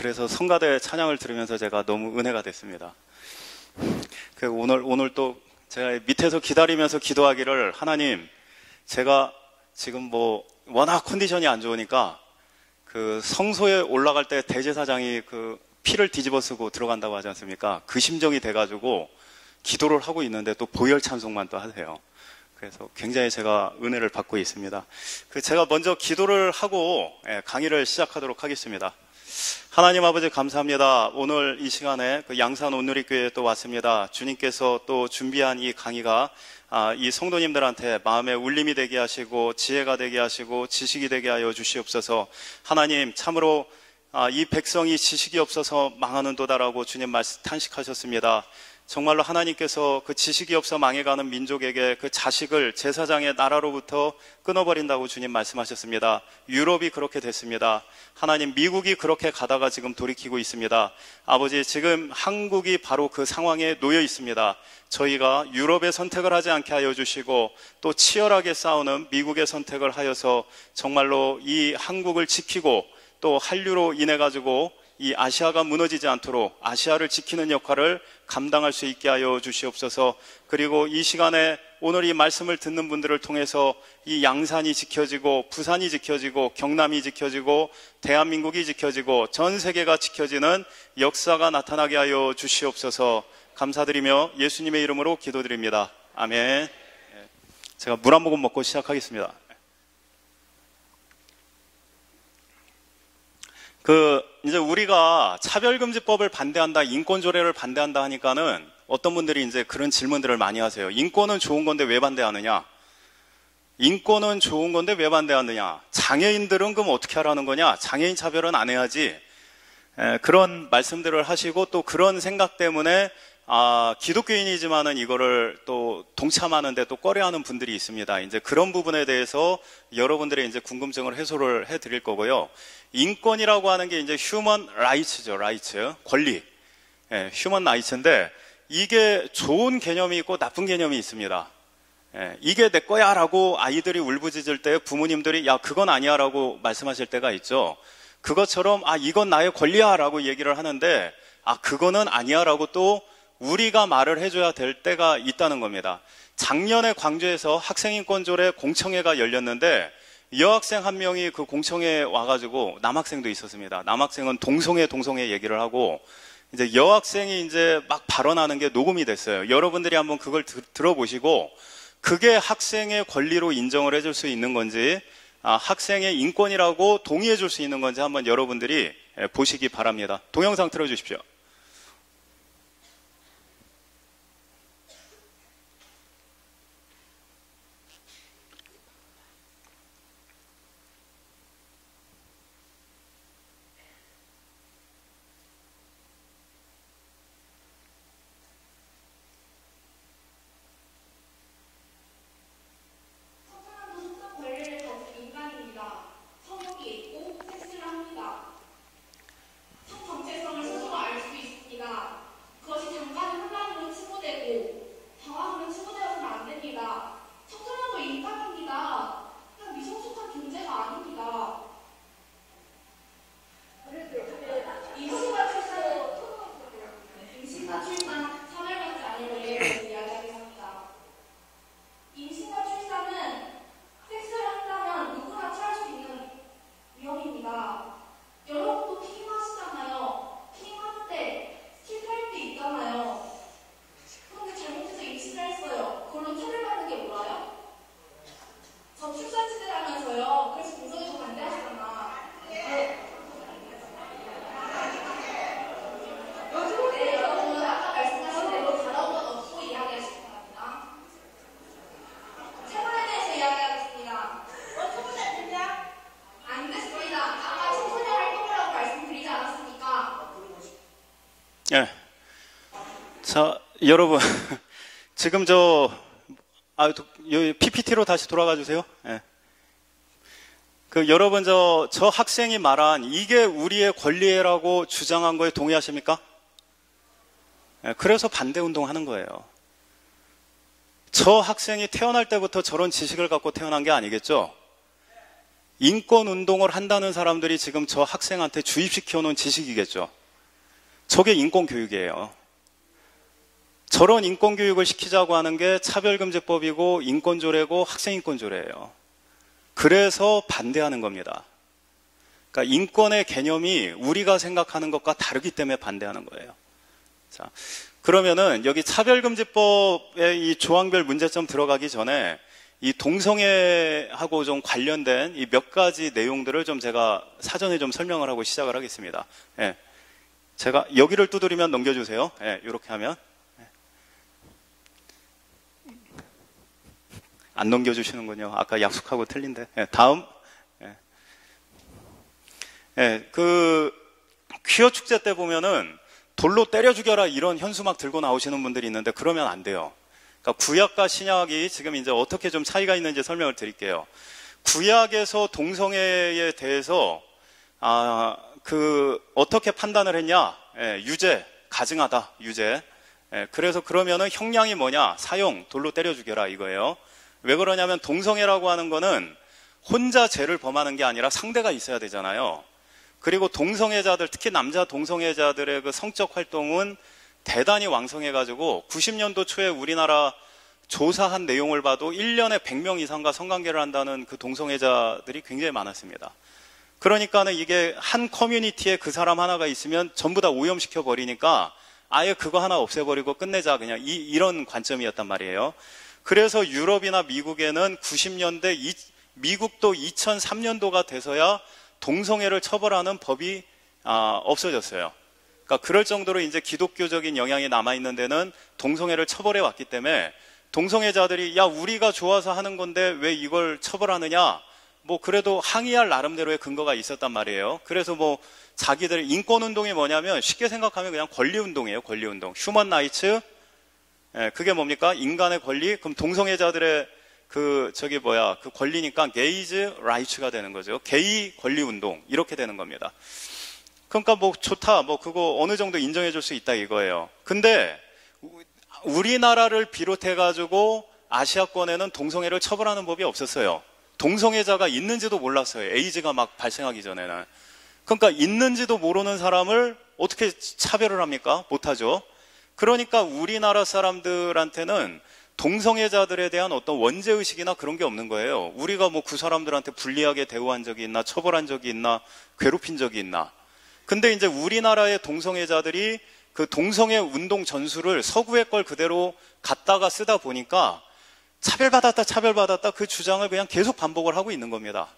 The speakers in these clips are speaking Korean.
그래서 성가대 찬양을 들으면서 제가 너무 은혜가 됐습니다. 오늘 또 제가 밑에서 기다리면서 기도하기를, 하나님, 제가 지금 워낙 컨디션이 안 좋으니까 성소에 올라갈 때 대제사장이 피를 뒤집어 쓰고 들어간다고 하지 않습니까? 그 심정이 돼가지고 기도를 하고 있는데 또 보혈 찬송만 또 하세요. 그래서 굉장히 제가 은혜를 받고 있습니다. 제가 먼저 기도를 하고 강의를 시작하도록 하겠습니다. 하나님 아버지 감사합니다. 오늘 이 시간에 양산 온누리교회에 또 왔습니다. 주님께서 또 준비한 이 강의가 이 성도님들한테 마음의 울림이 되게 하시고 지혜가 되게 하시고 지식이 되게 하여 주시옵소서. 하나님, 참으로 이 백성이 지식이 없어서 망하는도다라고 주님 말씀 탄식하셨습니다. 정말로 하나님께서 지식이 없어 망해가는 민족에게 자식을 제사장의 나라로부터 끊어버린다고 주님 말씀하셨습니다. 유럽이 그렇게 됐습니다. 하나님, 미국이 그렇게 가다가 지금 돌이키고 있습니다. 아버지, 지금 한국이 바로 그 상황에 놓여 있습니다. 저희가 유럽의 선택을 하지 않게 하여 주시고 또 치열하게 싸우는 미국의 선택을 하여서 정말로 이 한국을 지키고 또 한류로 인해 가지고 이 아시아가 무너지지 않도록 아시아를 지키는 역할을 감당할 수 있게 하여 주시옵소서. 그리고 이 시간에 오늘 이 말씀을 듣는 분들을 통해서 이 양산이 지켜지고 부산이 지켜지고 경남이 지켜지고 대한민국이 지켜지고 전 세계가 지켜지는 역사가 나타나게 하여 주시옵소서. 감사드리며 예수님의 이름으로 기도드립니다. 아멘. 제가 물 한 모금 먹고 시작하겠습니다. 이제 우리가 차별금지법을 반대한다, 인권조례를 반대한다 하니까는 어떤 분들이 이제 그런 질문들을 많이 하세요. 인권은 좋은 건데 왜 반대하느냐? 인권은 좋은 건데 왜 반대하느냐? 장애인들은 그럼 어떻게 하라는 거냐? 장애인 차별은 안 해야지. 그런 말씀들을 하시고 또 그런 생각 때문에 기독교인이지만은 이거를 또 동참하는데 또 꺼려하는 분들이 있습니다. 이제 그런 부분에 대해서 여러분들의 이제 궁금증을 해소를 해드릴 거고요. 인권이라고 하는 게 이제 휴먼 라이츠죠, 라이츠. 권리. 휴먼 라이츠인데 이게 좋은 개념이 있고 나쁜 개념이 있습니다. 이게 내 거야 라고 아이들이 울부짖을 때 부모님들이 야, 그건 아니야 라고 말씀하실 때가 있죠. 그것처럼 이건 나의 권리야 라고 얘기를 하는데 그거는 아니야 라고 또 우리가 말을 해줘야 될 때가 있다는 겁니다. 작년에 광주에서 학생인권조례 공청회가 열렸는데 여학생 한 명이 그 공청회에 와가지고 남학생도 있었습니다. 남학생은 동성애 얘기를 하고 이제 여학생이 이제 막 발언하는 게 녹음이 됐어요. 여러분들이 한번 그걸 들어보시고 그게 학생의 권리로 인정을 해줄 수 있는 건지 학생의 인권이라고 동의해 줄 수 있는 건지 한번 여러분들이 보시기 바랍니다. 동영상 틀어주십시오. 자, 여러분, 지금 PPT로 다시 돌아가 주세요. 여러분, 저 학생이 말한 이게 우리의 권리라고 주장한 거에 동의하십니까? 그래서 반대운동 하는 거예요. 저 학생이 태어날 때부터 저런 지식을 갖고 태어난 게 아니겠죠? 인권 운동을 한다는 사람들이 지금 저 학생한테 주입시켜 놓은 지식이겠죠. 저게 인권 교육이에요. 저런 인권 교육을 시키자고 하는 게 차별금지법이고 인권조례고 학생인권조례예요. 그래서 반대하는 겁니다. 그러니까 인권의 개념이 우리가 생각하는 것과 다르기 때문에 반대하는 거예요. 자, 그러면은 여기 차별금지법의 이 조항별 문제점 들어가기 전에 이 동성애하고 좀 관련된 이 몇 가지 내용들을 좀 제가 사전에 좀 설명을 하고 시작을 하겠습니다. 예. 제가 여기를 두드리면 넘겨주세요. 예, 이렇게 하면. 안 넘겨주시는군요. 아까 약속하고 틀린데. 예, 다음. 예. 예, 그 퀴어 축제 때 보면은 돌로 때려 죽여라 이런 현수 막 들고 나오시는 분들이 있는데 그러면 안 돼요. 그러니까 구약과 신약이 지금 이제 어떻게 좀 차이가 있는지 설명을 드릴게요. 구약에서 동성애에 대해서 어떻게 판단을 했냐? 예, 유죄, 가증하다, 유죄. 예, 그래서 그러면은 형량이 뭐냐? 사형, 돌로 때려 죽여라 이거예요. 왜 그러냐면 동성애라고 하는 거는 혼자 죄를 범하는 게 아니라 상대가 있어야 되잖아요. 그리고 동성애자들, 특히 남자 동성애자들의 그 성적 활동은 대단히 왕성해가지고 90년도 초에 우리나라 조사한 내용을 봐도 1년에 100명 이상과 성관계를 한다는 그 동성애자들이 굉장히 많았습니다. 그러니까는 이게 한 커뮤니티에 그 사람 하나가 있으면 전부 다 오염시켜 버리니까 아예 그거 하나 없애버리고 끝내자 그냥 이런 관점이었단 말이에요. 그래서 유럽이나 미국에는 90년대, 미국도 2003년도가 돼서야 동성애를 처벌하는 법이 없어졌어요. 그러니까 그럴 정도로 이제 기독교적인 영향이 남아있는 데는 동성애를 처벌해 왔기 때문에 동성애자들이 야 우리가 좋아서 하는 건데 왜 이걸 처벌하느냐 뭐 그래도 항의할 나름대로의 근거가 있었단 말이에요. 그래서 뭐 자기들의 인권운동이 뭐냐면 쉽게 생각하면 그냥 권리운동이에요. 권리운동. 휴먼 라이츠. 예, 그게 뭡니까? 인간의 권리. 그럼 동성애자들의 그 권리니까 게이즈 라이츠가 되는 거죠. 게이 권리운동. 이렇게 되는 겁니다. 그러니까 뭐 좋다. 뭐 그거 어느 정도 인정해 줄 수 있다 이거예요. 근데 우리나라를 비롯해 가지고 아시아권에는 동성애를 처벌하는 법이 없었어요. 동성애자가 있는지도 몰랐어요. 에이즈가 막 발생하기 전에는. 그러니까 있는지도 모르는 사람을 어떻게 차별을 합니까? 못하죠. 그러니까 우리나라 사람들한테는 동성애자들에 대한 어떤 원죄의식이나 그런 게 없는 거예요. 우리가 뭐 그 사람들한테 불리하게 대우한 적이 있나, 처벌한 적이 있나, 괴롭힌 적이 있나. 근데 이제 우리나라의 동성애자들이 그 동성애 운동 전술을 서구의 걸 그대로 갖다가 쓰다 보니까 차별받았다 그 주장을 그냥 계속 반복을 하고 있는 겁니다.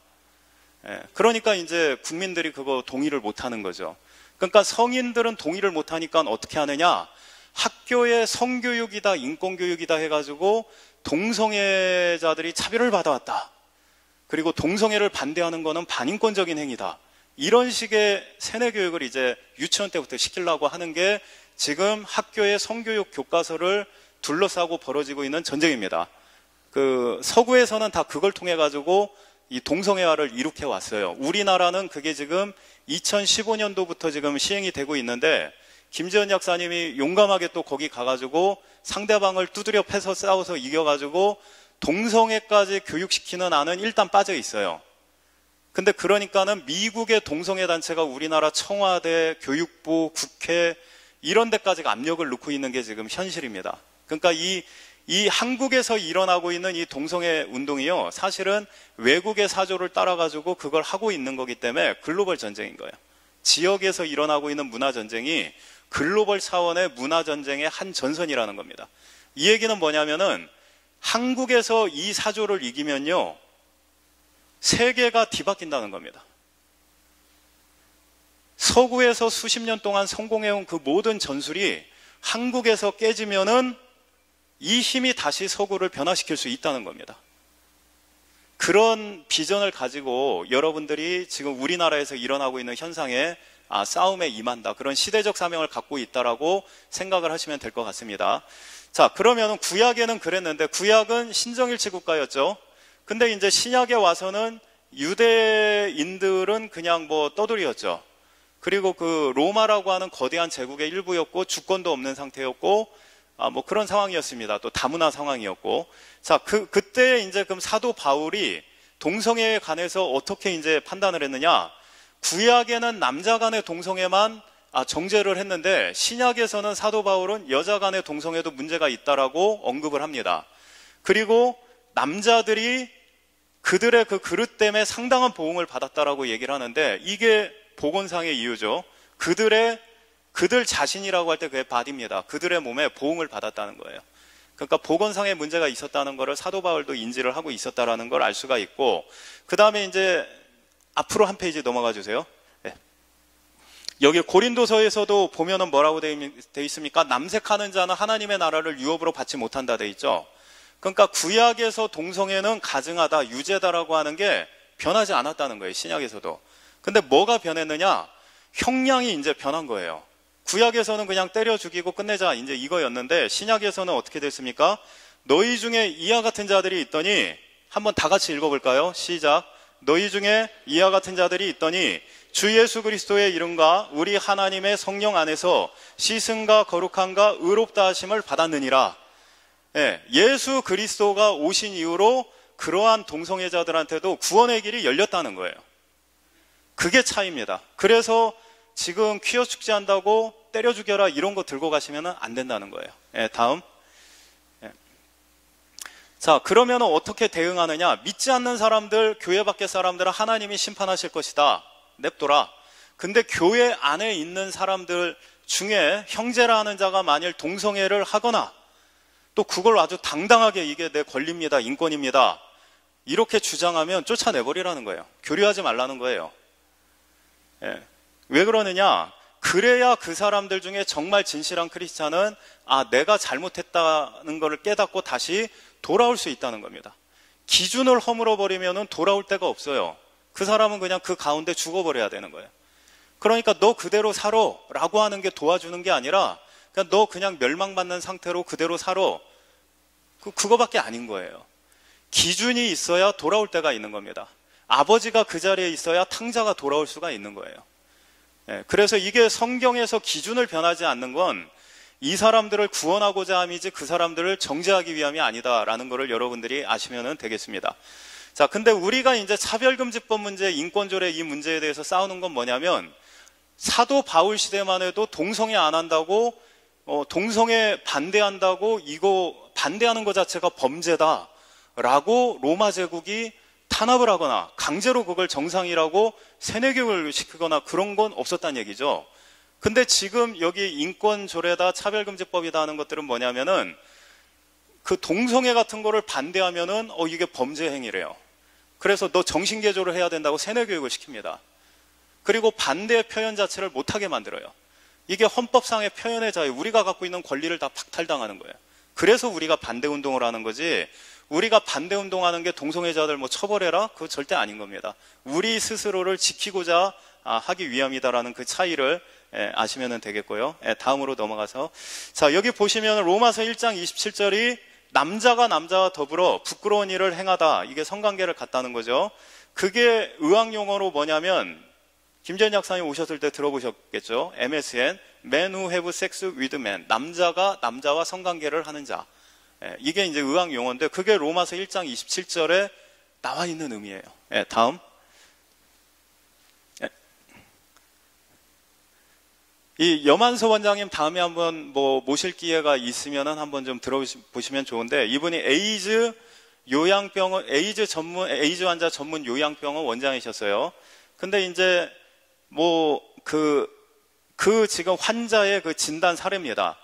예, 그러니까 이제 국민들이 그거 동의를 못 하는 거죠. 그러니까 성인들은 동의를 못 하니까 어떻게 하느냐? 학교에 성교육이다, 인권교육이다 해가지고 동성애자들이 차별을 받아왔다. 그리고 동성애를 반대하는 거는 반인권적인 행위다. 이런 식의 세뇌교육을 이제 유치원 때부터 시키려고 하는 게 지금 학교의 성교육 교과서를 둘러싸고 벌어지고 있는 전쟁입니다. 그 서구에서는 다 그걸 통해 가지고 이 동성애화를 이룩해 왔어요. 우리나라는 그게 지금 2015년도부터 지금 시행이 되고 있는데 김재현 약사님이 용감하게 또 거기 가가지고 상대방을 두드려 패서 싸워서 이겨가지고 동성애까지 교육시키는 안은 일단 빠져 있어요. 근데 그러니까는 미국의 동성애 단체가 우리나라 청와대, 교육부, 국회 이런 데까지 압력을 넣고 있는 게 지금 현실입니다. 그러니까 이 한국에서 일어나고 있는 이 동성애 운동이요, 사실은 외국의 사조를 따라가지고 그걸 하고 있는 거기 때문에 글로벌 전쟁인 거예요. 지역에서 일어나고 있는 문화 전쟁이 글로벌 차원의 문화 전쟁의 한 전선이라는 겁니다. 이 얘기는 뭐냐면은 한국에서 이 사조를 이기면요, 세계가 뒤바뀐다는 겁니다. 서구에서 수십 년 동안 성공해온 그 모든 전술이 한국에서 깨지면은 이 힘이 다시 서구를 변화시킬 수 있다는 겁니다. 그런 비전을 가지고 여러분들이 지금 우리나라에서 일어나고 있는 현상에 싸움에 임한다. 그런 시대적 사명을 갖고 있다라고 생각을 하시면 될 것 같습니다. 자, 그러면 구약에는 그랬는데 구약은 신정일치 국가였죠. 근데 이제 신약에 와서는 유대인들은 그냥 뭐 떠돌이였죠. 그리고 그 로마라고 하는 거대한 제국의 일부였고 주권도 없는 상태였고 뭐 그런 상황이었습니다. 또 다문화 상황이었고. 자, 그때 이제 그럼 사도 바울이 동성애에 관해서 어떻게 이제 판단을 했느냐? 구약에는 남자 간의 동성애만 정죄를 했는데 신약에서는 사도 바울은 여자 간의 동성애도 문제가 있다라고 언급을 합니다. 그리고 남자들이 그들의 그 그릇 때문에 상당한 보응을 받았다라고 얘기를 하는데 이게 복원상의 이유죠. 그들 자신이라고 할 때 그게 바디입니다. 그들의 몸에 보응을 받았다는 거예요. 그러니까 복원상의 문제가 있었다는 것을 사도 바울도 인지를 하고 있었다라는 걸 알 수가 있고, 그 다음에 이제 앞으로 한 페이지 넘어가 주세요. 네. 여기 고린도서에서도 보면은 뭐라고 돼 있습니까? 남색하는 자는 하나님의 나라를 유업으로 받지 못한다 돼 있죠. 그러니까 구약에서 동성애는 가증하다, 유죄다라고 하는 게 변하지 않았다는 거예요. 신약에서도. 근데 뭐가 변했느냐? 형량이 이제 변한 거예요. 구약에서는 그냥 때려 죽이고 끝내자 이제 이거였는데 신약에서는 어떻게 됐습니까? 너희 중에 이와 같은 자들이 있더니, 한번 다 같이 읽어볼까요? 시작. 너희 중에 이와 같은 자들이 있더니 주 예수 그리스도의 이름과 우리 하나님의 성령 안에서 씻음과 거룩함과 의롭다 하심을 받았느니라. 예, 예수 그리스도가 오신 이후로 그러한 동성애자들한테도 구원의 길이 열렸다는 거예요. 그게 차이입니다. 그래서 지금 퀴어 축제한다고 때려 죽여라 이런 거 들고 가시면 안 된다는 거예요. 예, 다음. 예. 자, 그러면 어떻게 대응하느냐? 믿지 않는 사람들, 교회 밖의 사람들은 하나님이 심판하실 것이다. 냅둬라. 근데 교회 안에 있는 사람들 중에 형제라 하는 자가 만일 동성애를 하거나 또 그걸 아주 당당하게 이게 내 권리입니다, 인권입니다, 이렇게 주장하면 쫓아내버리라는 거예요. 교류하지 말라는 거예요. 예. 왜 그러느냐? 그래야 그 사람들 중에 정말 진실한 크리스찬은 내가 잘못했다는 것을 깨닫고 다시 돌아올 수 있다는 겁니다. 기준을 허물어버리면 돌아올 데가 없어요. 그 사람은 그냥 그 가운데 죽어버려야 되는 거예요. 그러니까 너 그대로 살아 라고 하는 게 도와주는 게 아니라 그냥 너 그냥 멸망받는 상태로 그대로 살아. 그거밖에 아닌 거예요. 기준이 있어야 돌아올 때가 있는 겁니다. 아버지가 그 자리에 있어야 탕자가 돌아올 수가 있는 거예요. 예, 그래서 이게 성경에서 기준을 변하지 않는 건 이 사람들을 구원하고자 함이지 그 사람들을 정죄하기 위함이 아니다라는 것을 여러분들이 아시면 되겠습니다. 자, 근데 우리가 이제 차별금지법 문제, 인권조례 이 문제에 대해서 싸우는 건 뭐냐면 사도 바울 시대만 해도 동성애 안 한다고 동성애 반대한다고 이거 반대하는 것 자체가 범죄다라고 로마 제국이 탄압을 하거나 강제로 그걸 정상이라고 세뇌교육을 시키거나 그런 건 없었다는 얘기죠. 근데 지금 여기 인권조례다, 차별금지법이다 하는 것들은 뭐냐면은 그 동성애 같은 거를 반대하면은 이게 범죄 행위래요. 그래서 너 정신개조를 해야 된다고 세뇌교육을 시킵니다. 그리고 반대 표현 자체를 못하게 만들어요. 이게 헌법상의 표현의 자유, 우리가 갖고 있는 권리를 다 박탈당하는 거예요. 그래서 우리가 반대운동을 하는 거지, 우리가 반대운동하는 게 동성애자들 뭐 처벌해라? 그거 절대 아닌 겁니다. 우리 스스로를 지키고자 하기 위함이다라는 그 차이를 아시면 되겠고요. 다음으로 넘어가서, 자, 여기 보시면 로마서 1장 27절이 남자가 남자와 더불어 부끄러운 일을 행하다, 이게 성관계를 갖다는 거죠. 그게 의학용어로 뭐냐면 김재현 약사님 오셨을 때 들어보셨겠죠. MSN, Men who have sex with men, 남자가 남자와 성관계를 하는 자. 이게 이제 의학 용어인데 그게 로마서 1장 27절에 나와 있는 의미예요. 다음. 이 염한서 원장님 다음에 한번 모실 기회가 있으면 한번 좀 들어보시면 좋은데, 이분이 에이즈 환자 전문 요양병원 원장이셨어요. 근데 이제 그 지금 환자의 그 진단 사례입니다.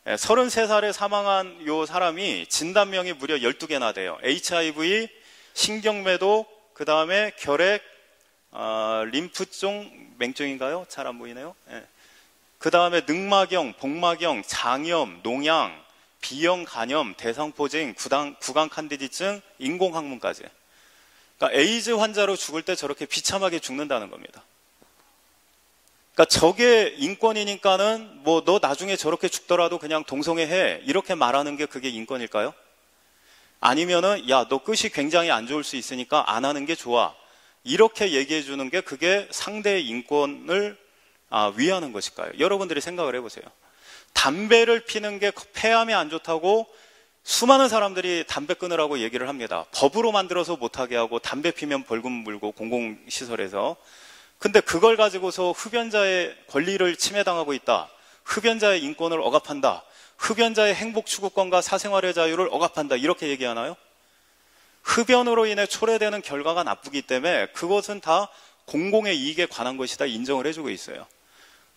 33살에 사망한 요 사람이 진단명이 무려 12개나 돼요. HIV, 신경매독, 그 다음에 결핵, 림프종 맹종인가요? 잘 안 보이네요. 그 다음에 늑마경, 복마경, 장염, 농양, B형 간염, 대상포진, 구강 칸디디증, 인공항문까지. 그러니까 에이즈 환자로 죽을 때 저렇게 비참하게 죽는다는 겁니다. 그러니까 저게 인권이니까는 너 나중에 저렇게 죽더라도 그냥 동성애 해, 이렇게 말하는 게 그게 인권일까요? 아니면은 야, 너 끝이 굉장히 안 좋을 수 있으니까 안 하는 게 좋아, 이렇게 얘기해 주는 게 그게 상대의 인권을 위하는 것일까요? 여러분들이 생각을 해보세요. 담배를 피는 게 폐암에 안 좋다고 수많은 사람들이 담배 끊으라고 얘기를 합니다. 법으로 만들어서 못하게 하고 담배 피면 벌금 물고 공공시설에서. 근데 그걸 가지고서 흡연자의 권리를 침해당하고 있다. 흡연자의 인권을 억압한다. 흡연자의 행복 추구권과 사생활의 자유를 억압한다. 이렇게 얘기하나요? 흡연으로 인해 초래되는 결과가 나쁘기 때문에 그것은 다 공공의 이익에 관한 것이다 인정을 해주고 있어요.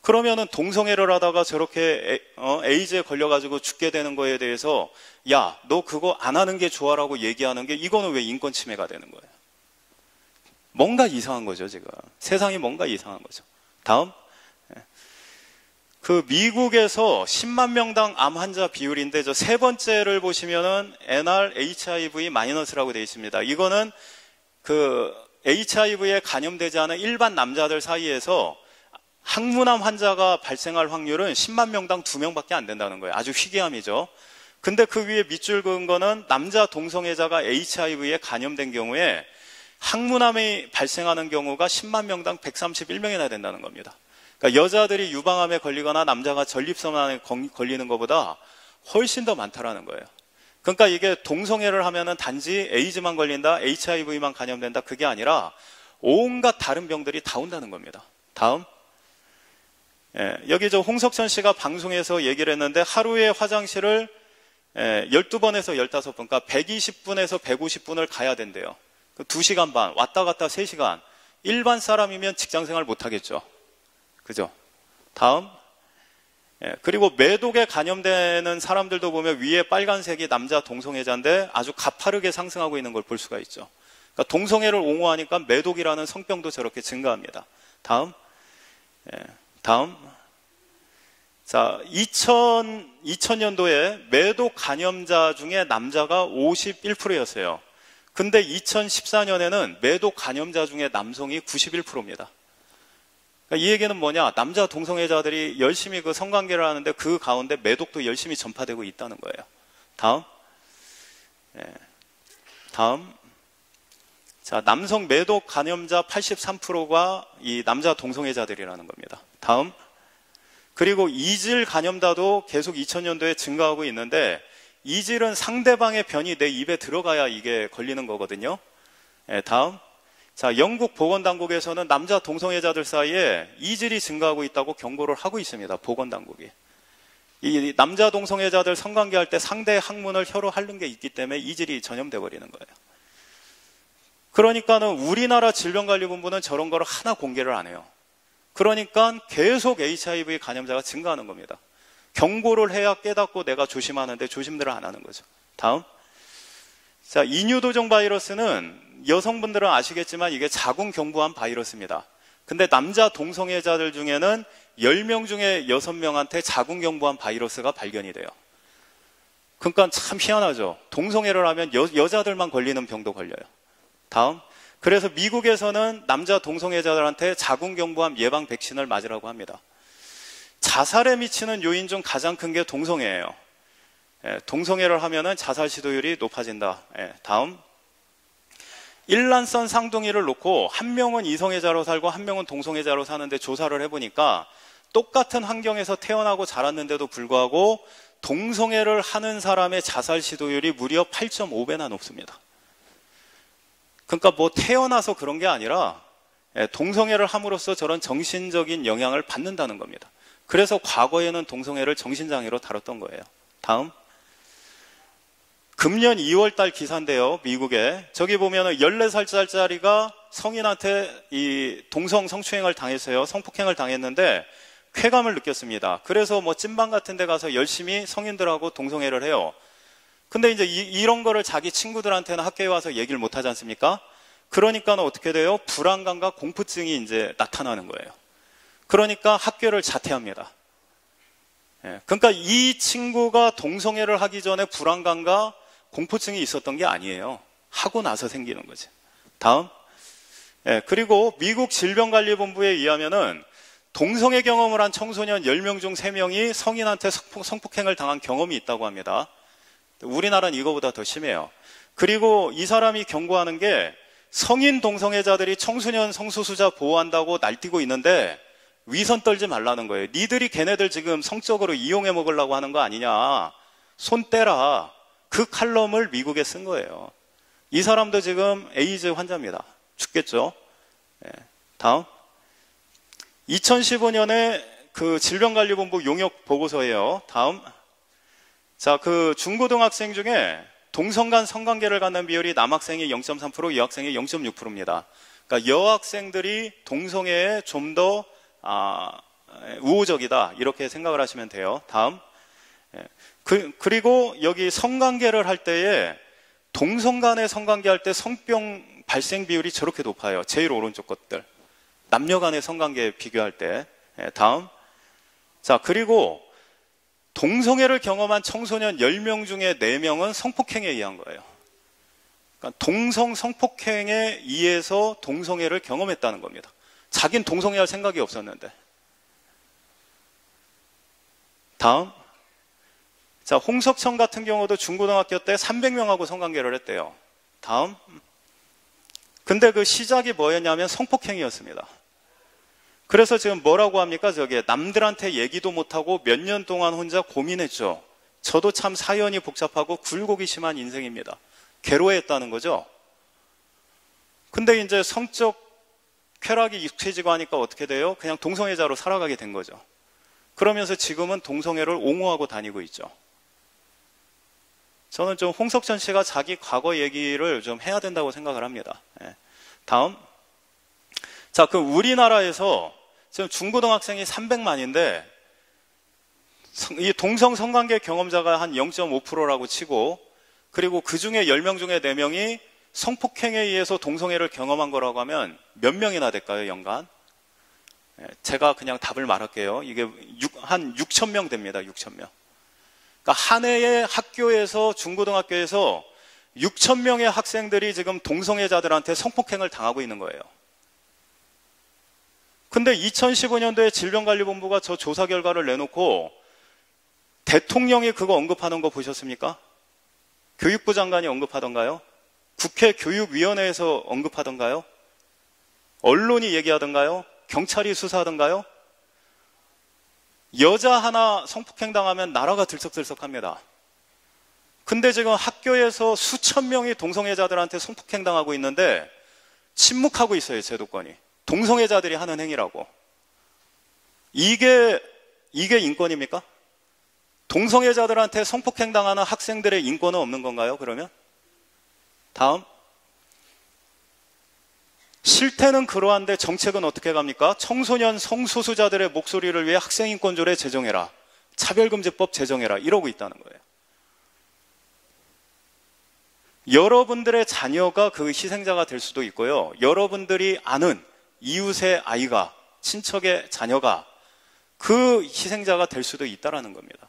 그러면은 동성애를 하다가 저렇게 에이즈에 걸려가지고 죽게 되는 거에 대해서 야, 너 그거 안 하는 게 좋아라고 얘기하는 게 이거는 왜 인권 침해가 되는 거예요? 뭔가 이상한 거죠, 지금. 세상이 뭔가 이상한 거죠. 다음. 그 미국에서 10만 명당 암 환자 비율인데 저 세 번째를 보시면은 NR HIV-라고 되어 있습니다. 이거는 그 HIV에 감염되지 않은 일반 남자들 사이에서 항문암 환자가 발생할 확률은 10만 명당 2명밖에 안 된다는 거예요. 아주 희귀암이죠. 근데 그 위에 밑줄 그은 거는 남자 동성애자가 HIV에 감염된 경우에 항문암이 발생하는 경우가 10만 명당 131명이나 된다는 겁니다. 그러니까 여자들이 유방암에 걸리거나 남자가 전립선암에 걸리는 것보다 훨씬 더 많다라는 거예요. 그러니까 이게 동성애를 하면은 단지 에이즈만 걸린다, HIV만 감염된다, 그게 아니라 온갖 다른 병들이 다 온다는 겁니다. 다음. 여기 저 홍석천 씨가 방송에서 얘기를 했는데 하루에 화장실을 12번에서 15번, 그러니까 120분에서 150분을 가야 된대요. 2시간 반, 왔다 갔다 3시간. 일반 사람이면 직장생활 못하겠죠. 그죠? 다음. 그리고 매독에 감염되는 사람들도 보면 위에 빨간색이 남자 동성애자인데 아주 가파르게 상승하고 있는 걸 볼 수가 있죠. 그러니까 동성애를 옹호하니까 매독이라는 성병도 저렇게 증가합니다. 다음. 다음. 자, 2000년도에 매독 감염자 중에 남자가 51%였어요. 근데 2014년에는 매독 감염자 중에 남성이 91%입니다. 그러니까 이 얘기는 뭐냐? 남자 동성애자들이 열심히 그 성관계를 하는데 그 가운데 매독도 열심히 전파되고 있다는 거예요. 다음. 다음. 자, 남성 매독 감염자 83%가 이 남자 동성애자들이라는 겁니다. 다음. 그리고 이질 감염자도 계속 2000년도에 증가하고 있는데 이질은 상대방의 변이 내 입에 들어가야 이게 걸리는 거거든요. 다음. 자, 영국 보건당국에서는 남자 동성애자들 사이에 이질이 증가하고 있다고 경고를 하고 있습니다. 보건당국이. 이 남자 동성애자들 성관계할 때 상대의 항문을 혀로 핥는 게 있기 때문에 이질이 전염돼 버리는 거예요. 그러니까는 우리나라 질병관리본부는 저런 거를 하나 공개를 안 해요. 그러니까 계속 HIV 감염자가 증가하는 겁니다. 경고를 해야 깨닫고 내가 조심하는데 조심들을 안 하는 거죠. 다음. 자, 인유도종 바이러스는 여성분들은 아시겠지만 이게 자궁경부암 바이러스입니다. 근데 남자 동성애자들 중에는 10명 중에 6명한테 자궁경부암 바이러스가 발견이 돼요. 그러니까 참 희한하죠. 동성애를 하면 여자들만 걸리는 병도 걸려요. 다음. 그래서 미국에서는 남자 동성애자들한테 자궁경부암 예방 백신을 맞으라고 합니다. 자살에 미치는 요인 중 가장 큰 게 동성애예요. 동성애를 하면은 자살 시도율이 높아진다. 다음. 일란성 쌍둥이를 놓고 한 명은 이성애자로 살고 한 명은 동성애자로 사는데 조사를 해보니까 똑같은 환경에서 태어나고 자랐는데도 불구하고 동성애를 하는 사람의 자살 시도율이 무려 8.5배나 높습니다. 그러니까 뭐 태어나서 그런 게 아니라 동성애를 함으로써 저런 정신적인 영향을 받는다는 겁니다. 그래서 과거에는 동성애를 정신장애로 다뤘던 거예요. 다음. 금년 2월 달 기사인데요, 미국에. 저기 보면은 14살짜리가 성인한테 이 동성 성추행을 당했어요. 성폭행을 당했는데 쾌감을 느꼈습니다. 그래서 뭐 찐방 같은 데 가서 열심히 성인들하고 동성애를 해요. 근데 이제 이런 거를 자기 친구들한테는 학교에 와서 얘기를 못 하지 않습니까? 그러니까는 어떻게 돼요? 불안감과 공포증이 이제 나타나는 거예요. 그러니까 학교를 자퇴합니다. 그러니까 이 친구가 동성애를 하기 전에 불안감과 공포증이 있었던 게 아니에요. 하고 나서 생기는 거지. 다음. 그리고 미국 질병관리본부에 의하면은 동성애 경험을 한 청소년 10명 중 3명이 성인한테 성폭행을 당한 경험이 있다고 합니다. 우리나라는 이거보다 더 심해요. 그리고 이 사람이 경고하는 게 성인 동성애자들이 청소년 성소수자 보호한다고 날뛰고 있는데 위선 떨지 말라는 거예요. 니들이 걔네들 지금 성적으로 이용해 먹으려고 하는 거 아니냐. 손 떼라. 그 칼럼을 미국에 쓴 거예요. 이 사람도 지금 에이즈 환자입니다. 죽겠죠. 예. 다음. 2015년에 그 질병관리본부 용역 보고서예요. 다음. 자, 그 중고등학생 중에 동성 간 성관계를 갖는 비율이 남학생이 0.3%, 여학생이 0.6%입니다. 그러니까 여학생들이 동성애에 좀 더 우호적이다 이렇게 생각을 하시면 돼요. 다음. 그리고 여기 성관계를 할 때에 동성 간의 성관계 할 때 성병 발생 비율이 저렇게 높아요. 제일 오른쪽 것들. 남녀 간의 성관계 비교할 때. 다음. 자, 그리고 동성애를 경험한 청소년 10명 중에 4명은 성폭행에 의한 거예요. 그러니까 동성 성폭행에 의해서 동성애를 경험했다는 겁니다. 자긴 동성애 할 생각이 없었는데. 다음. 자, 홍석천 같은 경우도 중고등학교 때 300명하고 성관계를 했대요. 다음. 근데 그 시작이 뭐였냐면 성폭행이었습니다. 그래서 지금 뭐라고 합니까? 저게 남들한테 얘기도 못하고 몇 년 동안 혼자 고민했죠. 저도 참 사연이 복잡하고 굴곡이 심한 인생입니다. 괴로워했다는 거죠. 근데 이제 성적 쾌락이 익숙해지고 하니까 어떻게 돼요? 그냥 동성애자로 살아가게 된 거죠. 그러면서 지금은 동성애를 옹호하고 다니고 있죠. 저는 좀 홍석천 씨가 자기 과거 얘기를 좀 해야 된다고 생각을 합니다. 다음. 자, 그 우리나라에서 지금 중고등학생이 300만인데 이 동성 성관계 경험자가 한 0.5%라고 치고, 그리고 그 중에 10명 중에 4명이 성폭행에 의해서 동성애를 경험한 거라고 하면 몇 명이나 될까요, 연간? 제가 그냥 답을 말할게요. 이게 한 6천 명 됩니다. 6천 명. 그러니까 한 해에 학교에서, 중고등학교에서 6천 명의 학생들이 지금 동성애자들한테 성폭행을 당하고 있는 거예요. 근데 2015년도에 질병관리본부가 저 조사 결과를 내놓고 대통령이 그거 언급하는 거 보셨습니까? 교육부 장관이 언급하던가요? 국회 교육위원회에서 언급하던가요? 언론이 얘기하던가요? 경찰이 수사하던가요? 여자 하나 성폭행 당하면 나라가 들썩들썩합니다. 근데 지금 학교에서 수천 명이 동성애자들한테 성폭행 당하고 있는데 침묵하고 있어요, 제도권이. 동성애자들이 하는 행위라고. 이게 인권입니까? 동성애자들한테 성폭행 당하는 학생들의 인권은 없는 건가요, 그러면? 다음. 실태는 그러한데 정책은 어떻게 갑니까? 청소년 성소수자들의 목소리를 위해 학생인권조례 제정해라. 차별금지법 제정해라. 이러고 있다는 거예요. 여러분들의 자녀가 그 희생자가 될 수도 있고요. 여러분들이 아는 이웃의 아이가, 친척의 자녀가 그 희생자가 될 수도 있다는 겁니다.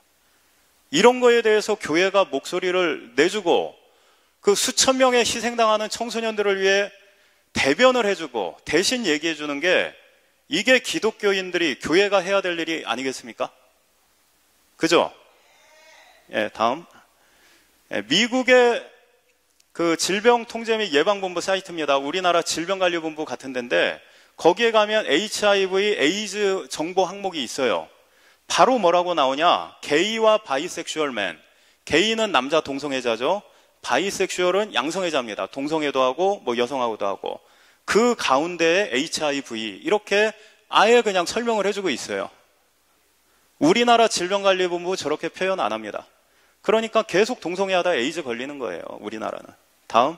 이런 거에 대해서 교회가 목소리를 내주고 그 수천 명의 희생당하는 청소년들을 위해 대변을 해주고 대신 얘기해 주는 게, 이게 기독교인들이, 교회가 해야 될 일이 아니겠습니까? 그죠? 예, 다음. 미국의 그 질병통제 및 예방본부 사이트입니다. 우리나라 질병관리본부 같은 데인데 거기에 가면 HIV, 에이즈 정보 항목이 있어요. 바로 뭐라고 나오냐? 게이와 바이섹슈얼맨. 게이는 남자 동성애자죠. 바이섹슈얼은 양성애자입니다. 동성애도 하고 뭐 여성하고도 하고. 그 가운데에 HIV 이렇게 아예 그냥 설명을 해주고 있어요. 우리나라 질병관리본부 저렇게 표현 안 합니다. 그러니까 계속 동성애하다 에이즈 걸리는 거예요, 우리나라는. 다음.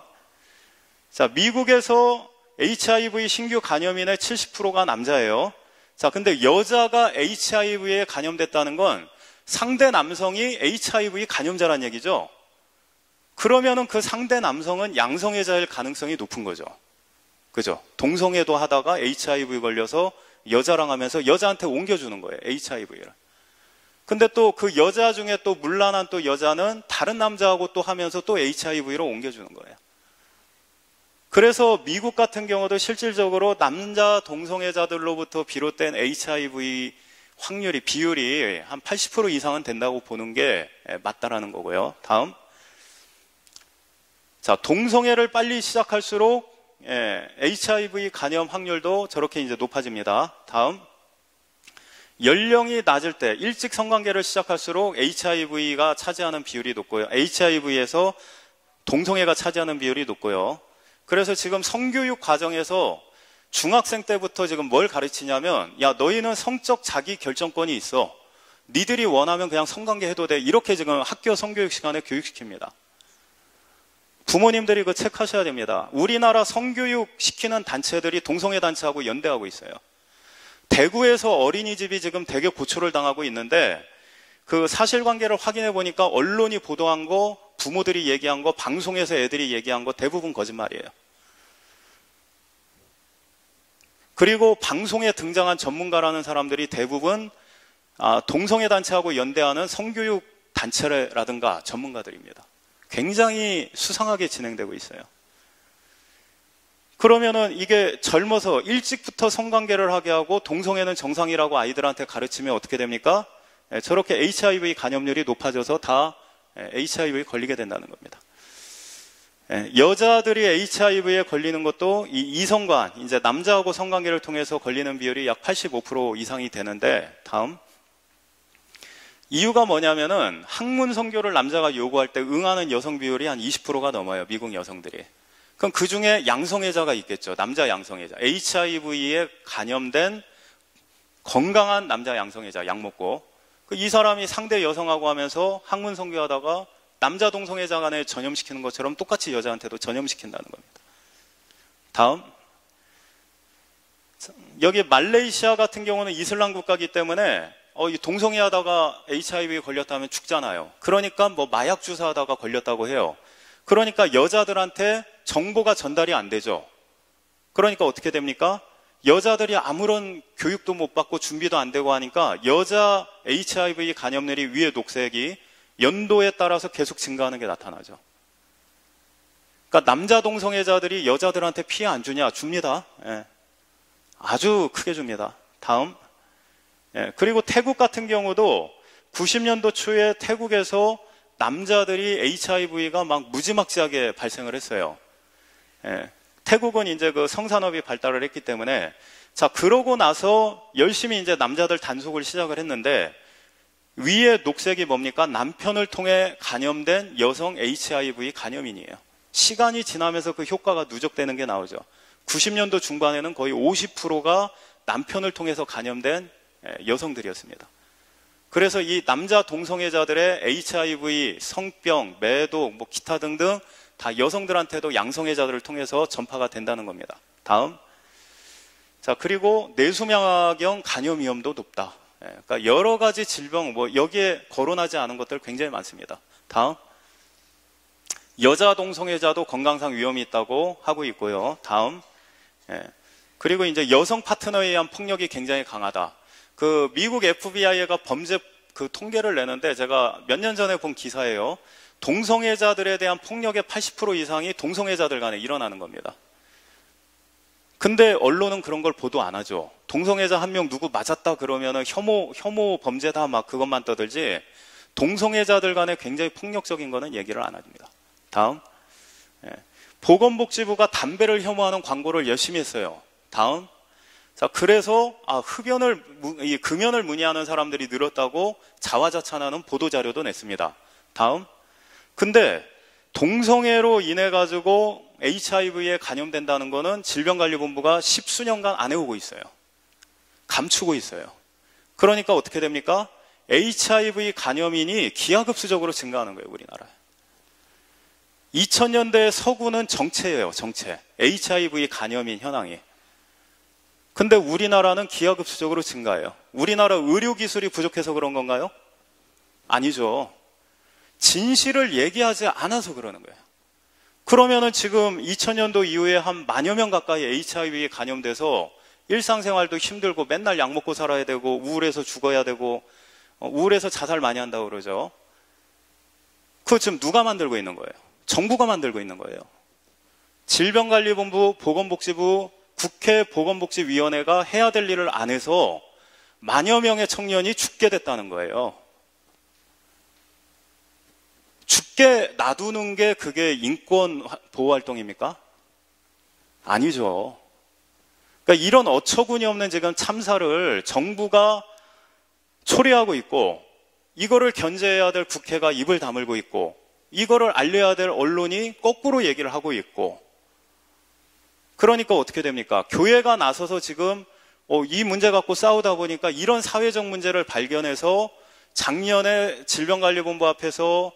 자, 미국에서 HIV 신규 감염인의 70%가 남자예요. 자, 근데 여자가 HIV에 감염됐다는 건 상대 남성이 HIV 감염자란 얘기죠. 그러면은 그 상대 남성은 양성애자일 가능성이 높은 거죠. 그죠? 동성애도 하다가 HIV 걸려서 여자랑 하면서 여자한테 옮겨주는 거예요, HIV를. 근데 또 그 여자 중에 또 문란한 또 여자는 다른 남자하고 또 하면서 또 HIV로 옮겨주는 거예요. 그래서 미국 같은 경우도 실질적으로 남자 동성애자들로부터 비롯된 HIV 확률이, 비율이 한 80% 이상은 된다고 보는 게 맞다라는 거고요. 다음. 자, 동성애를 빨리 시작할수록 HIV 감염 확률도 저렇게 이제 높아집니다. 다음. 연령이 낮을 때 일찍 성관계를 시작할수록 HIV가 차지하는 비율이 높고요. HIV에서 동성애가 차지하는 비율이 높고요. 그래서 지금 성교육 과정에서 중학생 때부터 지금 뭘 가르치냐면, 야, 너희는 성적 자기 결정권이 있어. 니들이 원하면 그냥 성관계 해도 돼. 이렇게 지금 학교 성교육 시간에 교육시킵니다. 부모님들이 그거 체크하셔야 됩니다. 우리나라 성교육 시키는 단체들이 동성애 단체하고 연대하고 있어요. 대구에서 어린이집이 지금 되게 고초를 당하고 있는데, 그 사실관계를 확인해 보니까 언론이 보도한 거, 부모들이 얘기한 거, 방송에서 애들이 얘기한 거 대부분 거짓말이에요. 그리고 방송에 등장한 전문가라는 사람들이 대부분 동성애 단체하고 연대하는 성교육 단체라든가 전문가들입니다. 굉장히 수상하게 진행되고 있어요. 그러면은 이게 젊어서 일찍부터 성관계를 하게 하고 동성애는 정상이라고 아이들한테 가르치면 어떻게 됩니까? 저렇게 HIV 감염률이 높아져서 다 HIV에 걸리게 된다는 겁니다. 여자들이 HIV에 걸리는 것도 이 이성간, 이제 남자하고 성관계를 통해서 걸리는 비율이 약 85% 이상이 되는데, 다음. 이유가 뭐냐면은 학문 성교를 남자가 요구할 때 응하는 여성 비율이 한 20%가 넘어요. 미국 여성들이. 그럼 그 중에 양성애자가 있겠죠. 남자 양성애자. HIV에 감염된 건강한 남자 양성애자, 약 먹고. 이 사람이 상대 여성하고 하면서 학문 성교하다가 남자 동성애자 간에 전염시키는 것처럼 똑같이 여자한테도 전염시킨다는 겁니다. 다음. 여기 말레이시아 같은 경우는 이슬람 국가이기 때문에 이 동성애 하다가 HIV에 걸렸다면 죽잖아요. 그러니까 뭐 마약 주사하다가 걸렸다고 해요. 그러니까 여자들한테 정보가 전달이 안 되죠. 그러니까 어떻게 됩니까? 여자들이 아무런 교육도 못 받고 준비도 안 되고 하니까 여자 HIV 감염률이 위에 녹색이 연도에 따라서 계속 증가하는 게 나타나죠. 그러니까 남자 동성애자들이 여자들한테 피해 안 주냐? 줍니다. 예. 아주 크게 줍니다. 다음. 예. 그리고 태국 같은 경우도 90년도 초에 태국에서 남자들이 HIV가 막 무지막지하게 발생을 했어요. 예. 태국은 이제 그 성산업이 발달을 했기 때문에, 자, 그러고 나서 열심히 이제 남자들 단속을 시작을 했는데, 위에 녹색이 뭡니까? 남편을 통해 감염된 여성 HIV 감염인이에요. 시간이 지나면서 그 효과가 누적되는 게 나오죠. 90년도 중반에는 거의 50%가 남편을 통해서 감염된 여성들이었습니다. 그래서 이 남자 동성애자들의 HIV, 성병, 매독, 뭐 기타 등등 다 여성들한테도 양성애자들을 통해서 전파가 된다는 겁니다. 다음. 자, 그리고 내수명화경 감염 위험도 높다. 그러니까 여러 가지 질병, 뭐 여기에 거론하지 않은 것들 굉장히 많습니다. 다음. 여자 동성애자도 건강상 위험이 있다고 하고 있고요. 다음. 그리고 이제 여성 파트너에 의한 폭력이 굉장히 강하다. 그 미국 FBI가 범죄 그 통계를 내는데 제가 몇 년 전에 본 기사예요. 동성애자들에 대한 폭력의 80% 이상이 동성애자들 간에 일어나는 겁니다. 근데 언론은 그런 걸 보도 안 하죠. 동성애자 한 명 누구 맞았다 그러면은 혐오 범죄다 막 그것만 떠들지, 동성애자들 간에 굉장히 폭력적인 거는 얘기를 안 합니다. 다음. 보건복지부가 담배를 혐오하는 광고를 열심히 했어요. 다음. 자, 그래서 금연을 문의하는 사람들이 늘었다고 자화자찬하는 보도자료도 냈습니다. 다음. 근데 동성애로 인해 가지고 HIV에 감염된다는 거는 질병관리본부가 10수년간 안 해오고 있어요. 감추고 있어요. 그러니까 어떻게 됩니까? HIV 감염인이 기하급수적으로 증가하는 거예요, 우리나라에. 2000년대 서구는 정체예요, 정체. HIV 감염인 현황이. 근데 우리나라는 기하급수적으로 증가해요. 우리나라 의료기술이 부족해서 그런 건가요? 아니죠. 진실을 얘기하지 않아서 그러는 거예요. 그러면은 지금 2000년도 이후에 한 10,000여 명 가까이 HIV에 감염돼서 일상생활도 힘들고 맨날 약 먹고 살아야 되고 우울해서 죽어야 되고 우울해서 자살 많이 한다고 그러죠. 그거 지금 누가 만들고 있는 거예요? 정부가 만들고 있는 거예요. 질병관리본부, 보건복지부, 국회 보건복지위원회가 해야 될 일을 안 해서 10,000여 명의 청년이 죽게 됐다는 거예요. 죽게 놔두는 게 그게 인권 보호 활동입니까? 아니죠. 그러니까 이런 어처구니 없는 지금 참사를 정부가 초래하고 있고, 이거를 견제해야 될 국회가 입을 다물고 있고, 이거를 알려야 될 언론이 거꾸로 얘기를 하고 있고, 그러니까 어떻게 됩니까? 교회가 나서서 지금 이 문제 갖고 싸우다 보니까 이런 사회적 문제를 발견해서 작년에 질병관리본부 앞에서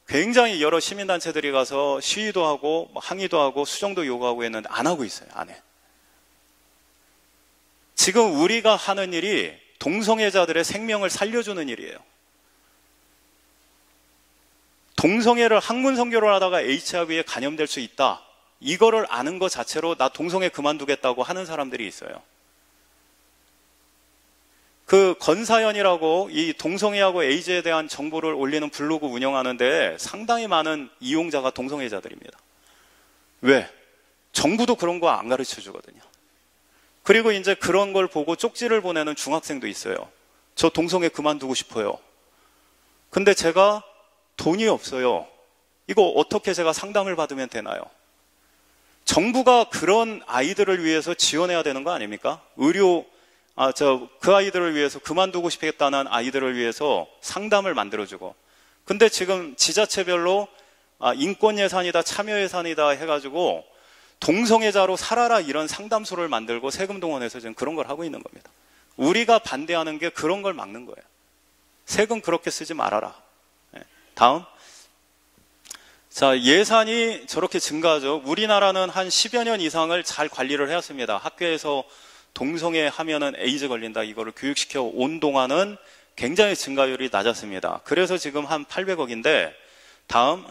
굉장히 여러 시민단체들이 가서 시위도 하고 항의도 하고 수정도 요구하고 했는데 안 하고 있어요. 안 해. 지금 우리가 하는 일이 동성애자들의 생명을 살려주는 일이에요. 동성애를 학문 선교를 하다가 HIV에 감염될 수 있다. 이거를 아는 것 자체로 나 동성애 그만두겠다고 하는 사람들이 있어요. 그 건사연이라고 이 동성애하고 에이즈에 대한 정보를 올리는 블로그 운영하는데 상당히 많은 이용자가 동성애자들입니다. 왜? 정부도 그런 거 안 가르쳐 주거든요. 그리고 이제 그런 걸 보고 쪽지를 보내는 중학생도 있어요. 저 동성애 그만두고 싶어요. 근데 제가 돈이 없어요. 이거 어떻게 제가 상담을 받으면 되나요? 정부가 그런 아이들을 위해서 지원해야 되는 거 아닙니까? 그 아이들을 위해서 그만두고 싶겠다는 아이들을 위해서 상담을 만들어주고. 근데 지금 지자체별로 인권 예산이다, 참여 예산이다 해가지고 동성애자로 살아라 이런 상담소를 만들고 세금 동원해서 지금 그런 걸 하고 있는 겁니다. 우리가 반대하는 게 그런 걸 막는 거예요. 세금 그렇게 쓰지 말아라. 다음. 자, 예산이 저렇게 증가하죠. 우리나라는 한 10여 년 이상을 잘 관리를 해왔습니다. 학교에서 동성애 하면은 에이즈 걸린다 이거를 교육시켜 온 동안은 굉장히 증가율이 낮았습니다. 그래서 지금 한 800억인데 다음.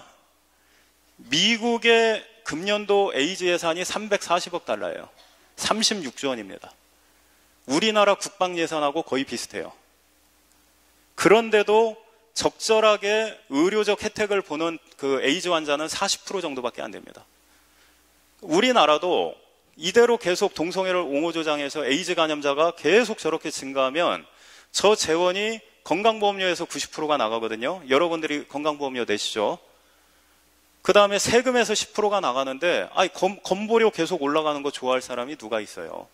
미국의 금년도 에이즈 예산이 340억 달러예요. 36조 원입니다. 우리나라 국방 예산하고 거의 비슷해요. 그런데도 적절하게 의료적 혜택을 보는 그 에이즈 환자는 40% 정도밖에 안 됩니다. 우리나라도 이대로 계속 동성애를 옹호조장해서 에이즈 감염자가 계속 저렇게 증가하면 저 재원이 건강보험료에서 90%가 나가거든요. 여러분들이 건강보험료 내시죠. 그 다음에 세금에서 10%가 나가는데 건보료 계속 올라가는 거 좋아할 사람이 누가 있어요?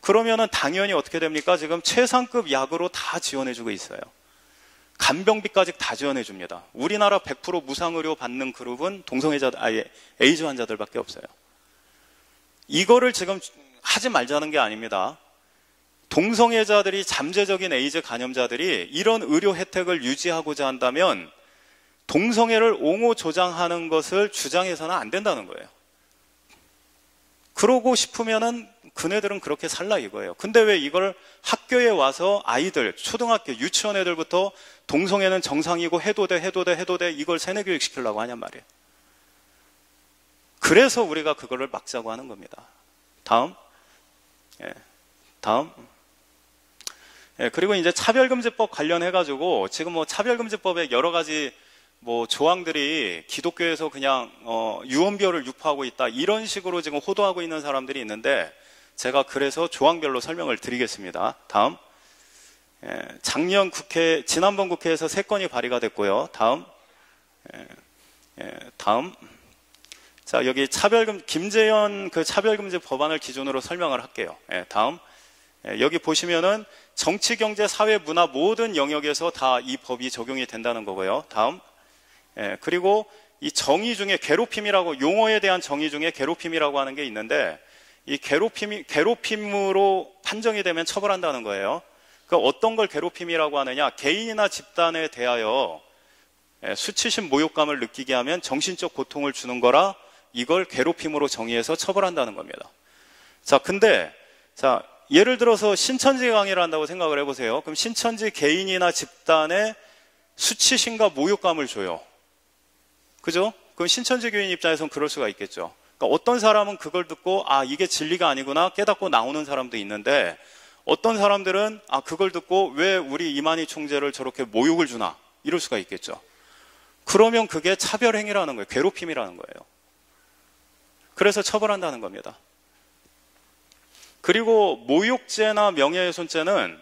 그러면은 당연히 어떻게 됩니까? 지금 최상급 약으로 다 지원해주고 있어요. 간병비까지 다 지원해 줍니다. 우리나라 100% 무상의료 받는 그룹은 에이즈 환자들밖에 없어요. 이거를 지금 하지 말자는 게 아닙니다. 동성애자들이 잠재적인 에이즈 감염자들이 이런 의료 혜택을 유지하고자 한다면 동성애를 옹호 조장하는 것을 주장해서는 안 된다는 거예요. 그러고 싶으면은 그네들은 그렇게 살라 이거예요. 근데 왜 이걸 학교에 와서 아이들, 초등학교, 유치원 애들부터 동성애는 정상이고 해도 돼 이걸 세뇌 교육 시키려고 하냔 말이에요. 그래서 우리가 그거를 막자고 하는 겁니다. 다음. 다음. 그리고 이제 차별금지법 관련해가지고 지금 차별금지법에 여러 가지 조항들이 기독교에서 그냥 유언비어를 유포하고 있다 이런 식으로 지금 호도하고 있는 사람들이 있는데 제가 그래서 조항별로 설명을 드리겠습니다. 다음. 지난번 국회에서 3건이 발의가 됐고요. 다음. 다음. 자, 여기 김재현 그 차별금지 법안을 기준으로 설명을 할게요. 다음. 여기 보시면은 정치, 경제, 사회, 문화 모든 영역에서 다 이 법이 적용이 된다는 거고요. 다음. 그리고 이 정의 중에 괴롭힘이라고, 용어에 대한 정의 중에 괴롭힘이라고 하는 게 있는데 이 괴롭힘으로 판정이 되면 처벌한다는 거예요. 그러니까 어떤 걸 괴롭힘이라고 하느냐, 개인이나 집단에 대하여 수치심, 모욕감을 느끼게 하면 정신적 고통을 주는 거라 이걸 괴롭힘으로 정의해서 처벌한다는 겁니다. 자, 근데 예를 들어서 신천지 강의를 한다고 생각을 해보세요. 그럼 신천지 개인이나 집단에 수치심과 모욕감을 줘요. 그죠? 그럼 신천지 교인 입장에서는 그럴 수가 있겠죠. 그러니까 어떤 사람은 그걸 듣고 이게 진리가 아니구나 깨닫고 나오는 사람도 있는데 어떤 사람들은 그걸 듣고 왜 우리 이만희 총재를 저렇게 모욕을 주나 이럴 수가 있겠죠. 그러면 그게 차별행위라는 거예요. 괴롭힘이라는 거예요. 그래서 처벌한다는 겁니다. 그리고 모욕죄나 명예훼손죄는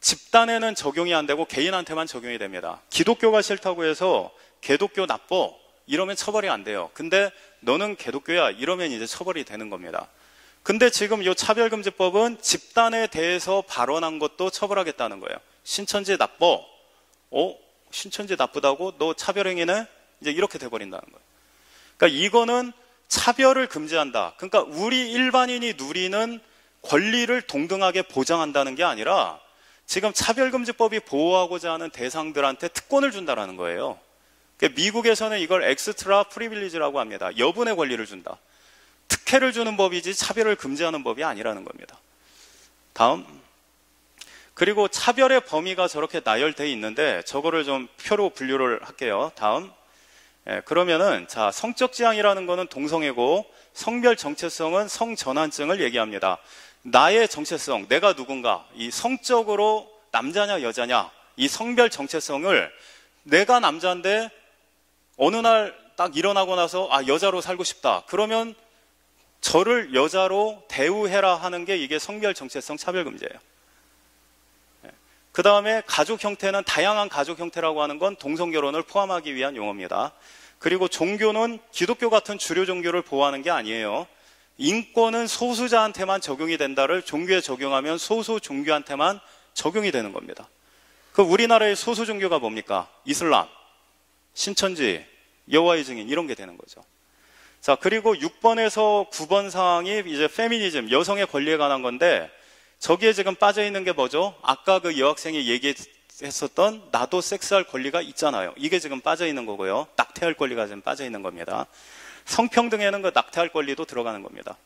집단에는 적용이 안 되고 개인한테만 적용이 됩니다. 기독교가 싫다고 해서 개독교 나빠 이러면 처벌이 안 돼요. 근데 너는 개독교야 이러면 이제 처벌이 되는 겁니다. 근데 지금 이 차별금지법은 집단에 대해서 발언한 것도 처벌하겠다는 거예요. 신천지 나빠. 신천지 나쁘다고? 너 차별행위네? 이제 이렇게 돼버린다는 거예요. 그러니까 이거는 차별을 금지한다. 그러니까 우리 일반인이 누리는 권리를 동등하게 보장한다는 게 아니라 지금 차별금지법이 보호하고자 하는 대상들한테 특권을 준다는 거예요. 그러니까 미국에서는 이걸 엑스트라 프리빌리지라고 합니다. 여분의 권리를 준다. 특혜를 주는 법이지 차별을 금지하는 법이 아니라는 겁니다. 다음. 그리고 차별의 범위가 저렇게 나열되어 있는데 저거를 좀 표로 분류를 할게요. 다음. 그러면은 자, 성적 지향이라는 거는 동성애고 성별 정체성은 성전환증을 얘기합니다. 나의 정체성, 내가 누군가, 이 성적으로 남자냐 여자냐, 이 성별 정체성을 내가 남자인데 어느 날 딱 일어나고 나서 여자로 살고 싶다. 그러면 저를 여자로 대우해라 하는 게 이게 성별 정체성 차별금지예요. 그 다음에 가족 형태는 다양한 가족 형태라고 하는 건 동성결혼을 포함하기 위한 용어입니다. 그리고 종교는 기독교 같은 주류 종교를 보호하는 게 아니에요. 인권은 소수자한테만 적용이 된다를 종교에 적용하면 소수 종교한테만 적용이 되는 겁니다. 그 우리나라의 소수 종교가 뭡니까? 이슬람, 신천지, 여호와의 증인 이런 게 되는 거죠. 자, 그리고 6번에서 9번 사항이 이제 페미니즘, 여성의 권리에 관한 건데 저기에 지금 빠져 있는 게 뭐죠? 아까 그 여학생이 얘기했었던 나도 섹스할 권리가 있잖아요. 이게 지금 빠져 있는 거고요. 낙태할 권리가 지금 빠져 있는 겁니다. 성평등에는 그 낙태할 권리도 들어가는 겁니다.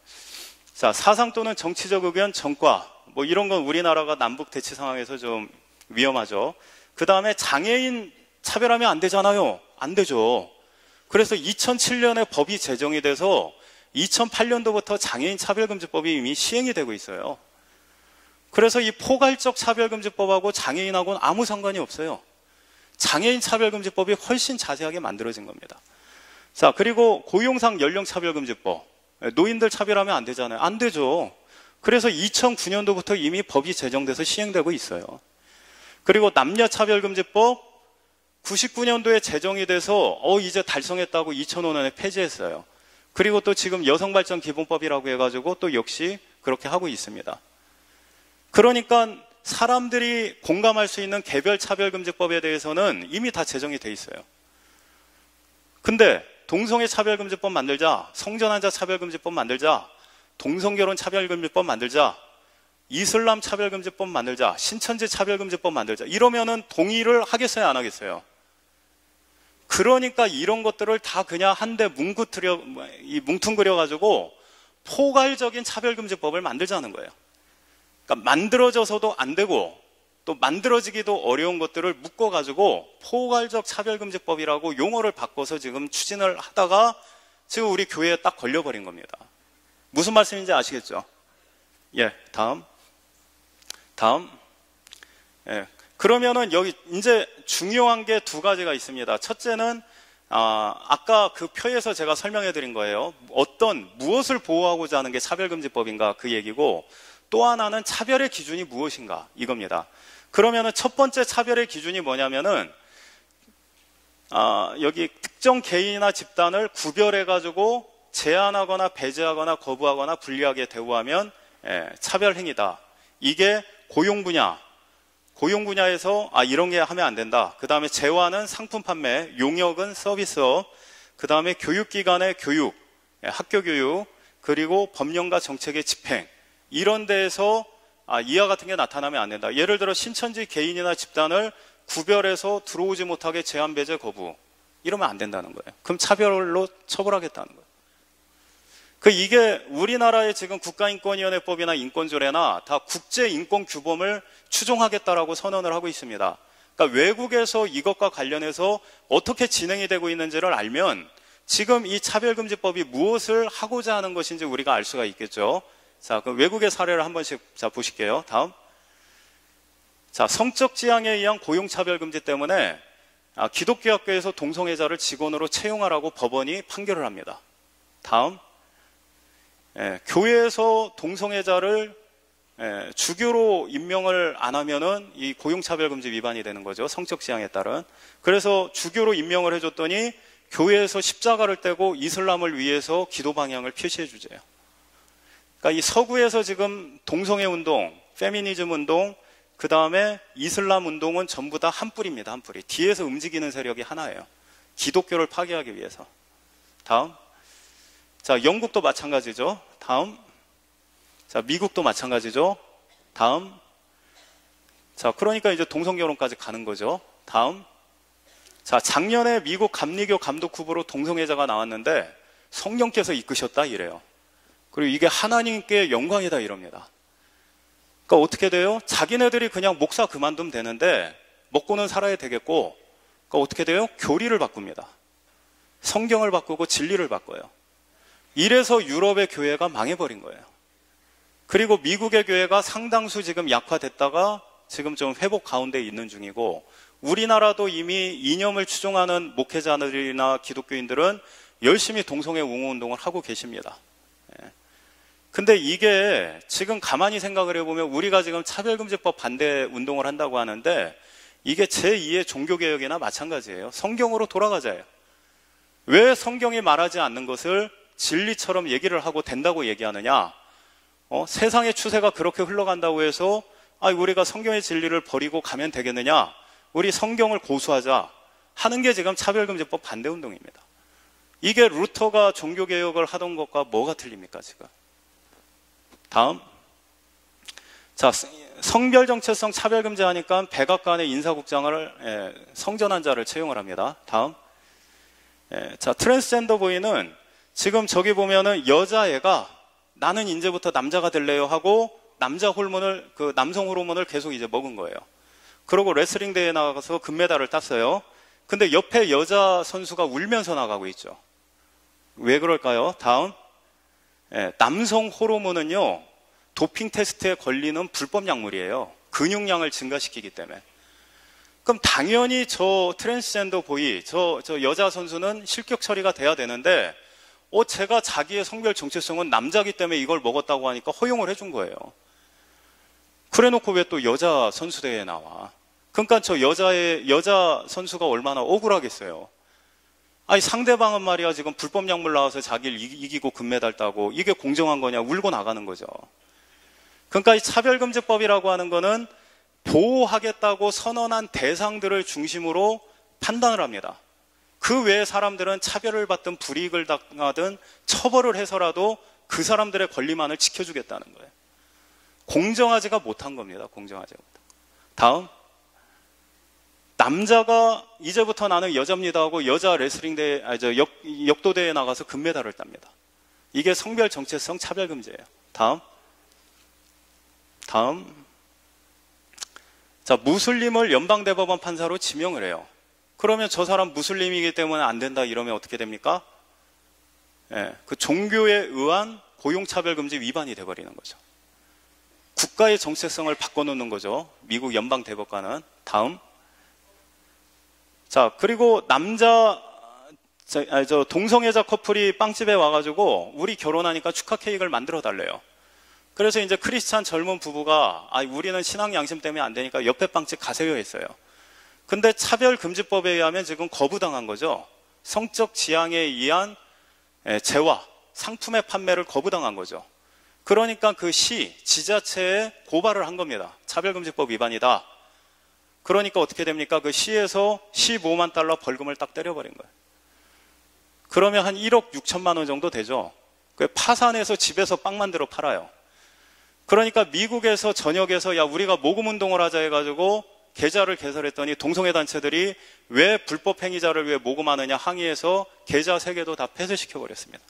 자, 사상 또는 정치적 의견, 전과 뭐 이런 건 우리나라가 남북 대치 상황에서 좀 위험하죠. 그 다음에 장애인 차별하면 안 되잖아요. 안 되죠. 그래서 2007년에 법이 제정이 돼서 2008년도부터 장애인 차별금지법이 이미 시행이 되고 있어요. 그래서 이 포괄적 차별금지법하고 장애인하고는 아무 상관이 없어요. 장애인 차별금지법이 훨씬 자세하게 만들어진 겁니다. 자, 그리고 고용상 연령차별금지법. 노인들 차별하면 안 되잖아요. 안 되죠. 그래서 2009년도부터 이미 법이 제정돼서 시행되고 있어요. 그리고 남녀차별금지법 99년도에 제정이 돼서 이제 달성했다고 2005년에 폐지했어요. 그리고 또 지금 여성발전기본법이라고 해가지고 또 역시 그렇게 하고 있습니다. 그러니까 사람들이 공감할 수 있는 개별차별금지법에 대해서는 이미 다 제정이 돼 있어요. 근데 동성애 차별금지법 만들자, 성전환자 차별금지법 만들자, 동성결혼 차별금지법 만들자, 이슬람 차별금지법 만들자, 신천지 차별금지법 만들자 이러면은 동의를 하겠어요, 안 하겠어요? 그러니까 이런 것들을 다 그냥 한데 뭉뚱그려가지고 포괄적인 차별금지법을 만들자는 거예요. 그러니까 만들어져서도 안 되고 또 만들어지기도 어려운 것들을 묶어가지고 포괄적 차별금지법이라고 용어를 바꿔서 지금 추진을 하다가 지금 우리 교회에 딱 걸려버린 겁니다. 무슨 말씀인지 아시겠죠? 예, 다음. 예. 그러면은 여기 이제 중요한 게 두 가지가 있습니다. 첫째는 아까 그 표에서 제가 설명해 드린 거예요. 무엇을 보호하고자 하는 게 차별금지법인가 그 얘기고 또 하나는 차별의 기준이 무엇인가 이겁니다. 그러면은 첫 번째 차별의 기준이 뭐냐면은 여기 특정 개인이나 집단을 구별해 가지고 제한하거나 배제하거나 거부하거나 불리하게 대우하면 차별 행위다. 이게 고용 분야에서 이런 게 하면 안 된다. 그 다음에 재화는 상품 판매, 용역은 서비스업, 그 다음에 교육기관의 교육, 학교 교육, 그리고 법령과 정책의 집행 이런 데에서 이와 같은 게 나타나면 안 된다. 예를 들어 신천지 개인이나 집단을 구별해서 들어오지 못하게 제한 배제 거부 이러면 안 된다는 거예요. 그럼 차별로 처벌하겠다는 거예요. 이게 우리나라의 지금 국가인권위원회법이나 인권조례나 다 국제인권규범을 추종하겠다라고 선언을 하고 있습니다. 그러니까 외국에서 이것과 관련해서 어떻게 진행이 되고 있는지를 알면 지금 이 차별금지법이 무엇을 하고자 하는 것인지 우리가 알 수가 있겠죠. 자, 그럼 외국의 사례를 한 번씩 보실게요. 다음. 자, 성적 지향에 의한 고용차별금지 때문에 기독교 학교에서 동성애자를 직원으로 채용하라고 법원이 판결을 합니다. 다음. 교회에서 동성애자를 주교로 임명을 안 하면은 이 고용차별금지 위반이 되는 거죠. 성적 지향에 따른. 그래서 주교로 임명을 해줬더니 교회에서 십자가를 떼고 이슬람을 위해서 기도 방향을 표시해 주재요. 그러니까 이 서구에서 지금 동성애 운동, 페미니즘 운동, 그 다음에 이슬람 운동은 전부 다 한 뿌리입니다. 한 뿌리. 뒤에서 움직이는 세력이 하나예요. 기독교를 파괴하기 위해서. 다음. 자, 영국도 마찬가지죠. 다음. 자, 미국도 마찬가지죠. 다음. 자, 그러니까 이제 동성결혼까지 가는 거죠. 다음. 자, 작년에 미국 감리교 감독 후보로 동성애자가 나왔는데 성령께서 이끄셨다 이래요. 그리고 이게 하나님께 영광이다 이럽니다. 그러니까 어떻게 돼요? 자기네들이 그냥 목사 그만두면 되는데 먹고는 살아야 되겠고, 그러니까 어떻게 돼요? 교리를 바꿉니다. 성경을 바꾸고 진리를 바꿔요. 이래서 유럽의 교회가 망해버린 거예요. 그리고 미국의 교회가 상당수 지금 약화됐다가 지금 좀 회복 가운데 있는 중이고, 우리나라도 이미 이념을 추종하는 목회자들이나 기독교인들은 열심히 동성애 옹호 운동을 하고 계십니다. 근데 이게 지금 가만히 생각을 해보면 우리가 지금 차별금지법 반대 운동을 한다고 하는데 이게 제2의 종교개혁이나 마찬가지예요. 성경으로 돌아가자예요. 왜 성경이 말하지 않는 것을 진리처럼 얘기를 하고 된다고 얘기하느냐? 세상의 추세가 그렇게 흘러간다고 해서 우리가 성경의 진리를 버리고 가면 되겠느냐? 우리 성경을 고수하자 하는 게 지금 차별금지법 반대 운동입니다. 이게 루터가 종교개혁을 하던 것과 뭐가 틀립니까 지금? 다음. 자, 성별 정체성 차별금지 하니까 백악관의 인사국장을 성전환 자를 채용을 합니다. 다음. 자, 트랜스젠더 부인은 지금 저기 보면은 여자애가 나는 이제부터 남자가 될래요 하고 남성 호르몬을 계속 이제 먹은 거예요. 그러고 레슬링 대회에 나가서 금메달을 땄어요. 근데 옆에 여자 선수가 울면서 나가고 있죠. 왜 그럴까요? 다음. 남성 호르몬은요, 도핑 테스트에 걸리는 불법 약물이에요. 근육량을 증가시키기 때문에. 그럼 당연히 저 트랜스젠더 보이, 저 여자 선수는 실격 처리가 돼야 되는데, 제가 자기의 성별 정체성은 남자기 때문에 이걸 먹었다고 하니까 허용을 해준 거예요. 그래 놓고 왜 또 여자 선수 대회에 나와? 그러니까 저 여자 선수가 얼마나 억울하겠어요. 상대방은 말이야 지금 불법 약물 나와서 자기를 이기고 금메달 따고 이게 공정한 거냐 울고 나가는 거죠. 그러니까 이 차별금지법이라고 하는 거는 보호하겠다고 선언한 대상들을 중심으로 판단을 합니다. 그 외의 사람들은 차별을 받든 불이익을 당하든 처벌을 해서라도 그 사람들의 권리만을 지켜주겠다는 거예요. 공정하지가 못한 겁니다. 공정하지가 못한. 다음. 남자가 이제부터 나는 여자입니다 하고 여자 레슬링 대회, 역도 대회에 나가서 금메달을 땁니다. 이게 성별 정체성 차별금지예요. 다음. 자, 무슬림을 연방대법원 판사로 지명을 해요. 그러면 저 사람 무슬림이기 때문에 안 된다 이러면 어떻게 됩니까? 그 종교에 의한 고용차별금지 위반이 돼버리는 거죠. 국가의 정체성을 바꿔놓는 거죠. 미국 연방대법관은. 다음. 자, 그리고 동성애자 커플이 빵집에 와가지고 우리 결혼하니까 축하 케이크를 만들어 달래요. 그래서 이제 크리스찬 젊은 부부가 우리는 신앙 양심 때문에 안 되니까 옆에 빵집 가세요 했어요. 근데 차별금지법에 의하면 지금 거부당한 거죠. 성적 지향에 의한 재화, 상품의 판매를 거부당한 거죠. 그러니까 그 지자체에 고발을 한 겁니다. 차별금지법 위반이다. 그러니까 어떻게 됩니까? 그 시에서 15만 달러 벌금을 딱 때려버린 거예요. 그러면 한 1억 6천만 원 정도 되죠. 파산해서 집에서 빵 만들어 팔아요. 그러니까 미국에서 전역에서 우리가 모금운동을 하자 해가지고 계좌를 개설했더니 동성애 단체들이 왜 불법 행위자를 왜 모금하느냐 항의해서 계좌 3개도 다 폐쇄시켜버렸습니다.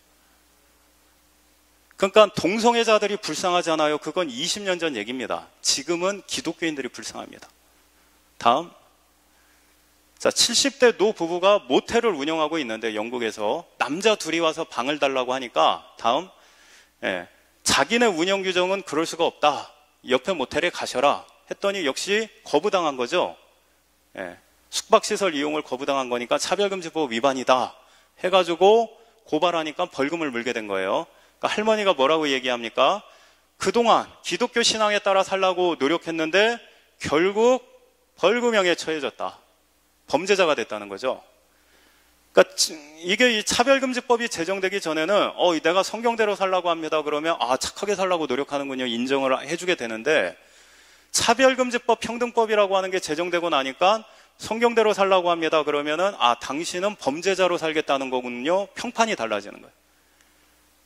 그러니까 동성애자들이 불쌍하잖아요. 그건 20년 전 얘기입니다. 지금은 기독교인들이 불쌍합니다. 다음. 자, 70대 노 부부가 모텔을 운영하고 있는데 영국에서 남자 둘이 와서 방을 달라고 하니까 다음. 자기네 운영 규정은 그럴 수가 없다. 옆에 모텔에 가셔라 했더니 역시 거부당한 거죠. 숙박시설 이용을 거부당한 거니까 차별금지법 위반이다 해가지고 고발하니까 벌금을 물게 된 거예요. 그러니까 할머니가 뭐라고 얘기합니까? 그동안 기독교 신앙에 따라 살라고 노력했는데 결국 벌금형에 처해졌다. 범죄자가 됐다는 거죠. 그러니까 이게 이 차별금지법이 제정되기 전에는 내가 성경대로 살라고 합니다. 그러면 착하게 살라고 노력하는군요. 인정을 해주게 되는데 차별금지법, 평등법이라고 하는 게 제정되고 나니까 성경대로 살라고 합니다. 그러면은 당신은 범죄자로 살겠다는 거군요. 평판이 달라지는 거예요.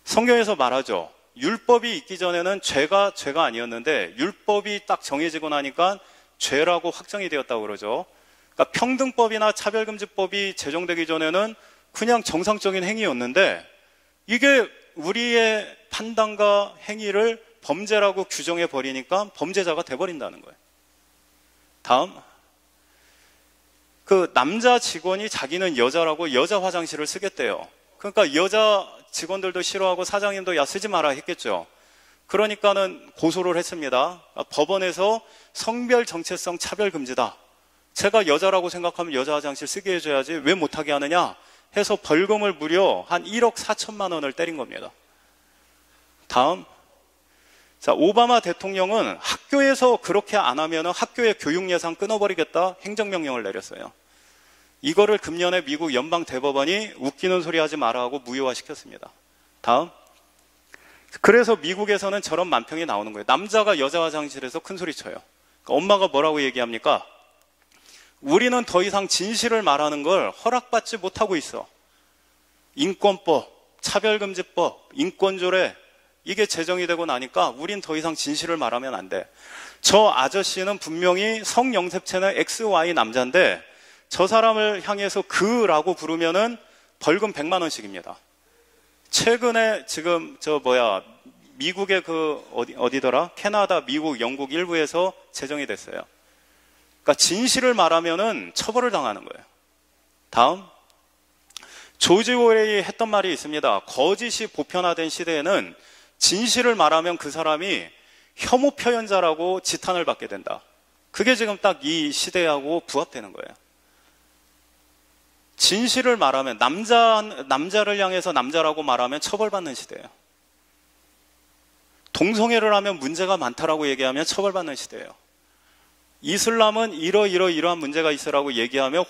성경에서 말하죠. 율법이 있기 전에는 죄가 아니었는데 율법이 딱 정해지고 나니까 죄라고 확정이 되었다고 그러죠. 그러니까 평등법이나 차별금지법이 제정되기 전에는 그냥 정상적인 행위였는데 이게 우리의 판단과 행위를 범죄라고 규정해 버리니까 범죄자가 돼버린다는 거예요. 다음, 그 남자 직원이 자기는 여자라고 여자 화장실을 쓰겠대요. 그러니까 여자 직원들도 싫어하고 사장님도 야 쓰지 마라 했겠죠. 그러니까는 고소를 했습니다. 법원에서 성별 정체성 차별 금지다. 제가 여자라고 생각하면 여자 화장실 쓰게 해줘야지 왜 못하게 하느냐 해서 벌금을 무려 한 1억 4천만 원을 때린 겁니다. 다음, 자, 오바마 대통령은 학교에서 그렇게 안 하면 학교의 교육 예산 끊어버리겠다 행정명령을 내렸어요. 이거를 금년에 미국 연방대법원이 웃기는 소리 하지 마라 하고 무효화시켰습니다. 다음, 그래서 미국에서는 저런 만평이 나오는 거예요. 남자가 여자 화장실에서 큰 소리 쳐요. 그러니까 엄마가 뭐라고 얘기합니까? 우리는 더 이상 진실을 말하는 걸 허락받지 못하고 있어. 인권법, 차별금지법, 인권조례 이게 제정이 되고 나니까 우린 더 이상 진실을 말하면 안 돼. 저 아저씨는 분명히 성영sep체는 XY 남자인데 저 사람을 향해서 그라고 부르면은 벌금 100만 원씩입니다. 최근에 지금 미국의 어디더라? 캐나다, 미국, 영국 일부에서 제정이 됐어요. 그러니까 진실을 말하면은 처벌을 당하는 거예요. 다음, 조지 오웰이 했던 말이 있습니다. 거짓이 보편화된 시대에는 진실을 말하면 그 사람이 혐오 표현자라고 지탄을 받게 된다. 그게 지금 딱 이 시대하고 부합되는 거예요. 진실을 말하면 남자를 향해서 남자라고 말하면 처벌받는 시대예요. 동성애를 하면 문제가 많다라고 얘기하면 처벌받는 시대예요. 이슬람은 이러한 문제가 있으라고 얘기하면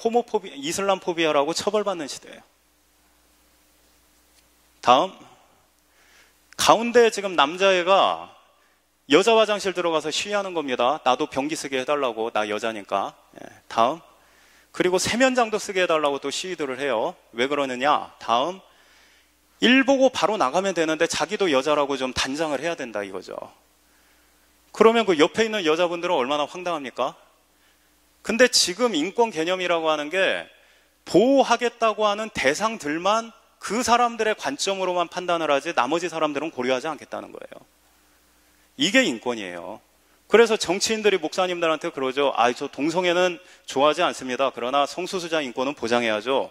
이슬람 포비아라고 처벌받는 시대예요. 다음, 가운데 지금 남자애가 여자 화장실 들어가서 시위하는 겁니다. 나도 변기 쓰게 해달라고, 나 여자니까. 다음, 그리고 세면장도 쓰게 해달라고 또 시위들을 해요. 왜 그러느냐? 다음, 일 보고 바로 나가면 되는데 자기도 여자라고 좀 단장을 해야 된다 이거죠. 그러면 그 옆에 있는 여자분들은 얼마나 황당합니까? 근데 지금 인권 개념이라고 하는 게 보호하겠다고 하는 대상들만 그 사람들의 관점으로만 판단을 하지 나머지 사람들은 고려하지 않겠다는 거예요. 이게 인권이에요. 그래서 정치인들이 목사님들한테 그러죠. 저 동성애는 좋아하지 않습니다. 그러나 성소수자 인권은 보장해야죠.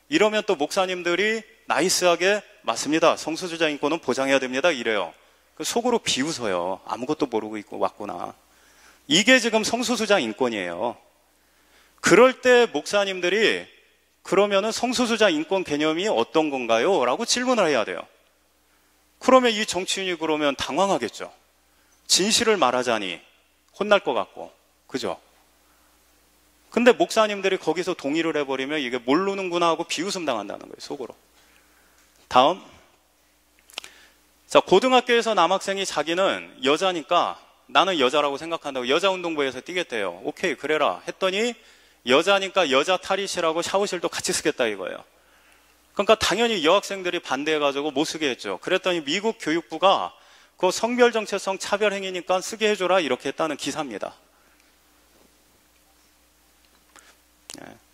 이러면 또 목사님들이 나이스하게 맞습니다. 성소수자 인권은 보장해야 됩니다. 이래요. 속으로 비웃어요. 아무것도 모르고 있고 왔구나. 이게 지금 성소수자 인권이에요. 그럴 때 목사님들이 그러면은 성소수자 인권 개념이 어떤 건가요? 라고 질문을 해야 돼요. 그러면 이 정치인이 그러면 당황하겠죠. 진실을 말하자니 혼날 것 같고, 그죠? 근데 목사님들이 거기서 동의를 해버리면 이게 모르는구나 하고 비웃음 당한다는 거예요, 속으로. 다음. 자, 고등학교에서 남학생이 자기는 여자니까 나는 여자라고 생각한다고 여자운동부에서 뛰겠대요. 오케이, 그래라. 했더니 여자니까 여자 탈의실하고 샤워실도 같이 쓰겠다 이거예요. 그러니까 당연히 여학생들이 반대해가지고 못 쓰게 했죠. 그랬더니 미국 교육부가 그 성별 정체성 차별 행위니까 쓰게 해줘라 이렇게 했다는 기사입니다.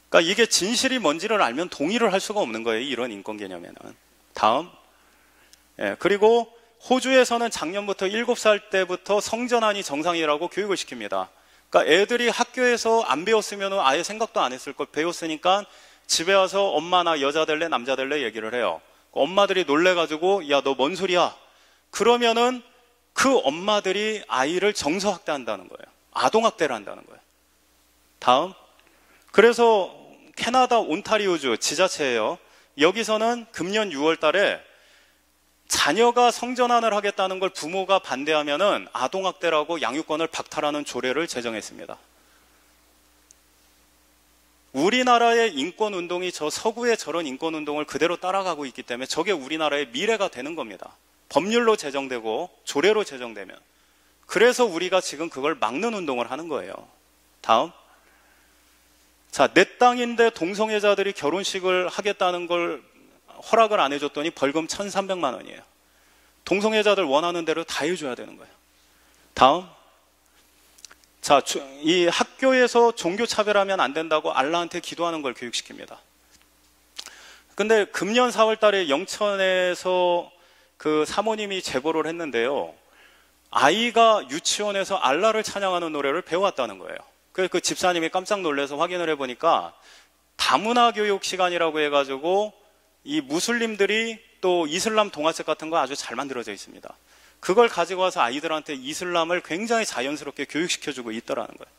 그러니까 이게 진실이 뭔지를 알면 동의를 할 수가 없는 거예요. 이런 인권 개념에는. 다음. 그리고 호주에서는 작년부터 7살 때부터 성전환이 정상이라고 교육을 시킵니다. 그러니까 애들이 학교에서 안 배웠으면 아예 생각도 안 했을 걸 배웠으니까 집에 와서 엄마 나 여자 될래 남자 될래 얘기를 해요. 엄마들이 놀래가지고 야 너 뭔 소리야? 그러면은 그 엄마들이 아이를 정서학대한다는 거예요. 아동학대를 한다는 거예요. 다음. 그래서 캐나다 온타리오주 지자체예요. 여기서는 금년 6월 달에 자녀가 성전환을 하겠다는 걸 부모가 반대하면은 아동학대라고 양육권을 박탈하는 조례를 제정했습니다. 우리나라의 인권운동이 저 서구의 저런 인권운동을 그대로 따라가고 있기 때문에 저게 우리나라의 미래가 되는 겁니다. 법률로 제정되고 조례로 제정되면. 그래서 우리가 지금 그걸 막는 운동을 하는 거예요. 다음. 자, 내 땅인데 동성애자들이 결혼식을 하겠다는 걸 허락을 안 해줬더니 벌금 1,300만 원이에요. 동성애자들 원하는 대로 다 해줘야 되는 거예요. 다음. 자, 이 학교에서 종교 차별하면 안 된다고 알라한테 기도하는 걸 교육시킵니다. 근데 금년 4월 달에 영천에서 그 사모님이 제보를 했는데요. 아이가 유치원에서 알라를 찬양하는 노래를 배워왔다는 거예요. 그래서 그 집사님이 깜짝 놀라서 확인을 해보니까 다문화 교육 시간이라고 해가지고 이 무슬림들이 또 이슬람 동화책 같은 거 아주 잘 만들어져 있습니다. 그걸 가지고 와서 아이들한테 이슬람을 굉장히 자연스럽게 교육시켜주고 있더라는 거예요.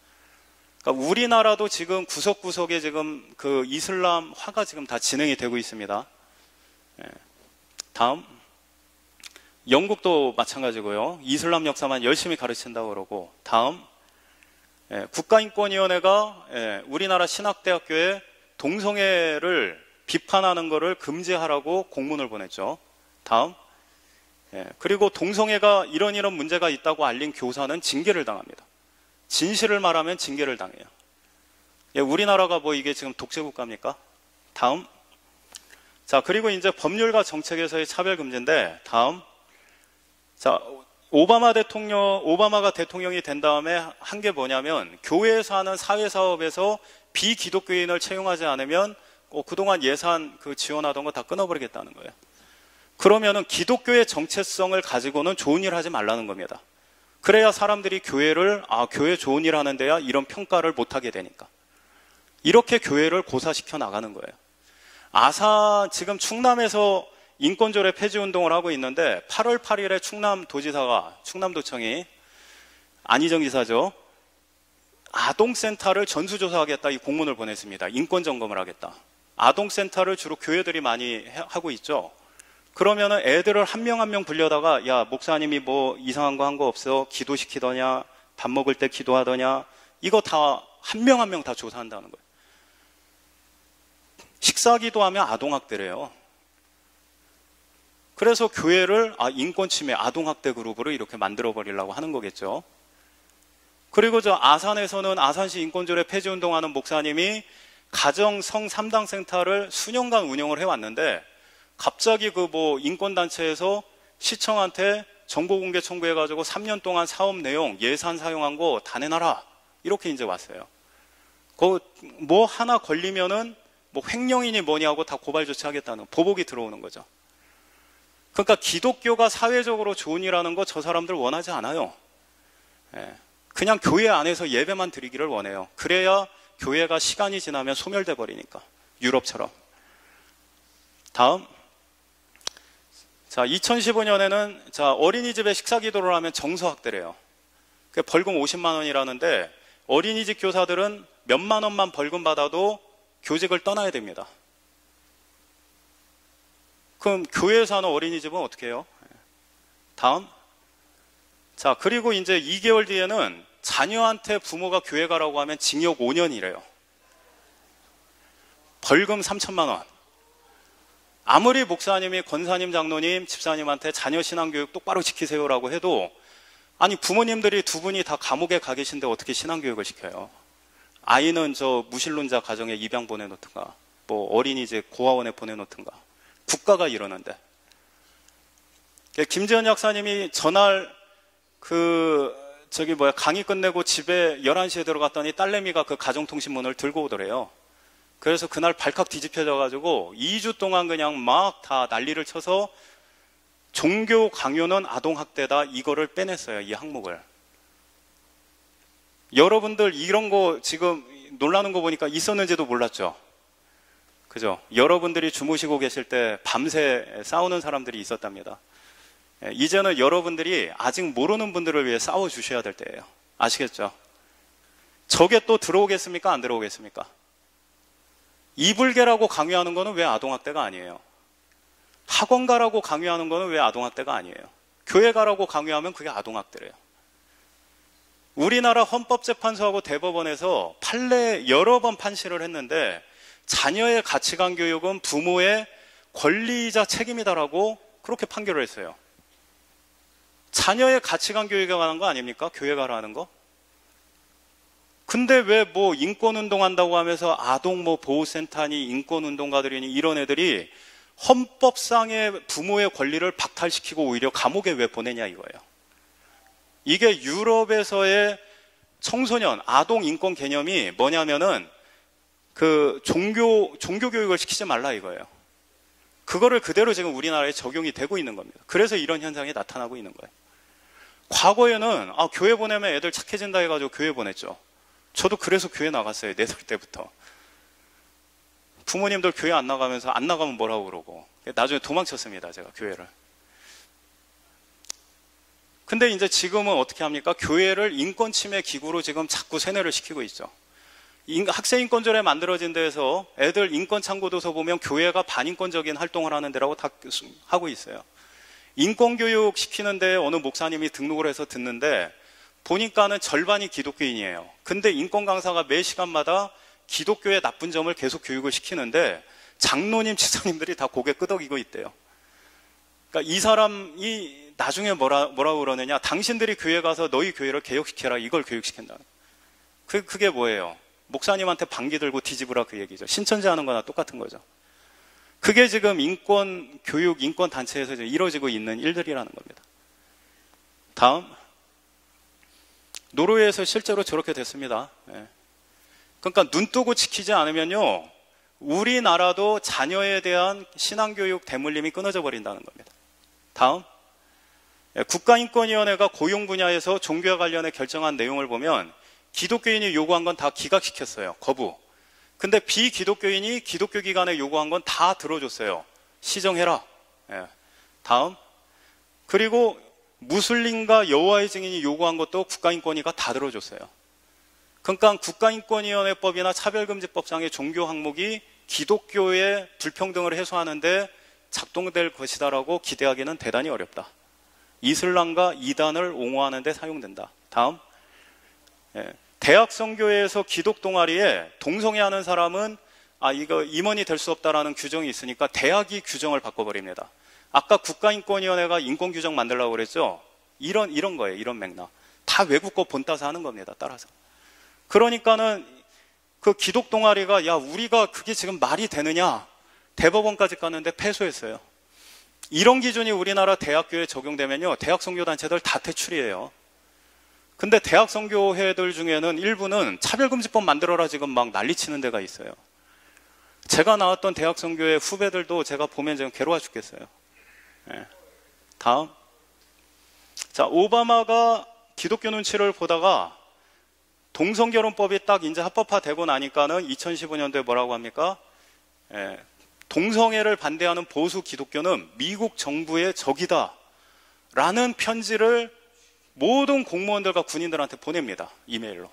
그러니까 우리나라도 지금 구석구석에 지금 그 이슬람화가 지금 다 진행이 되고 있습니다. 다음. 영국도 마찬가지고요. 이슬람 역사만 열심히 가르친다고 그러고. 다음. 국가인권위원회가 우리나라 신학대학교에 동성애를 비판하는 것을 금지하라고 공문을 보냈죠. 다음. 그리고 동성애가 이런 문제가 있다고 알린 교사는 징계를 당합니다. 진실을 말하면 징계를 당해요. 우리나라가 뭐 이게 지금 독재국가입니까? 다음. 자, 그리고 이제 법률과 정책에서의 차별금지인데, 다음. 자, 오바마가 대통령이 된 다음에 한 게 뭐냐면, 교회에서 하는 사회사업에서 비기독교인을 채용하지 않으면 그동안 예산 지원하던 거 다 끊어버리겠다는 거예요. 그러면은 기독교의 정체성을 가지고는 좋은 일 하지 말라는 겁니다. 그래야 사람들이 교회를, 교회 좋은 일 하는 데야 이런 평가를 못하게 되니까. 이렇게 교회를 고사시켜 나가는 거예요. 지금 충남에서 인권조례 폐지 운동을 하고 있는데 8월 8일에 충남도청이 안희정 지사죠. 아동센터를 전수조사하겠다 이 공문을 보냈습니다. 인권점검을 하겠다. 아동센터를 주로 교회들이 많이 하고 있죠. 그러면은 애들을 한 명 한 명 불려다가 야, 목사님이 뭐 이상한 거 한 거 없어? 기도시키더냐? 밥 먹을 때 기도하더냐? 이거 다 한 명 한 명 다 조사한다는 거예요. 식사기도하면 아동학대래요. 그래서 교회를 인권침해 아동학대 그룹으로 이렇게 만들어버리려고 하는 거겠죠. 그리고 아산에서는 아산시 인권조례 폐지운동하는 목사님이 가정성 3당 센터를 수년간 운영을 해왔는데 갑자기 인권단체에서 시청한테 정보공개 청구해가지고 3년 동안 사업 내용, 예산 사용한 거 다 내놔라. 이렇게 이제 왔어요. 뭐 하나 걸리면은 횡령이니 뭐니 하고 다 고발 조치하겠다는 보복이 들어오는 거죠. 그러니까 기독교가 사회적으로 좋은 일하는 거 저 사람들 원하지 않아요. 그냥 교회 안에서 예배만 드리기를 원해요. 그래야 교회가 시간이 지나면 소멸돼 버리니까. 유럽처럼. 다음. 자, 2015년에는 어린이집에 식사기도를 하면 정서학대래요. 벌금 50만 원이라는데 어린이집 교사들은 몇만 원만 벌금 받아도 교직을 떠나야 됩니다. 그럼 교회에서 하는 어린이집은 어떻게 해요? 다음. 자, 그리고 이제 2개월 뒤에는 자녀한테 부모가 교회 가라고 하면 징역 5년이래요. 벌금 3천만 원. 아무리 목사님이 권사님, 장로님, 집사님한테 자녀 신앙교육 똑바로 지키세요라고 해도 아니 부모님들이 두 분이 다 감옥에 가 계신데 어떻게 신앙교육을 시켜요? 아이는 무신론자 가정에 입양 보내놓든가 어린이집 고아원에 보내놓든가 국가가 이러는데 김재현 약사님이 전날 강의 끝내고 집에 11시에 들어갔더니 딸내미가 그 가정통신문을 들고 오더래요. 그래서 그날 발칵 뒤집혀져가지고 2주 동안 그냥 막 다 난리를 쳐서 종교 강요는 아동학대다 이거를 빼냈어요. 이 항목을. 여러분들 이런 거 지금 놀라는 거 보니까 있었는지도 몰랐죠? 그죠? 여러분들이 주무시고 계실 때 밤새 싸우는 사람들이 있었답니다. 이제는 여러분들이 아직 모르는 분들을 위해 싸워주셔야 될 때예요. 아시겠죠? 저게 또 들어오겠습니까? 안 들어오겠습니까? 이불개라고 강요하는 거는 왜 아동학대가 아니에요? 학원 가라고 강요하는 거는 왜 아동학대가 아니에요? 교회 가라고 강요하면 그게 아동학대래요. 우리나라 헌법재판소하고 대법원에서 판례 여러 번 판시를 했는데 자녀의 가치관 교육은 부모의 권리이자 책임이다라고 그렇게 판결을 했어요. 자녀의 가치관 교육에 관한 거 아닙니까? 교회가 하는 거? 근데 왜 뭐 인권운동 한다고 하면서 아동 뭐 보호센터니 인권운동가들이니 이런 애들이 헌법상의 부모의 권리를 박탈시키고 오히려 감옥에 왜 보내냐 이거예요. 이게 유럽에서의 청소년, 아동 인권 개념이 뭐냐면은 그 종교 교육을 시키지 말라 이거예요. 그거를 그대로 지금 우리나라에 적용이 되고 있는 겁니다. 그래서 이런 현상이 나타나고 있는 거예요. 과거에는 교회 보내면 애들 착해진다 해가지고 교회 보냈죠. 저도 그래서 교회 나갔어요. 4살 때부터. 부모님들 교회 안 나가면서 안 나가면 뭐라고 그러고 나중에 도망쳤습니다. 제가 교회를. 근데 이제 지금은 어떻게 합니까? 교회를 인권 침해 기구로 지금 자꾸 세뇌를 시키고 있죠. 학생 인권조례 만들어진 데에서 애들 인권 참고도서 보면 교회가 반인권적인 활동을 하는 데라고 다 하고 있어요. 인권교육 시키는데 어느 목사님이 등록을 해서 듣는데 보니까는 절반이 기독교인이에요. 근데 인권 강사가 매 시간마다 기독교의 나쁜 점을 계속 교육을 시키는데 장로님, 지사님들이 다 고개 끄덕이고 있대요. 그러니까 이 사람이 나중에 뭐라고 그러느냐, 당신들이 교회 가서 너희 교회를 개혁시켜라, 이걸 교육시킨다. 그게 뭐예요? 목사님한테 방귀 들고 뒤집으라 그 얘기죠. 신천지 하는 거나 똑같은 거죠. 그게 지금 인권 교육, 인권 단체에서 이루어지고 있는 일들이라는 겁니다. 다음, 노르웨이에서 실제로 저렇게 됐습니다. 그러니까 눈 뜨고 지키지 않으면요, 우리나라도 자녀에 대한 신앙교육 대물림이 끊어져 버린다는 겁니다. 다음, 국가인권위원회가 고용 분야에서 종교와 관련해 결정한 내용을 보면 기독교인이 요구한 건 다 기각시켰어요. 거부. 근데 비기독교인이 기독교 기관에 요구한 건 다 들어줬어요. 시정해라. 다음, 그리고 무슬림과 여호와의 증인이 요구한 것도 국가인권위가 다 들어줬어요. 그러니까 국가인권위원회법이나 차별금지법상의 종교 항목이 기독교의 불평등을 해소하는데 작동될 것이다라고 기대하기는 대단히 어렵다. 이슬람과 이단을 옹호하는 데 사용된다. 다음, 대학 선교회에서 기독 동아리에 동성애하는 사람은 이거 임원이 될 수 없다라는 규정이 있으니까 대학이 규정을 바꿔버립니다. 아까 국가인권위원회가 인권규정 만들려고 그랬죠? 이런 거예요. 이런 맥락. 다 외국 거 본따서 하는 겁니다. 따라서. 그러니까는 그 기독 동아리가 야, 우리가 그게 지금 말이 되느냐? 대법원까지 갔는데 패소했어요. 이런 기준이 우리나라 대학교에 적용되면요, 대학 선교단체들 다 퇴출이에요. 근데 대학 선교회들 중에는 일부는 차별금지법 만들어라 지금 막 난리치는 데가 있어요. 제가 나왔던 대학 선교회 후배들도 제가 보면 지금 괴로워 죽겠어요. 다음, 자, 오바마가 기독교 눈치를 보다가 동성결혼법이 딱 이제 합법화되고 나니까는 2015년도에 뭐라고 합니까? 동성애를 반대하는 보수 기독교는 미국 정부의 적이다 라는 편지를 모든 공무원들과 군인들한테 보냅니다. 이메일로.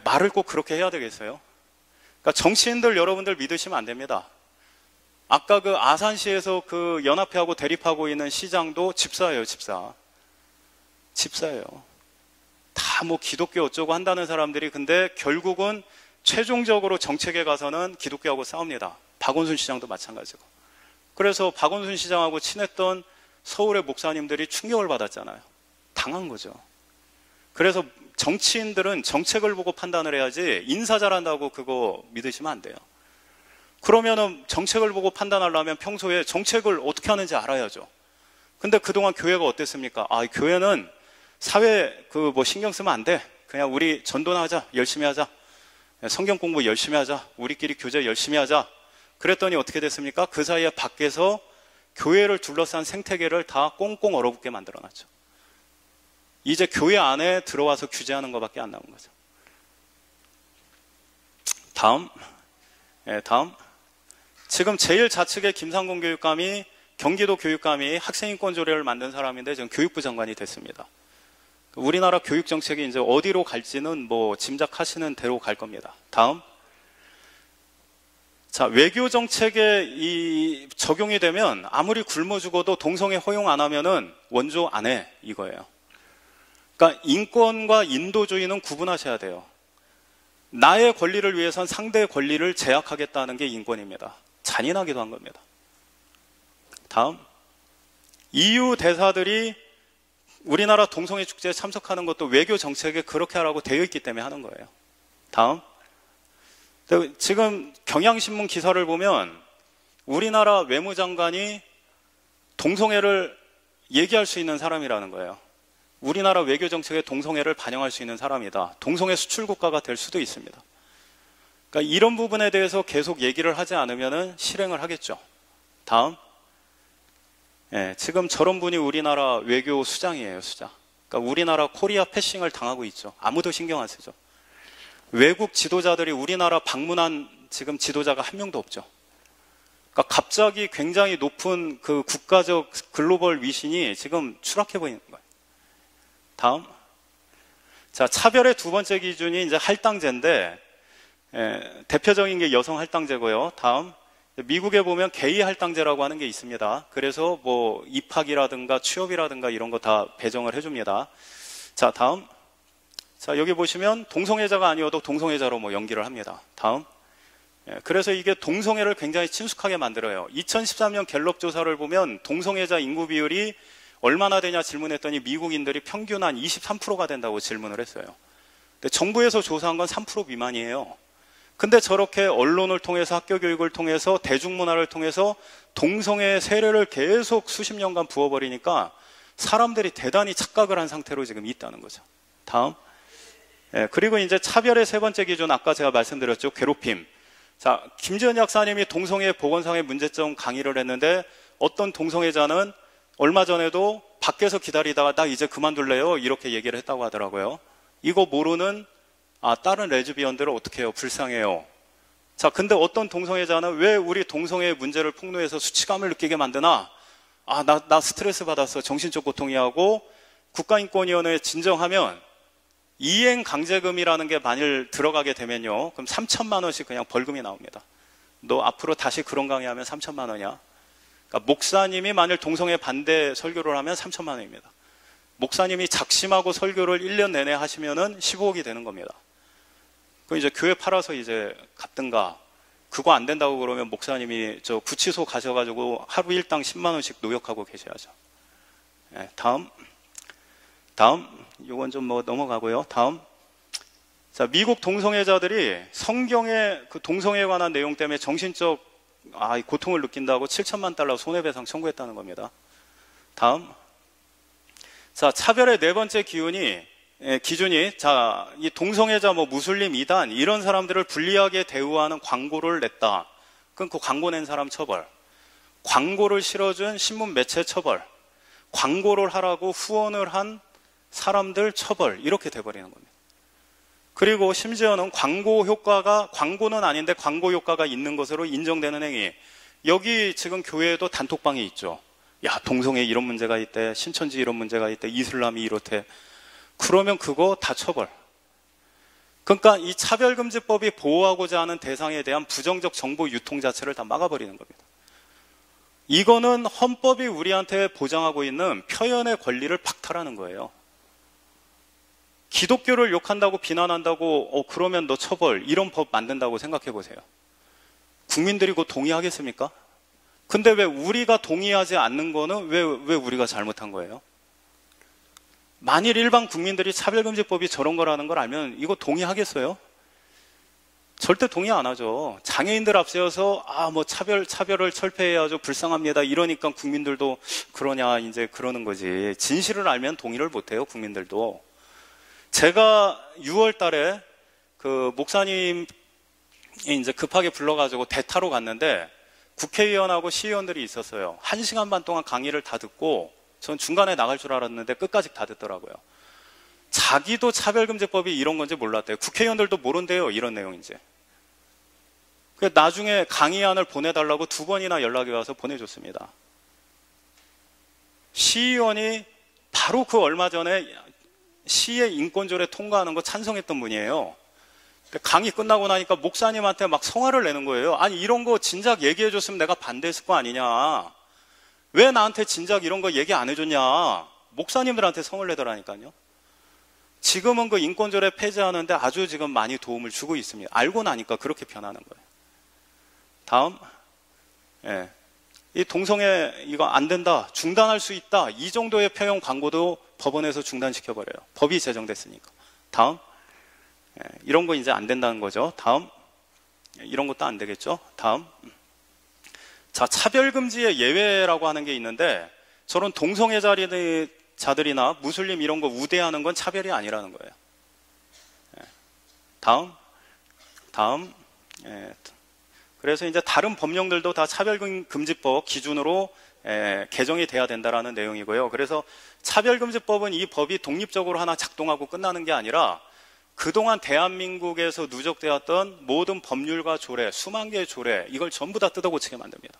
말을 꼭 그렇게 해야 되겠어요? 그러니까 정치인들 여러분들 믿으시면 안 됩니다. 아까 그 아산시에서 그 연합회하고 대립하고 있는 시장도 집사예요, 집사. 집사예요. 다 뭐 기독교 어쩌고 한다는 사람들이 근데 결국은 최종적으로 정책에 가서는 기독교하고 싸웁니다. 박원순 시장도 마찬가지고. 그래서 박원순 시장하고 친했던 서울의 목사님들이 충격을 받았잖아요. 당한 거죠. 그래서 정치인들은 정책을 보고 판단을 해야지 인사 잘한다고 그거 믿으시면 안 돼요. 그러면은 정책을 보고 판단하려면 평소에 정책을 어떻게 하는지 알아야죠. 근데 그동안 교회가 어땠습니까? 교회는 사회 신경 쓰면 안 돼. 그냥 우리 전도나 하자. 열심히 하자. 성경 공부 열심히 하자. 우리끼리 교제 열심히 하자. 그랬더니 어떻게 됐습니까? 그 사이에 밖에서 교회를 둘러싼 생태계를 다 꽁꽁 얼어붙게 만들어놨죠. 이제 교회 안에 들어와서 규제하는 것밖에 안 나온 거죠. 다음. 지금 제일 좌측의 김상곤 교육감이 경기도 교육감이 학생인권조례를 만든 사람인데 지금 교육부 장관이 됐습니다. 우리나라 교육 정책이 이제 어디로 갈지는 뭐 짐작하시는 대로 갈 겁니다. 다음. 자, 외교 정책에 이 적용이 되면 아무리 굶어 죽어도 동성애 허용 안 하면은 원조 안 해. 이거예요. 그러니까 인권과 인도주의는 구분하셔야 돼요. 나의 권리를 위해선 상대의 권리를 제약하겠다는 게 인권입니다. 잔인하기도 한 겁니다. 다음. EU 대사들이 우리나라 동성애 축제에 참석하는 것도 외교 정책에 그렇게 하라고 되어 있기 때문에 하는 거예요. 다음. 지금 경향신문 기사를 보면 우리나라 외무장관이 동성애를 얘기할 수 있는 사람이라는 거예요. 우리나라 외교 정책에 동성애를 반영할 수 있는 사람이다. 동성애 수출 국가가 될 수도 있습니다. 그러니까 이런 부분에 대해서 계속 얘기를 하지 않으면 실행을 하겠죠. 다음. 지금 저런 분이 우리나라 외교 수장이에요, 수장. 그러니까 우리나라 코리아 패싱을 당하고 있죠. 아무도 신경 안 쓰죠. 외국 지도자들이 우리나라 방문한 지금 지도자가 한 명도 없죠. 그러니까 갑자기 굉장히 높은 그 국가적 글로벌 위신이 지금 추락해 보이는 거예요. 다음. 자, 차별의 두 번째 기준이 이제 할당제인데, 대표적인 게 여성 할당제고요. 다음. 미국에 보면 게이 할당제라고 하는 게 있습니다. 그래서 뭐 입학이라든가 취업이라든가 이런 거 다 배정을 해줍니다. 자, 다음. 자, 여기 보시면 동성애자가 아니어도 동성애자로 뭐 연기를 합니다. 다음. 그래서 이게 동성애를 굉장히 친숙하게 만들어요. 2013년 갤럽 조사를 보면 동성애자 인구 비율이 얼마나 되냐 질문했더니 미국인들이 평균 한 23%가 된다고 질문을 했어요. 근데 정부에서 조사한 건 3% 미만이에요. 근데 저렇게 언론을 통해서 학교 교육을 통해서 대중문화를 통해서 동성애 세례를 계속 수십 년간 부어버리니까 사람들이 대단히 착각을 한 상태로 지금 있다는 거죠. 다음. 그리고 이제 차별의 세 번째 기준, 아까 제가 말씀드렸죠. 괴롭힘. 자, 김지연 약사님이 동성애 보건상의 문제점 강의를 했는데 어떤 동성애자는 얼마 전에도 밖에서 기다리다가 나 이제 그만둘래요 이렇게 얘기를 했다고 하더라고요. 이거 모르는 다른 레즈비언들은 어떻게 해요? 불쌍해요. 자, 근데 어떤 동성애자는 왜 우리 동성애의 문제를 폭로해서 수치감을 느끼게 만드나? 나 스트레스 받았어. 정신적 고통이 하고 국가인권위원회에 진정하면 이행 강제금이라는 게 만일 들어가게 되면요. 그럼 3천만 원씩 그냥 벌금이 나옵니다. 너 앞으로 다시 그런 강의하면 3천만 원이야. 그러니까 목사님이 만일 동성애 반대 설교를 하면 3천만 원입니다. 목사님이 작심하고 설교를 1년 내내 하시면은 15억이 되는 겁니다. 그 이제 교회 팔아서 이제 갔든가, 그거 안 된다고 그러면 목사님이 저 구치소 가셔가지고 하루 일당 10만 원씩 노역하고 계셔야죠. 다음. 요건 좀 뭐 넘어가고요. 다음. 자, 미국 동성애자들이 성경의 그 동성애에 관한 내용 때문에 정신적 고통을 느낀다고 7천만 달러 손해배상 청구했다는 겁니다. 다음. 자, 차별의 네 번째 기준이 자, 이 동성애자 뭐 무슬림 이단 이런 사람들을 불리하게 대우하는 광고를 냈다. 그럼 그 광고 낸 사람 처벌. 광고를 실어준 신문 매체 처벌. 광고를 하라고 후원을 한 사람들 처벌. 이렇게 돼버리는 겁니다. 그리고 심지어는 광고는 아닌데 광고 효과가 있는 것으로 인정되는 행위. 여기 지금 교회에도 단톡방이 있죠. 야, 동성애 이런 문제가 있대. 신천지 이런 문제가 있대. 이슬람이 이렇대. 그러면 그거 다 처벌. 그러니까 이 차별금지법이 보호하고자 하는 대상에 대한 부정적 정보 유통 자체를 다 막아버리는 겁니다. 이거는 헌법이 우리한테 보장하고 있는 표현의 권리를 박탈하는 거예요. 기독교를 욕한다고 비난한다고 그러면 너 처벌 이런 법 만든다고 생각해 보세요. 국민들이 그거 동의하겠습니까? 근데 왜 우리가 동의하지 않는 거는 왜 우리가 잘못한 거예요? 만일 일반 국민들이 차별금지법이 저런 거라는 걸 알면 이거 동의하겠어요? 절대 동의 안 하죠. 장애인들 앞세워서 뭐 차별을 철폐해야죠. 불쌍합니다. 이러니까 국민들도 그러냐 이제 그러는 거지. 진실을 알면 동의를 못 해요. 국민들도. 제가 6월 달에 그 목사님이 이제 급하게 불러가지고 대타로 갔는데 국회의원하고 시의원들이 있었어요. 1시간 반 동안 강의를 다 듣고 전 중간에 나갈 줄 알았는데 끝까지 다 듣더라고요. 자기도 차별금지법이 이런 건지 몰랐대요. 국회의원들도 모른대요. 이런 내용인지. 나중에 강의안을 보내달라고 2번이나 연락이 와서 보내줬습니다. 시의원이 바로 그 얼마 전에 시의 인권조례 통과하는 거 찬성했던 분이에요. 강의 끝나고 나니까 목사님한테 막 성화를 내는 거예요. 아니 이런 거 진작 얘기해줬으면 내가 반대했을 거 아니냐. 왜 나한테 진작 이런 거 얘기 안 해줬냐. 목사님들한테 성을 내더라니까요. 지금은 그 인권조례 폐지하는데 아주 지금 많이 도움을 주고 있습니다. 알고 나니까 그렇게 변하는 거예요. 다음. 이 동성애 이거 안 된다, 중단할 수 있다, 이 정도의 표현 광고도 법원에서 중단시켜버려요. 법이 제정됐으니까. 다음. 이런 거 이제 안 된다는 거죠. 다음. 이런 것도 안 되겠죠. 다음. 자, 차별금지의 예외라고 하는 게 있는데, 저런 동성애자들이나 무슬림 이런 거 우대하는 건 차별이 아니라는 거예요. 다음. 다음. 그래서 이제 다른 법령들도 다 차별금지법 기준으로 개정이 돼야 된다라는 내용이고요. 그래서 차별금지법은 이 법이 독립적으로 하나 작동하고 끝나는 게 아니라 그동안 대한민국에서 누적되었던 모든 법률과 조례, 수만 개의 조례, 이걸 전부 다 뜯어고치게 만듭니다.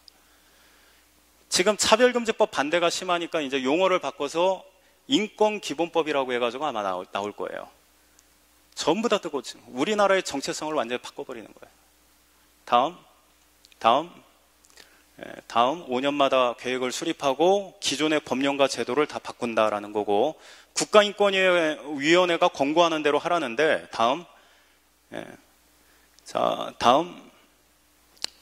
지금 차별금지법 반대가 심하니까 이제 용어를 바꿔서 인권기본법이라고 해가지고 아마 나올 거예요. 전부 다 뜯어고치는, 우리나라의 정체성을 완전히 바꿔버리는 거예요. 다음. 5년마다 계획을 수립하고 기존의 법령과 제도를 다 바꾼다라는 거고, 국가인권위원회가 권고하는 대로 하라는데, 다음. 자, 다음.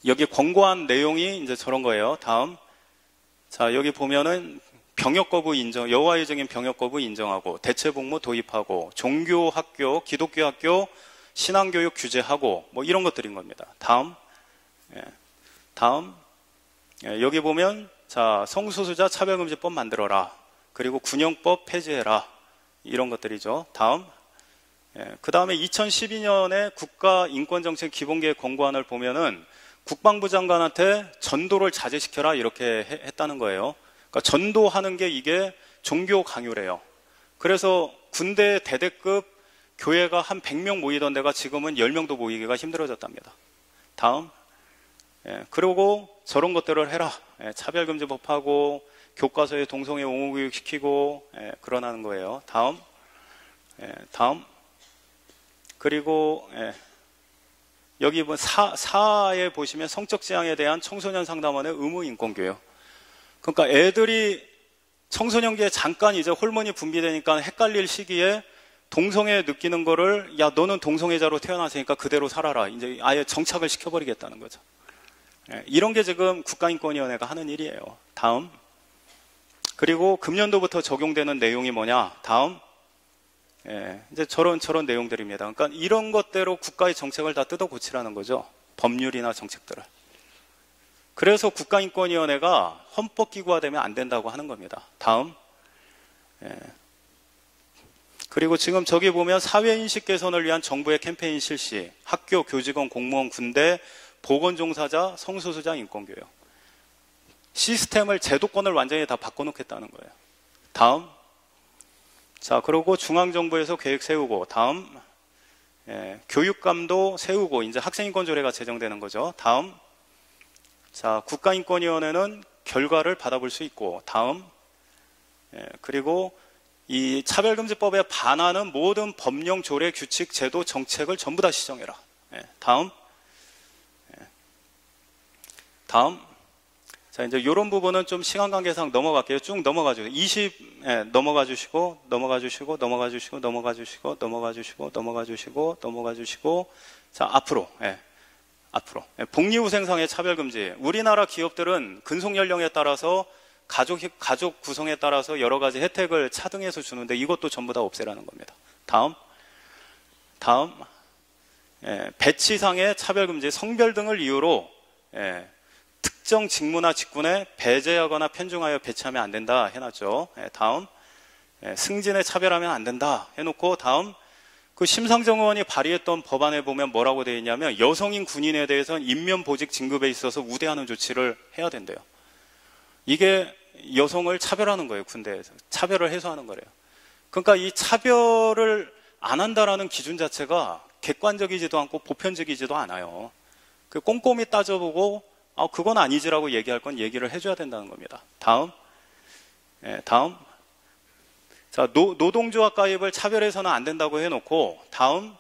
여기 권고한 내용이 이제 저런 거예요. 다음. 자, 여기 보면은 병역 거부 인정, 여호와의 증인 병역 거부 인정하고, 대체복무 도입하고, 종교 학교, 기독교 학교, 신앙교육 규제하고, 뭐 이런 것들인 겁니다. 다음. 다음. 여기 보면, 자, 성소수자 차별금지법 만들어라. 그리고 군형법 폐지해라. 이런 것들이죠. 다음. 그 다음에 2012년에 국가인권정책 기본계획 권고안을 보면은 국방부 장관한테 전도를 자제시켜라 이렇게 했다는 거예요. 그러니까 전도하는 게 이게 종교 강요래요. 그래서 군대 대대급 교회가 한 100명 모이던 데가 지금은 10명도 모이기가 힘들어졌답니다. 다음. 그리고 저런 것들을 해라. 차별금지법하고 교과서에 동성애 옹호교육 시키고 그러라는 거예요. 다음. 다음. 그리고 여기 4에 보시면 성적 지향에 대한 청소년 상담원의 의무 인권교육. 그러니까 애들이 청소년기에 잠깐 이제 호르몬이 분비되니까 헷갈릴 시기에 동성애 느끼는 거를, 야, 너는 동성애자로 태어났으니까 그대로 살아라. 이제 아예 정착을 시켜버리겠다는 거죠. 이런 게 지금 국가인권위원회가 하는 일이에요. 다음. 그리고 금년도부터 적용되는 내용이 뭐냐? 다음. 이제 저런 내용들입니다. 그러니까 이런 것대로 국가의 정책을 다 뜯어 고치라는 거죠. 법률이나 정책들을. 그래서 국가인권위원회가 헌법기구화되면 안 된다고 하는 겁니다. 다음. 그리고 지금 저기 보면 사회인식 개선을 위한 정부의 캠페인 실시, 학교, 교직원, 공무원, 군대, 보건종사자, 성소수자 인권교육. 시스템을, 제도권을 완전히 다 바꿔놓겠다는 거예요. 다음. 자, 그리고 중앙정부에서 계획 세우고, 다음. 교육감도 세우고, 이제 학생인권조례가 제정되는 거죠. 다음. 자, 국가인권위원회는 결과를 받아볼 수 있고, 다음. 그리고 이 차별금지법에 반하는 모든 법령, 조례, 규칙, 제도, 정책을 전부 다 시정해라. 다음. 다음. 자, 이제 이런 부분은 좀 시간 관계상 넘어갈게요. 쭉 넘어가 주세요. 20, 넘어가 주시고, 넘어가 주시고, 넘어가 주시고, 넘어가 주시고, 넘어가 주시고, 넘어가 주시고, 넘어가 주시고. 자, 앞으로. 앞으로. 복리후생상의 차별금지. 우리나라 기업들은 근속연령에 따라서 가족 구성에 따라서 여러 가지 혜택을 차등해서 주는데 이것도 전부 다 없애라는 겁니다. 다음. 다음. 배치상의 차별금지. 성별 등을 이유로 특정 직무나 직군에 배제하거나 편중하여 배치하면 안 된다 해놨죠. 다음. 승진에 차별하면 안 된다 해놓고, 다음. 그 심상정 의원이 발의했던 법안에 보면 뭐라고 되어 있냐면, 여성인 군인에 대해서는 인면보직 진급에 있어서 우대하는 조치를 해야 된대요. 이게 여성을 차별하는 거예요. 군대에서 차별을 해소하는 거래요. 그러니까 이 차별을 안 한다라는 기준 자체가 객관적이지도 않고 보편적이지도 않아요. 그 꼼꼼히 따져보고 그건 아니지라고 얘기할 건 얘기를 해줘야 된다는 겁니다. 다음. 다음. 자, 노동조합 가입을 차별해서는 안 된다고 해놓고, 다음.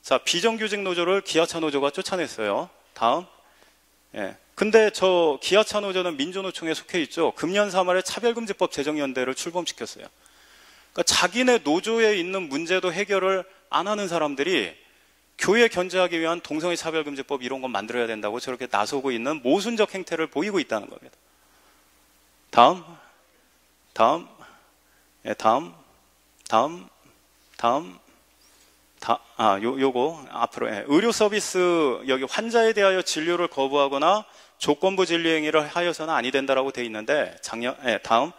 자, 비정규직 노조를 기아차 노조가 쫓아냈어요. 다음. 근데 저 기아차 노조는 민주노총에 속해 있죠. 금년 3월에 차별금지법 제정연대를 출범시켰어요. 그러니까 자기네 노조에 있는 문제도 해결을 안 하는 사람들이 교회 견제하기 위한 동성애 차별금지법 이런 거 만들어야 된다고 저렇게 나서고 있는 모순적 행태를 보이고 있다는 겁니다. 다음, 다음, 예, 다음, 다음, 다음, 요거 앞으로 의료 서비스 여기 환자에 대하여 진료를 거부하거나 조건부 진료 행위를 하여서는 아니 된다라고 돼 있는데 다음.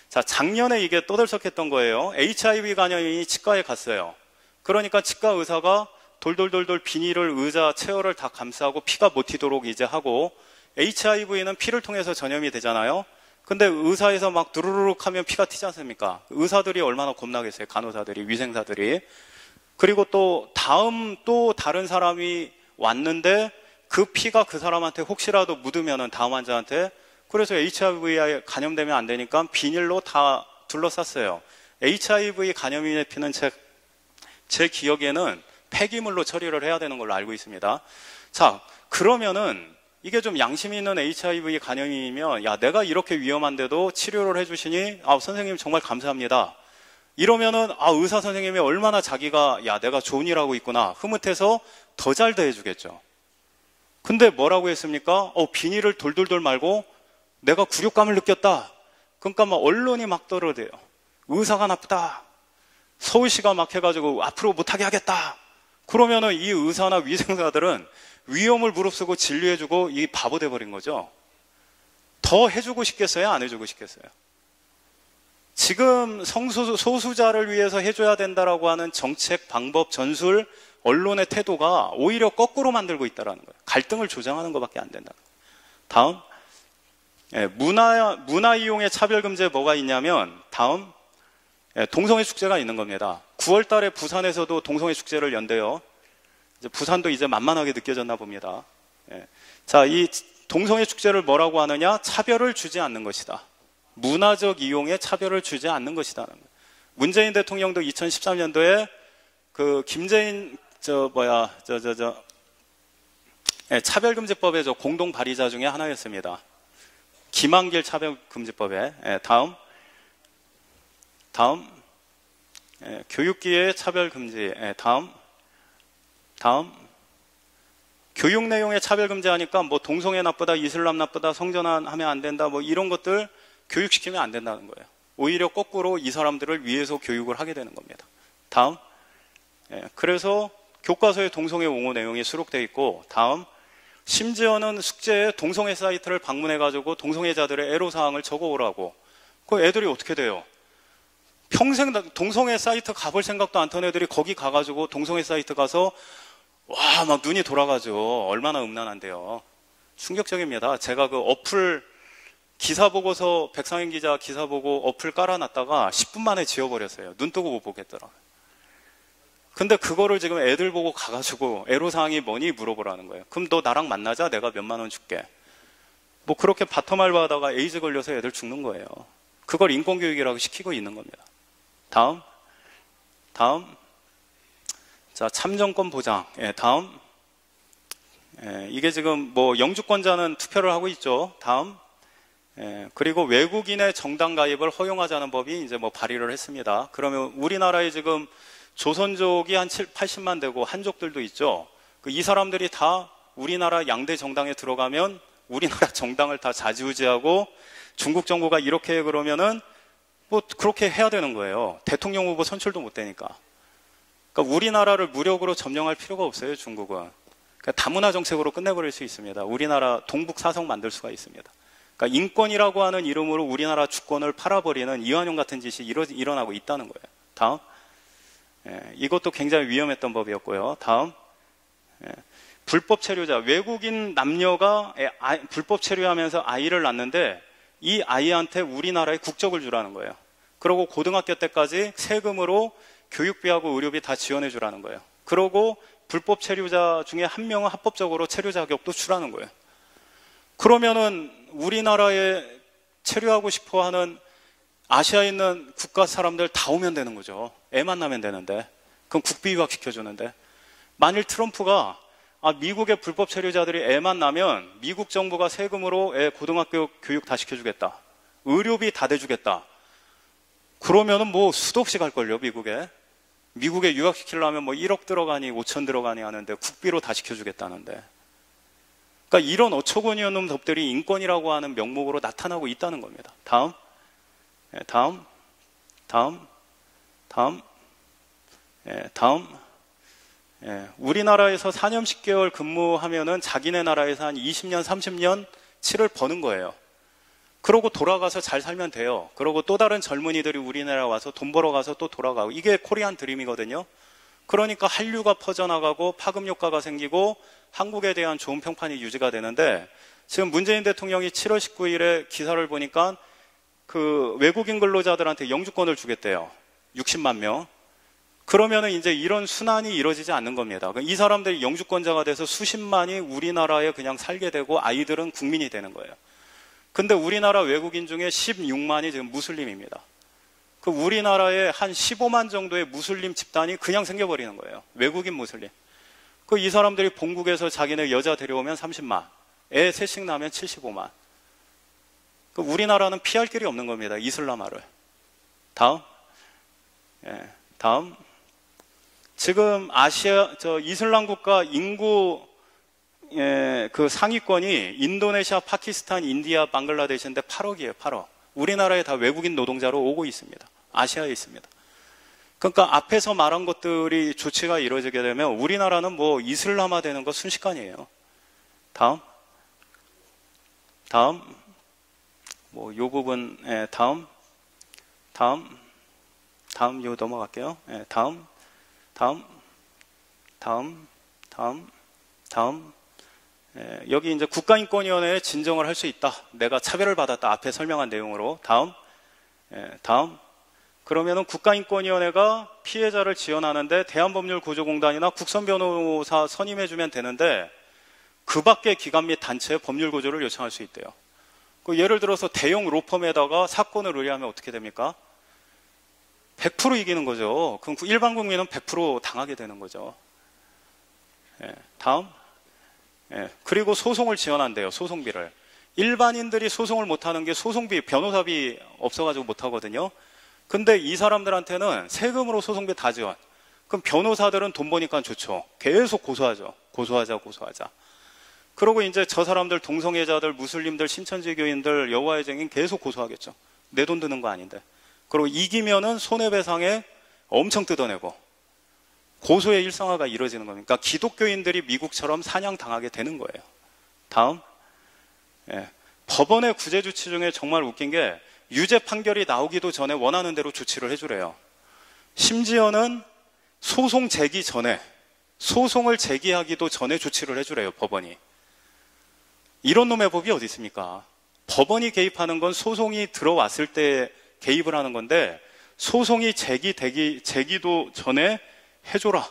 자, 작년에 이게 떠들썩했던 거예요. HIV 간염인이 치과에 갔어요. 그러니까 치과 의사가 돌돌돌돌 비닐을 의자 체어를 다 감싸고 피가 못 튀도록 이제 하고 HIV는 피를 통해서 전염이 되잖아요. 근데 의사에서 막 두루룩 하면 피가 튀지 않습니까? 의사들이 얼마나 겁나겠어요. 간호사들이, 위생사들이. 그리고 또 다른 사람이 왔는데 그 피가 그 사람한테 혹시라도 묻으면은 다음 환자한테, 그래서 HIV에 감염되면 안 되니까 비닐로 다 둘러쌌어요. HIV 감염인의 피는 제 기억에는 폐기물로 처리를 해야 되는 걸로 알고 있습니다. 자, 그러면은 이게 좀 양심 있는 HIV 감염이면, 야, 내가 이렇게 위험한데도 치료를 해주시니, 선생님 정말 감사합니다. 이러면은, 의사 선생님이 얼마나 자기가, 야, 내가 좋은 일 하고 있구나, 흐뭇해서 더 잘 대해주겠죠. 근데 뭐라고 했습니까? 비닐을 돌돌돌 말고, 내가 굴욕감을 느꼈다. 그러니까 막 언론이 막 떠들어대요. 의사가 나쁘다. 서울시가 막 해가지고 앞으로 못하게 하겠다. 그러면은 이 의사나 위생사들은 위험을 무릅쓰고 진료해주고 이 바보 돼버린 거죠. 더 해주고 싶겠어요? 안 해주고 싶겠어요? 지금 소수자를 위해서 해줘야 된다라고 하는 정책, 방법, 전술, 언론의 태도가 오히려 거꾸로 만들고 있다는 거예요. 갈등을 조장하는 것밖에 안 된다. 다음. 문화 이용의 차별금지에 뭐가 있냐면, 다음. 동성애 축제가 있는 겁니다. 9월 달에 부산에서도 동성애 축제를 연대요. 부산도 이제 만만하게 느껴졌나 봅니다. 자, 이 동성애 축제를 뭐라고 하느냐? 차별을 주지 않는 것이다. 문화적 이용에 차별을 주지 않는 것이다. 문재인 대통령도 2013년도에 그 김재인 차별금지법의 공동 발의자 중에 하나였습니다. 김한길 차별금지법에. 다음. 교육기의 차별금지. 다음. 교육 내용의 차별금지 하니까 뭐 동성애 나쁘다, 이슬람 나쁘다, 성전환 하면 안 된다, 뭐 이런 것들 교육시키면 안 된다는 거예요. 오히려 거꾸로 이 사람들을 위해서 교육을 하게 되는 겁니다. 다음. 그래서 교과서에 동성애 옹호 내용이 수록되어 있고, 다음. 심지어는 숙제에 동성애 사이트를 방문해가지고 동성애자들의 애로사항을 적어오라고. 그 애들이 어떻게 돼요? 평생 동성애 사이트 가볼 생각도 안 던 애들이 거기 가가지고 동성애 사이트 가서 와, 막 눈이 돌아가죠. 얼마나 음란한데요. 충격적입니다. 제가 그 어플 기사 보고서, 백상현 기자 기사 보고 어플 깔아놨다가 10분 만에 지워버렸어요. 눈 뜨고 못 보겠더라고요. 근데 그거를 지금 애들 보고 가가지고 애로사항이 뭐니 물어보라는 거예요. 그럼 너 나랑 만나자, 내가 몇만 원 줄게. 뭐 그렇게 바텀 알바하다가 에이즈 걸려서 애들 죽는 거예요. 그걸 인권교육이라고 시키고 있는 겁니다. 다음. 자, 참정권 보장. 다음. 이게 지금 뭐 영주권자는 투표를 하고 있죠. 다음. 그리고 외국인의 정당 가입을 허용하자는 법이 이제 뭐 발의를 했습니다. 그러면 우리나라에 지금 조선족이 한 80만 되고 한족들도 있죠. 이 사람들이 다 우리나라 양대 정당에 들어가면 우리나라 정당을 다 좌지우지하고 중국 정부가 이렇게 해 그러면은 뭐 그렇게 해야 되는 거예요. 대통령 후보 선출도 못 되니까. 그러니까 우리나라를 무력으로 점령할 필요가 없어요, 중국은. 그러니까 다문화 정책으로 끝내버릴 수 있습니다. 우리나라 동북 사성 만들 수가 있습니다. 그러니까 인권이라고 하는 이름으로 우리나라 주권을 팔아버리는 이완용 같은 짓이 일어나고 있다는 거예요. 다음. 이것도 굉장히 위험했던 법이었고요. 다음. 불법 체류자, 외국인 남녀가 불법 체류하면서 아이를 낳는데 이 아이한테 우리나라의 국적을 주라는 거예요. 그리고 고등학교 때까지 세금으로 교육비하고 의료비 다 지원해 주라는 거예요. 그리고 불법 체류자 중에 한 명은 합법적으로 체류 자격도 주라는 거예요. 그러면은 우리나라에 체류하고 싶어 하는 아시아에 있는 국가 사람들 다 오면 되는 거죠. 애만 나면 되는데. 그럼 국비 유학시켜주는데. 만일 트럼프가 미국의 불법 체류자들이 애만 나면 미국 정부가 세금으로 애 고등학교 교육 다 시켜주겠다. 의료비 다 대주겠다. 그러면은 뭐 수도 없이 갈걸요, 미국에. 미국에 유학시키려면 뭐 1억 들어가니 5천 들어가니 하는데 국비로 다 시켜주겠다는데. 그러니까 이런 어처구니 없는 법들이 인권이라고 하는 명목으로 나타나고 있다는 겁니다. 다음, 다음, 다음, 다음, 다음. 우리나라에서 4년 10개월 근무하면은 자기네 나라에서 한 20년, 30년 치를 버는 거예요. 그러고 돌아가서 잘 살면 돼요. 그러고 또 다른 젊은이들이 우리나라 와서 돈 벌어가서 또 돌아가고. 이게 코리안 드림이거든요. 그러니까 한류가 퍼져나가고 파급 효과가 생기고 한국에 대한 좋은 평판이 유지가 되는데, 지금 문재인 대통령이 7월 19일에 기사를 보니까 그 외국인 근로자들한테 영주권을 주겠대요. 60만 명. 그러면은 이제 이런 순환이 이루어지지 않는 겁니다. 이 사람들이 영주권자가 돼서 수십만이 우리나라에 그냥 살게 되고 아이들은 국민이 되는 거예요. 근데 우리나라 외국인 중에 16만이 지금 무슬림입니다. 그 우리나라에 한 15만 정도의 무슬림 집단이 그냥 생겨버리는 거예요. 외국인 무슬림. 그 이 사람들이 본국에서 자기네 여자 데려오면 30만, 애 셋씩 나면 75만. 그 우리나라는 피할 길이 없는 겁니다. 이슬람화를. 다음. 다음. 지금 이슬람 국가 인구 그 상위권이 인도네시아, 파키스탄, 인디아, 방글라데시인데 8억이에요. 8억. 우리나라에 다 외국인 노동자로 오고 있습니다. 아시아에 있습니다. 그러니까 앞에서 말한 것들이 조치가 이루어지게 되면 우리나라는 뭐 이슬람화 되는 거 순식간이에요. 다음. 다음. 뭐 요 부분 다음. 다음. 다음 요 넘어갈게요. 다음. 다음. 다음. 다음. 다음. 여기 이제 국가인권위원회에 진정을 할 수 있다. 내가 차별을 받았다. 앞에 설명한 내용으로. 다음. 다음. 그러면은 국가인권위원회가 피해자를 지원하는데 대한법률구조공단이나 국선변호사 선임해주면 되는데 그 밖의 기관 및 단체에 법률구조를 요청할 수 있대요. 그 예를 들어서 대형 로펌에다가 사건을 의뢰하면 어떻게 됩니까? 100% 이기는 거죠. 그럼 일반 국민은 100% 당하게 되는 거죠. 다음. 그리고 소송을 지원한대요. 소송비를. 일반인들이 소송을 못하는 게 소송비, 변호사비 없어가지고 못하거든요. 근데 이 사람들한테는 세금으로 소송비 다 지원. 그럼 변호사들은 돈 버니까 좋죠. 계속 고소하죠. 고소하자. 그러고 이제 저 사람들, 동성애자들, 무슬림들, 신천지교인들, 여호와의 증인 계속 고소하겠죠. 내 돈 드는 거 아닌데. 그리고 이기면은 손해배상에 엄청 뜯어내고 고소의 일상화가 이루어지는 겁니다. 그러니까 기독교인들이 미국처럼 사냥당하게 되는 거예요. 다음. 법원의 구제 조치 중에 정말 웃긴 게 유죄 판결이 나오기도 전에 원하는 대로 조치를 해주래요. 심지어는 소송 제기 전에, 소송을 제기하기도 전에 조치를 해주래요. 법원이. 이런 놈의 법이 어디 있습니까? 법원이 개입하는 건 소송이 들어왔을 때 개입을 하는 건데 소송이 제기도 전에 해줘라.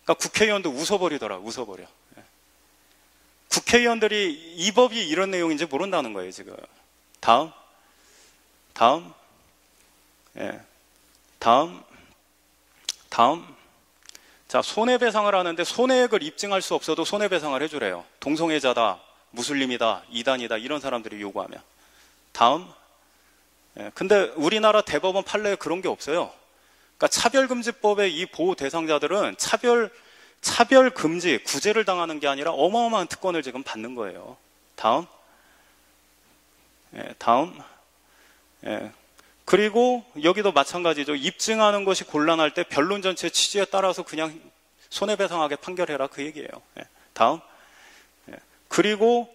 그러니까 국회의원도 웃어버려. 국회의원들이 이 법이 이런 내용인지 모른다는 거예요, 지금. 다음. 자, 손해배상을 하는데 손해액을 입증할 수 없어도 손해배상을 해주래요. 동성애자다, 무슬림이다, 이단이다, 이런 사람들이 요구하면. 다음. 근데 우리나라 대법원 판례에 그런 게 없어요. 그러니까 차별금지법의 이 보호 대상자들은 차별금지, 구제를 당하는 게 아니라 어마어마한 특권을 지금 받는 거예요. 다음. 그리고 여기도 마찬가지죠. 입증하는 것이 곤란할 때 변론 전체 취지에 따라서 그냥 손해배상하게 판결해라, 그 얘기예요. 다음. 그리고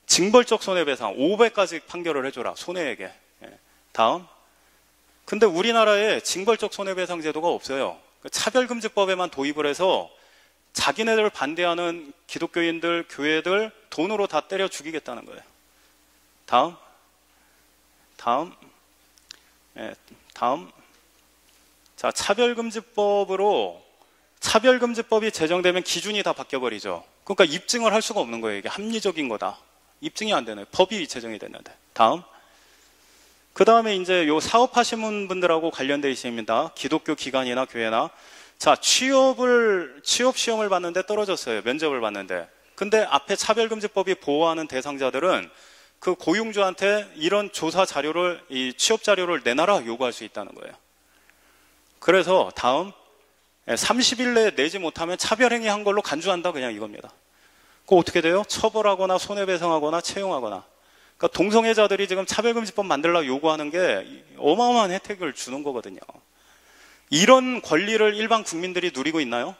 징벌적 손해배상 5배까지 판결을 해줘라, 손해에게. 다음. 근데 우리나라에 징벌적 손해배상 제도가 없어요. 차별금지법에만 도입을 해서 자기네들 반대하는 기독교인들, 교회들 돈으로 다 때려 죽이겠다는 거예요. 다음. 자, 차별금지법이 제정되면 기준이 다 바뀌어버리죠. 그러니까 입증을 할 수가 없는 거예요. 이게 합리적인 거다. 입증이 안 되네. 법이 제정이 됐는데. 다음. 그 다음에 이제 요 사업하시는 분들하고 관련되어 있습니다. 기독교 기관이나 교회나. 자, 취업 시험을 봤는데 떨어졌어요. 면접을 봤는데. 근데 앞에 차별금지법이 보호하는 대상자들은 그 고용주한테 이런 조사 자료를, 이 취업 자료를 내놔라 요구할 수 있다는 거예요. 그래서 다음. 30일 내에 내지 못하면 차별행위 한 걸로 간주한다, 그냥 이겁니다. 그거 어떻게 돼요? 처벌하거나 손해배상하거나 채용하거나. 그러니까 동성애자들이 지금 차별금지법 만들려고 요구하는 게 어마어마한 혜택을 주는 거거든요. 이런 권리를 일반 국민들이 누리고 있나요?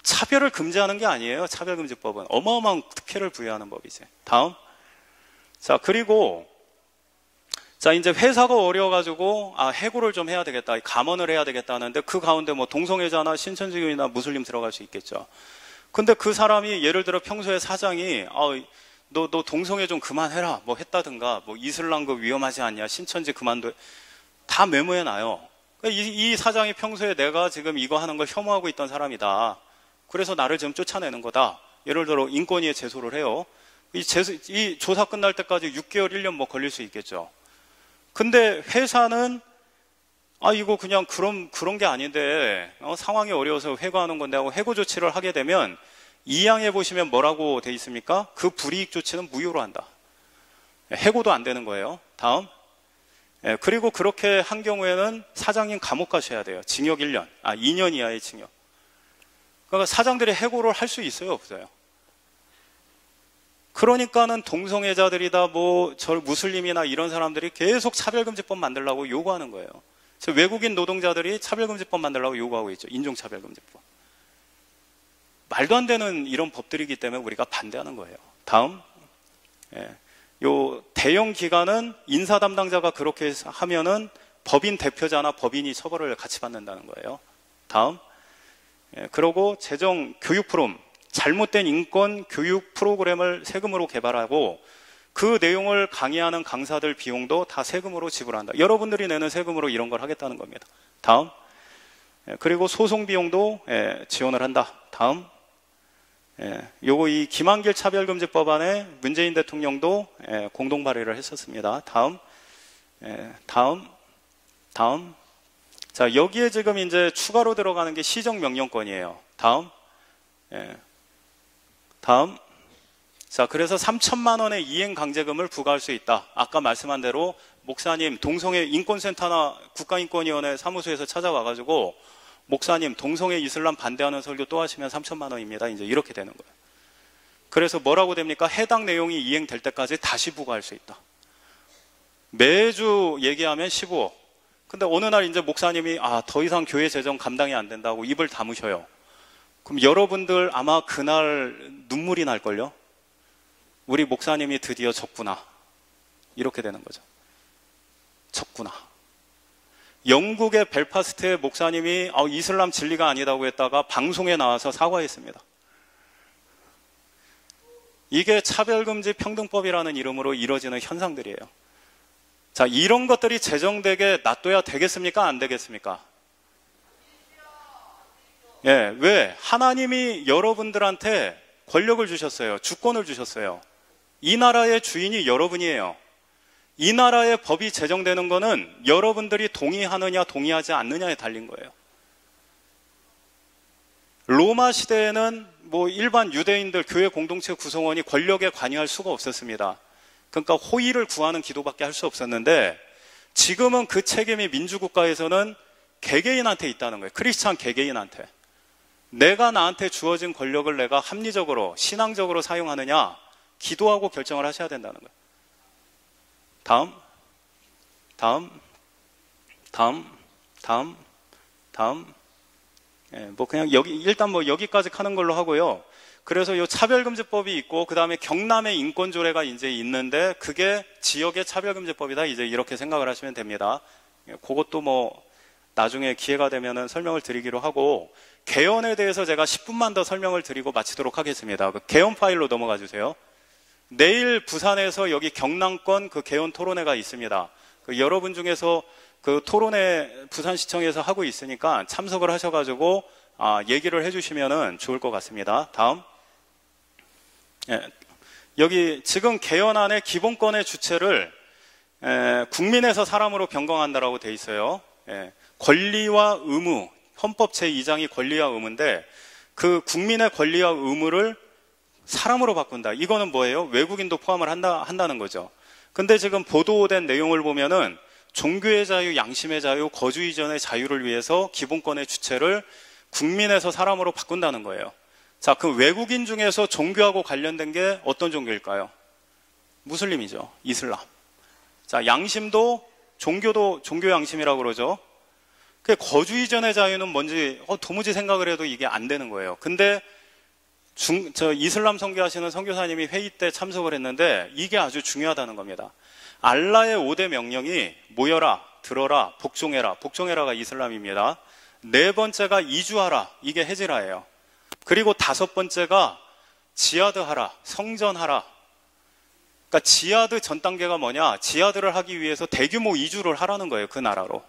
차별을 금지하는 게 아니에요. 차별금지법은 어마어마한 특혜를 부여하는 법이지. 다음. 자, 그리고 자, 이제 회사가 어려워가지고 해고를 좀 해야 되겠다, 감원을 해야 되겠다 하는데 그 가운데 뭐 동성애자나 신천지교이나 무슬림 들어갈 수 있겠죠. 근데 그 사람이 예를 들어 평소에 사장이 너 동성애 좀 그만해라 뭐 했다든가, 뭐 이슬람교 위험하지 않냐, 신천지 그만둬, 다 메모해놔요. 이 사장이 평소에 내가 지금 이거 하는 걸 혐오하고 있던 사람이다, 그래서 나를 지금 쫓아내는 거다. 예를 들어 인권위에 제소를 해요. 이 조사 끝날 때까지 6개월, 1년 뭐 걸릴 수 있겠죠. 근데 회사는 이거 그냥 그런 게 아닌데 상황이 어려워서 해고하는 건데 하고 해고 조치를 하게 되면 2항에 보시면 뭐라고 돼 있습니까? 그 불이익 조치는 무효로 한다. 해고도 안 되는 거예요. 다음. 그리고 그렇게 한 경우에는 사장님 감옥 가셔야 돼요. 징역 1년, 2년 이하의 징역. 그러니까 사장들이 해고를 할 수 있어요, 없어요? 그러니까는 동성애자들이다, 뭐, 무슬림이나 이런 사람들이 계속 차별금지법 만들려고 요구하는 거예요. 외국인 노동자들이 차별금지법 만들려고 요구하고 있죠. 인종차별금지법. 말도 안 되는 이런 법들이기 때문에 우리가 반대하는 거예요. 다음. 요 대형 기관은 인사 담당자가 그렇게 하면은 법인 대표자나 법인이 처벌을 같이 받는다는 거예요. 다음. 그리고 재정 교육 프로그램, 잘못된 인권 교육 프로그램을 세금으로 개발하고 그 내용을 강의하는 강사들 비용도 다 세금으로 지불한다. 여러분들이 내는 세금으로 이런 걸 하겠다는 겁니다. 다음. 그리고 소송 비용도 지원을 한다. 다음. 요거 이 김한길 차별금지법안에 문재인 대통령도 공동 발의를 했었습니다. 다음. 다음. 자, 여기에 지금 이제 추가로 들어가는 게 시정명령권이에요. 다음. 다음. 자, 그래서 3천만 원의 이행강제금을 부과할 수 있다. 아까 말씀한 대로 목사님 동성애 인권센터나 국가인권위원회 사무소에서 찾아와가지고 목사님 동성애 이슬람 반대하는 설교 또 하시면 3천만 원입니다. 이제 이렇게 되는 거예요. 그래서 뭐라고 됩니까? 해당 내용이 이행될 때까지 다시 부과할 수 있다. 매주 얘기하면 15억. 근데 어느 날 이제 목사님이 더 이상 교회 재정 감당이 안 된다고 입을 다무셔요. 그럼 여러분들 아마 그날 눈물이 날걸요? 우리 목사님이 드디어 졌구나. 이렇게 되는 거죠. 졌구나. 영국의 벨파스트의 목사님이 이슬람 진리가 아니다고 했다가 방송에 나와서 사과했습니다. 이게 차별금지 평등법이라는 이름으로 이뤄지는 현상들이에요. 자, 이런 것들이 제정되게 놔둬야 되겠습니까? 안 되겠습니까? 왜? 하나님이 여러분들한테 권력을 주셨어요. 주권을 주셨어요. 이 나라의 주인이 여러분이에요. 이 나라의 법이 제정되는 거는 여러분들이 동의하느냐 동의하지 않느냐에 달린 거예요. 로마 시대에는 뭐 일반 유대인들 교회 공동체 구성원이 권력에 관여할 수가 없었습니다. 그러니까 호의를 구하는 기도밖에 할 수 없었는데 지금은 그 책임이 민주국가에서는 개개인한테 있다는 거예요. 크리스찬 개개인한테. 내가 나한테 주어진 권력을 내가 합리적으로 신앙적으로 사용하느냐 기도하고 결정을 하셔야 된다는 거예요. 다음. 뭐 그냥 일단 뭐 여기까지 하는 걸로 하고요. 그래서 이 차별금지법이 있고 그 다음에 경남의 인권조례가 이제 있는데 그게 지역의 차별금지법이다. 이제 이렇게 생각을 하시면 됩니다. 그것도 뭐 나중에 기회가 되면은 설명을 드리기로 하고 개헌에 대해서 제가 10분만 더 설명을 드리고 마치도록 하겠습니다. 그 개헌 파일로 넘어가 주세요. 내일 부산에서 여기 경남권 그 개헌 토론회가 있습니다. 그 여러분 중에서 그 토론회 부산시청에서 하고 있으니까 참석을 하셔가지고 얘기를 해주시면은 좋을 것 같습니다. 다음. 여기 지금 개헌안의 기본권의 주체를 국민에서 사람으로 변경한다라고 돼 있어요. 권리와 의무, 헌법 제2장이 권리와 의무인데 그 국민의 권리와 의무를 사람으로 바꾼다. 이거는 뭐예요? 외국인도 포함을 한다는 거죠. 근데 지금 보도된 내용을 보면은 종교의 자유, 양심의 자유, 거주 이전의 자유를 위해서 기본권의 주체를 국민에서 사람으로 바꾼다는 거예요. 자, 그 외국인 중에서 종교하고 관련된 게 어떤 종교일까요? 무슬림이죠. 이슬람. 자, 양심도 종교도 종교 양심이라고 그러죠. 그 거주 이전의 자유는 뭔지 도무지 생각을 해도 이게 안 되는 거예요. 근데 이슬람 선교하시는 선교사님이 회의 때 참석을 했는데 이게 아주 중요하다는 겁니다. 알라의 5대 명령이 모여라, 들어라, 복종해라. 복종해라가 이슬람입니다. 네 번째가 이주하라. 이게 헤지라예요. 그리고 다섯 번째가 지하드하라. 성전하라. 그러니까 지하드 전 단계가 뭐냐? 지하드를 하기 위해서 대규모 이주를 하라는 거예요. 그 나라로.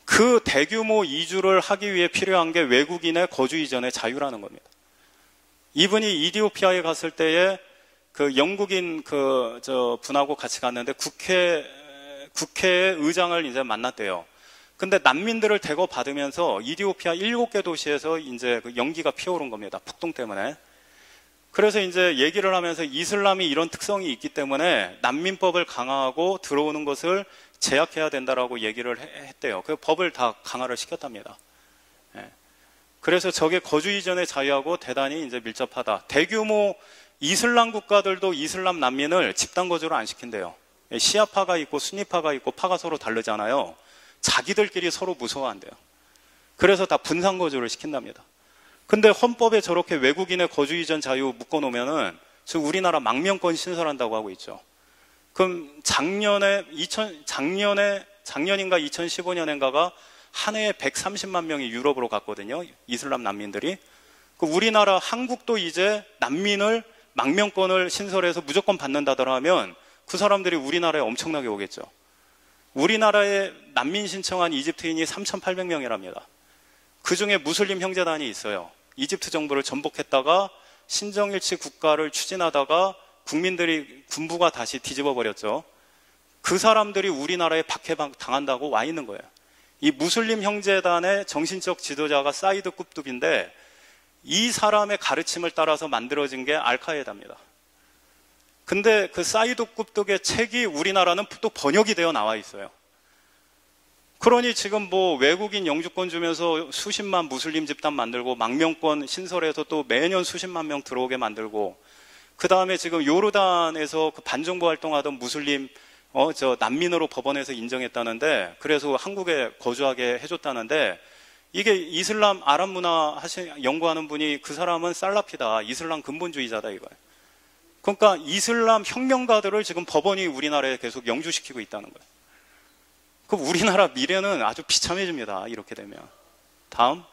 그 대규모 이주를 하기 위해 필요한 게 외국인의 거주 이전의 자유라는 겁니다. 이분이 이디오피아에 갔을 때에 그 영국인 분하고 같이 갔는데 국회 의장을 이제 만났대요. 근데 난민들을 대거 받으면서 이디오피아 7개 도시에서 이제 그 연기가 피어오른 겁니다. 폭동 때문에. 그래서 이제 얘기를 하면서 이슬람이 이런 특성이 있기 때문에 난민법을 강화하고 들어오는 것을 제약해야 된다라고 얘기를 했대요. 그 법을 다 강화를 시켰답니다. 예. 그래서 저게 거주 이전의 자유하고 대단히 이제 밀접하다. 대규모 이슬람 국가들도 이슬람 난민을 집단 거주를 안 시킨대요. 시아파가 있고 순니파가 있고 파가 서로 다르잖아요. 자기들끼리 서로 무서워한대요. 그래서 다 분산 거주를 시킨답니다. 근데 헌법에 저렇게 외국인의 거주 이전 자유 묶어놓으면은 지금 우리나라 망명권 신설한다고 하고 있죠. 그럼 작년인가 2015년인가가 한 해에 130만 명이 유럽으로 갔거든요. 이슬람 난민들이. 우리나라 한국도 이제 난민을 망명권을 신설해서 무조건 받는다더라 하면 그 사람들이 우리나라에 엄청나게 오겠죠. 우리나라에 난민 신청한 이집트인이 3,800명이랍니다. 그 중에 무슬림 형제단이 있어요. 이집트 정부를 전복했다가 신정일치 국가를 추진하다가 군부가 다시 뒤집어 버렸죠. 그 사람들이 우리나라에 박해당한다고 와 있는 거예요. 이 무슬림 형제단의 정신적 지도자가 사이드 꿉뚝인데 이 사람의 가르침을 따라서 만들어진 게 알카에다입니다. 근데 그 사이드 꿉뚝의 책이 우리나라는 또 번역이 되어 나와 있어요. 그러니 지금 뭐 외국인 영주권 주면서 수십만 무슬림 집단 만들고 망명권 신설해서 또 매년 수십만 명 들어오게 만들고 그 다음에 지금 요르단에서 그 반정부 활동하던 무슬림 난민으로 법원에서 인정했다는데 그래서 한국에 거주하게 해줬다는데 이게 이슬람 아랍 문화 연구하는 분이 그 사람은 살라피다. 이슬람 근본주의자다 이거예요. 그러니까 이슬람 혁명가들을 지금 법원이 우리나라에 계속 영주시키고 있다는 거예요. 그럼 우리나라 미래는 아주 비참해집니다. 이렇게 되면. 다음.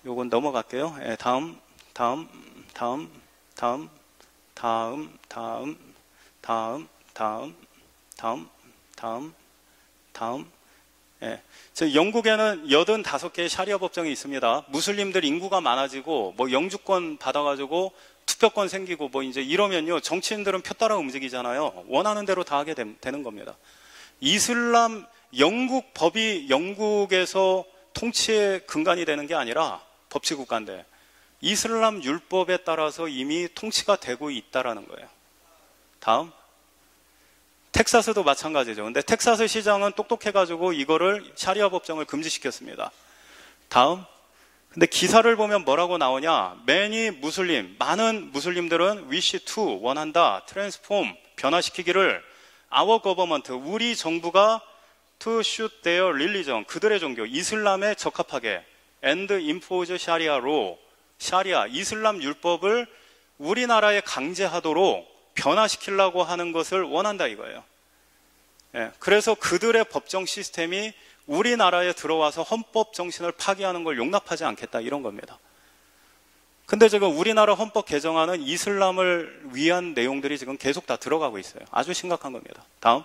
요건 넘어갈게요. 다음. 영국에는 85개의 샤리아 법정이 있습니다. 무슬림들 인구가 많아지고 뭐 영주권 받아가지고 투표권 생기고 뭐 이제 이러면요 정치인들은 표 따라 움직이잖아요. 원하는 대로 다 하게 되는 겁니다. 이슬람 영국 법이 영국에서 통치의 근간이 되는 게 아니라 법치국가인데 이슬람 율법에 따라서 이미 통치가 되고 있다라는 거예요. 다음. 텍사스도 마찬가지죠. 근데 텍사스 시장은 똑똑해가지고 이거를 샤리아 법정을 금지시켰습니다. 다음. 근데 기사를 보면 뭐라고 나오냐? 많은 무슬림들은 wish to, 원한다, transform, 변화시키기를 our government, 우리 정부가 to suit their religion, 그들의 종교, 이슬람에 적합하게 and impose sharia law, 샤리아, 이슬람 율법을 우리나라에 강제하도록 변화시키려고 하는 것을 원한다 이거예요. 그래서 그들의 법정 시스템이 우리나라에 들어와서 헌법 정신을 파기하는 걸 용납하지 않겠다 이런 겁니다. 근데 지금 우리나라 헌법 개정안은 이슬람을 위한 내용들이 지금 계속 다 들어가고 있어요. 아주 심각한 겁니다. 다음.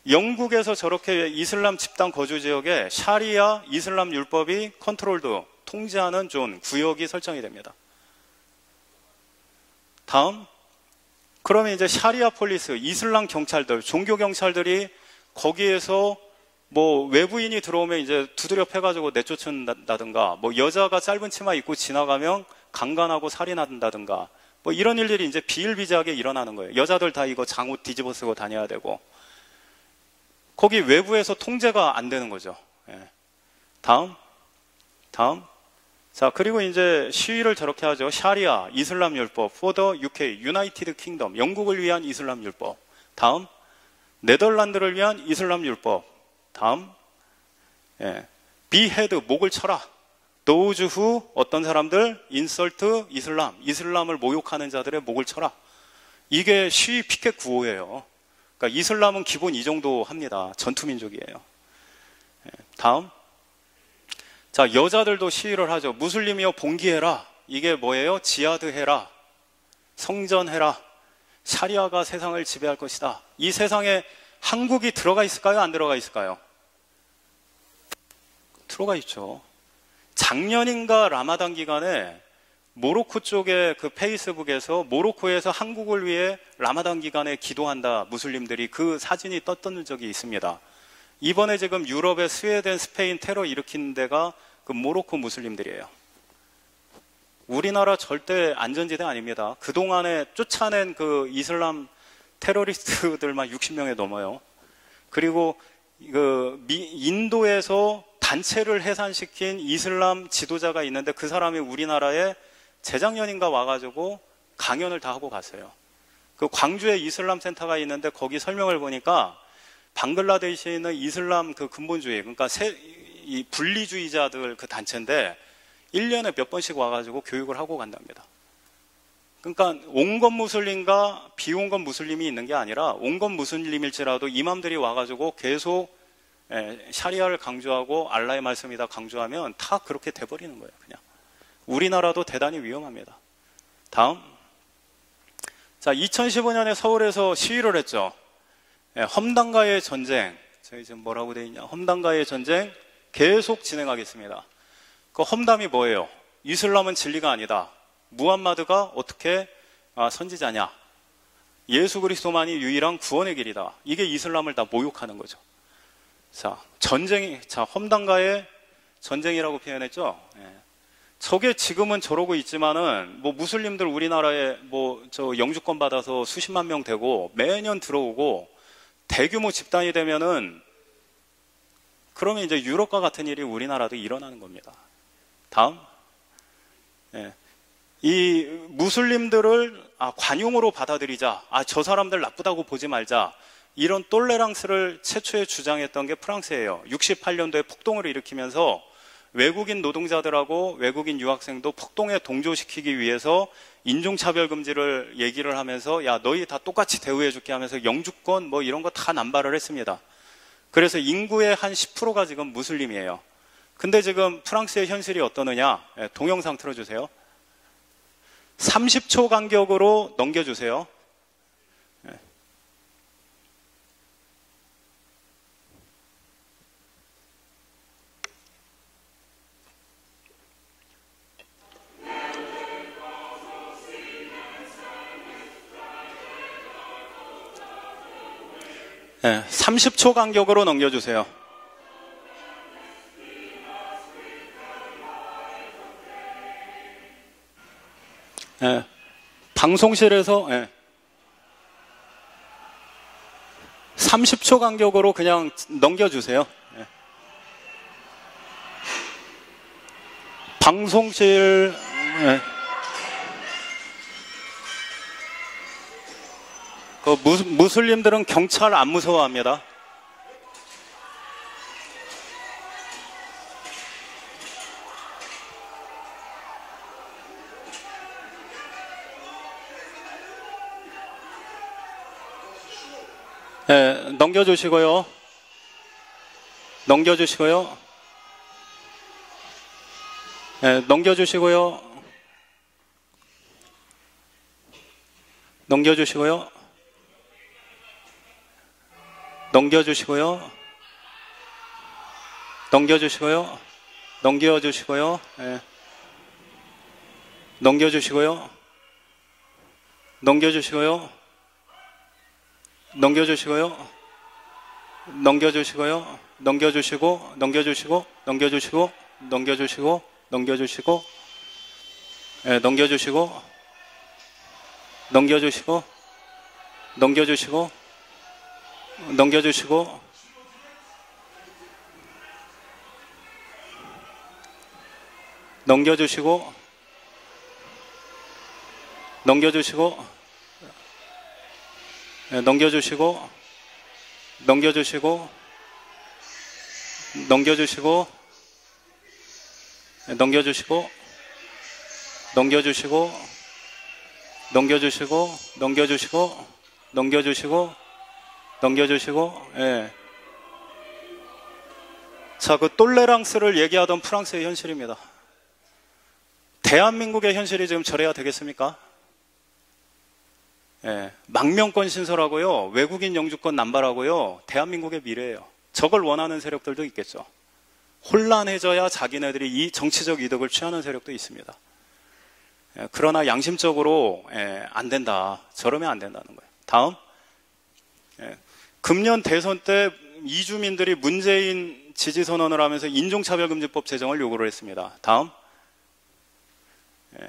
영국에서 저렇게 이슬람 집단 거주 지역에 샤리아 이슬람 율법이 컨트롤드 통제하는 존 구역이 설정이 됩니다. 다음. 그러면 이제 샤리아 폴리스, 이슬람 경찰들, 종교 경찰들이 거기에서 뭐 외부인이 들어오면 이제 두드려 패가지고 내쫓는다든가, 뭐 여자가 짧은 치마 입고 지나가면 강간하고 살인한다든가, 뭐 이런 일들이 이제 비일비재하게 일어나는 거예요. 여자들 다 이거 장옷 뒤집어 쓰고 다녀야 되고. 거기 외부에서 통제가 안 되는 거죠. 예. 다음. 자, 그리고 이제 시위를 저렇게 하죠. 샤리아, 이슬람 율법, for the UK, United Kingdom, 영국을 위한 이슬람 율법. 다음. 네덜란드를 위한 이슬람 율법. 다음. 예. behead, 목을 쳐라. those who, 어떤 사람들, insult 이슬람, 이슬람을 모욕하는 자들의 목을 쳐라. 이게 시위 피켓 구호예요. 그러니까 이슬람은 기본 이 정도 합니다. 전투민족이에요. 예. 다음. 자, 여자들도 시위를 하죠. 무슬림이여 봉기해라. 이게 뭐예요? 지하드 해라. 성전해라. 샤리아가 세상을 지배할 것이다. 이 세상에 한국이 들어가 있을까요? 안 들어가 있을까요? 들어가 있죠. 작년인가 라마단 기간에 모로코 쪽에 그 페이스북에서 모로코에서 한국을 위해 라마단 기간에 기도한다. 무슬림들이 그 사진이 떴던 적이 있습니다. 이번에 지금 유럽에 스웨덴, 스페인 테러 일으킨 데가 그 모로코 무슬림들이에요. 우리나라 절대 안전지대 아닙니다. 그동안에 쫓아낸 그 이슬람 테러리스트들만 60명에 넘어요. 그리고 그 인도에서 단체를 해산시킨 이슬람 지도자가 있는데 그 사람이 우리나라에 재작년인가 와가지고 강연을 다 하고 갔어요. 그 광주에 이슬람 센터가 있는데 거기 설명을 보니까 방글라데시에 있는 이슬람 그 근본주의, 그러니까 이 분리주의자들 그 단체인데 1년에 몇 번씩 와가지고 교육을 하고 간답니다. 그러니까 온건 무슬림과 비온건 무슬림이 있는 게 아니라 온건 무슬림일지라도 이맘들이 와가지고 계속 샤리아를 강조하고 알라의 말씀이다 강조하면 다 그렇게 돼버리는 거예요. 그냥 우리나라도 대단히 위험합니다. 다음. 자, 2015년에 서울에서 시위를 했죠. 험담가의 전쟁. 저희 지금 뭐라고 돼 있냐? 험담가의 전쟁 계속 진행하겠습니다. 그 험담이 뭐예요? 이슬람은 진리가 아니다. 무함마드가 어떻게 선지자냐? 예수 그리스도만이 유일한 구원의 길이다. 이게 이슬람을 다 모욕하는 거죠. 자, 험담가의 전쟁이라고 표현했죠. 저게 지금은 저러고 있지만은 뭐 무슬림들 우리나라에 뭐 저 영주권 받아서 수십만 명 되고 매년 들어오고 대규모 집단이 되면은 그러면 이제 유럽과 같은 일이 우리나라도 일어나는 겁니다. 다음. 이 무슬림들을 관용으로 받아들이자. 저 사람들 나쁘다고 보지 말자. 이런 똘레랑스를 최초에 주장했던 게 프랑스예요. 68년도에 폭동을 일으키면서 외국인 노동자들하고 외국인 유학생도 폭동에 동조시키기 위해서 인종차별 금지를 얘기를 하면서 야, 너희 다 똑같이 대우해 줄게 하면서 영주권 뭐 이런 거 다 남발을 했습니다. 그래서 인구의 한 10%가 지금 무슬림이에요. 근데 지금 프랑스의 현실이 어떠느냐? 동영상 틀어주세요. 30초 간격으로 넘겨주세요. 30초 간격으로 넘겨주세요. 방송실에서 30초 간격으로 그냥 넘겨주세요. 방송실 그 무슬림들은 경찰 안 무서워합니다. 넘겨주시고요. 넘겨주시고요. 넘겨주시고요. 넘겨주시고요. 넘겨주시고요. 넘겨주시고요. 넘겨주시고요. 넘겨주시고요. 넘겨주시고요. 넘겨주시고요. 넘겨주시고요. 넘겨주시고, 넘겨주시고, 넘겨주시고, 넘겨주시고, 넘겨주시고, 넘겨주시고, 넘겨주시고, 넘겨주시고, 넘겨주시고, 넘겨주시고, 넘겨주시고, 네, 넘겨주시고, 넘겨주시고, 넘겨주시고, 네, 넘겨주시고, 넘겨주시고, 넘겨주시고, 넘겨주시고, 넘겨주시고, 넘겨주시고, 예. 자, 그 똘레랑스를 얘기하던 프랑스의 현실입니다. 대한민국의 현실이 지금 저래야 되겠습니까? 예. 망명권 신설하고요, 외국인 영주권 남발하고요, 대한민국의 미래예요. 저걸 원하는 세력들도 있겠죠. 혼란해져야 자기네들이 이 정치적 이득을 취하는 세력도 있습니다. 예. 그러나 양심적으로 안 된다. 저러면 안 된다는 거예요. 다음. 예. 금년 대선 때 이주민들이 문재인 지지 선언을 하면서 인종차별금지법 제정을 요구를 했습니다. 다음. 예.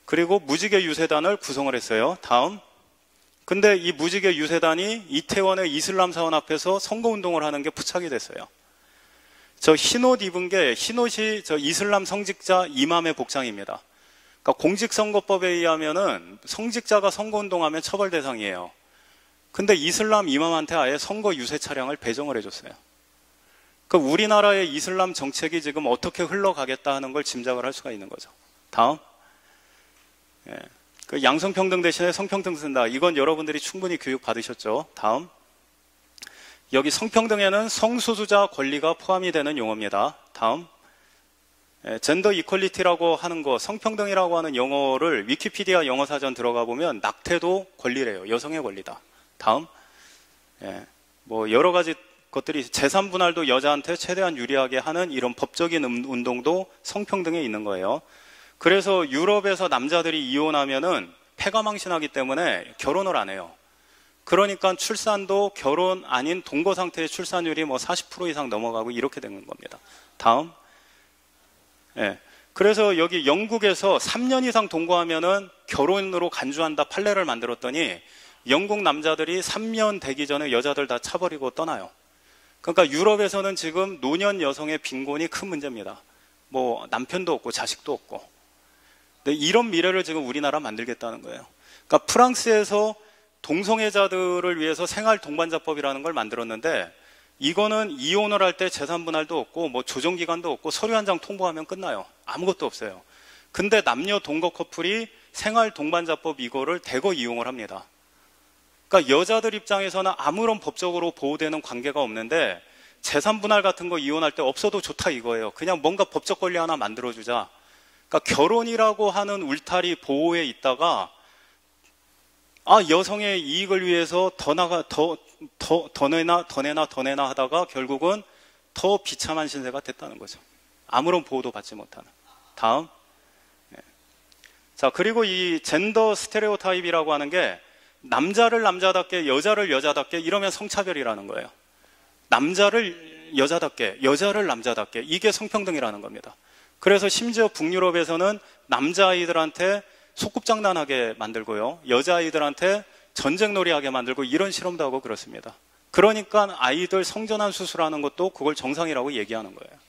그리고 무지개 유세단을 구성을 했어요. 다음. 근데 이 무지개 유세단이 이태원의 이슬람 사원 앞에서 선거운동을 하는 게 부착이 됐어요. 저 흰옷 입은 게 흰옷이 저 이슬람 성직자 이맘의 복장입니다. 그러니까 공직선거법에 의하면은 성직자가 선거운동하면 처벌 대상이에요. 근데 이슬람 이맘한테 아예 선거 유세 차량을 배정을 해줬어요. 그 우리나라의 이슬람 정책이 지금 어떻게 흘러가겠다 하는 걸 짐작을 할 수가 있는 거죠. 다음. 예. 그 양성평등 대신에 성평등 쓴다. 이건 여러분들이 충분히 교육 받으셨죠. 다음. 여기 성평등에는 성소수자 권리가 포함이 되는 용어입니다. 다음. 예, 젠더 이퀄리티라고 하는 거, 성평등이라고 하는 영어를 위키피디아 영어사전 들어가 보면 낙태도 권리래요. 여성의 권리다. 다음. 예, 뭐 여러 가지 것들이 재산 분할도 여자한테 최대한 유리하게 하는 이런 법적인 운동도 성평등에 있는 거예요. 그래서 유럽에서 남자들이 이혼하면은 패가망신하기 때문에 결혼을 안 해요. 그러니까 출산도 결혼 아닌 동거 상태의 출산율이 뭐 40% 이상 넘어가고 이렇게 되는 겁니다. 다음. 예. 그래서 여기 영국에서 3년 이상 동거하면은 결혼으로 간주한다 판례를 만들었더니 영국 남자들이 3년 되기 전에 여자들 다 차버리고 떠나요. 그러니까 유럽에서는 지금 노년 여성의 빈곤이 큰 문제입니다. 뭐 남편도 없고 자식도 없고. 근데 이런 미래를 지금 우리나라 만들겠다는 거예요. 그러니까 프랑스에서 동성애자들을 위해서 생활 동반자법이라는 걸 만들었는데 이거는 이혼을 할 때 재산 분할도 없고 뭐 조정기간도 없고 서류 한 장 통보하면 끝나요. 아무것도 없어요. 근데 남녀 동거 커플이 생활 동반자법 이거를 대거 이용을 합니다. 그러니까 여자들 입장에서는 아무런 법적으로 보호되는 관계가 없는데 재산 분할 같은 거 이혼할 때 없어도 좋다 이거예요. 그냥 뭔가 법적 권리 하나 만들어주자. 그러니까 결혼이라고 하는 울타리 보호에 있다가 여성의 이익을 위해서 더 내나 하다가 결국은 더 비참한 신세가 됐다는 거죠. 아무런 보호도 받지 못하는. 다음. 네. 자, 그리고 이 젠더 스테레오타입이라고 하는 게 남자를 남자답게, 여자를 여자답게 이러면 성차별이라는 거예요. 남자를 여자답게, 여자를 남자답게 이게 성평등이라는 겁니다. 그래서 심지어 북유럽에서는 남자아이들한테 소꿉장난하게 만들고요. 여자아이들한테 전쟁놀이하게 만들고 이런 실험도 하고 그렇습니다. 그러니까 아이들 성전환 수술하는 것도 그걸 정상이라고 얘기하는 거예요.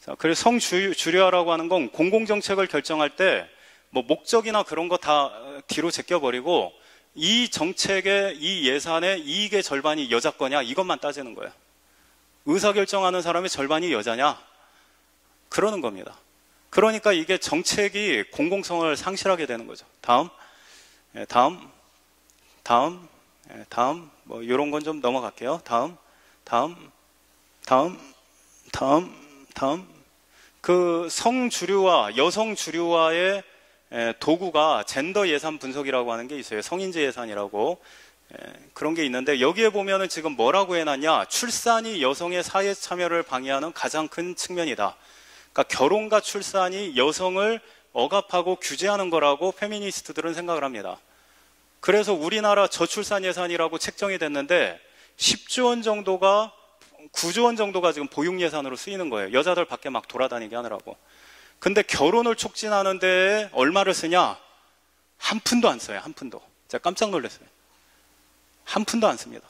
자, 그래서 성주류화라고 하는 건 공공정책을 결정할 때 뭐 목적이나 그런 거 다 뒤로 제껴버리고 이 정책의 이 예산의 이익의 절반이 여자 거냐 이것만 따지는 거예요. 의사결정하는 사람의 절반이 여자냐? 그러는 겁니다. 그러니까 이게 정책이 공공성을 상실하게 되는 거죠. 다음. 다음. 뭐 이런 건 좀 넘어갈게요. 다음. 그 성주류화, 여성주류화의 도구가 젠더 예산 분석이라고 하는 게 있어요. 성인지 예산이라고. 그런 게 있는데 여기에 보면은 지금 뭐라고 해놨냐? 출산이 여성의 사회 참여를 방해하는 가장 큰 측면이다. 그러니까 결혼과 출산이 여성을 억압하고 규제하는 거라고 페미니스트들은 생각을 합니다. 그래서 우리나라 저출산 예산이라고 책정이 됐는데 10조 원 정도가 9조 원 정도가 지금 보육 예산으로 쓰이는 거예요. 여자들 밖에 막 돌아다니게 하느라고. 근데 결혼을 촉진하는 데에 얼마를 쓰냐? 한 푼도 안 써요. 한 푼도. 제가 깜짝 놀랐어요. 한 푼도 안 씁니다.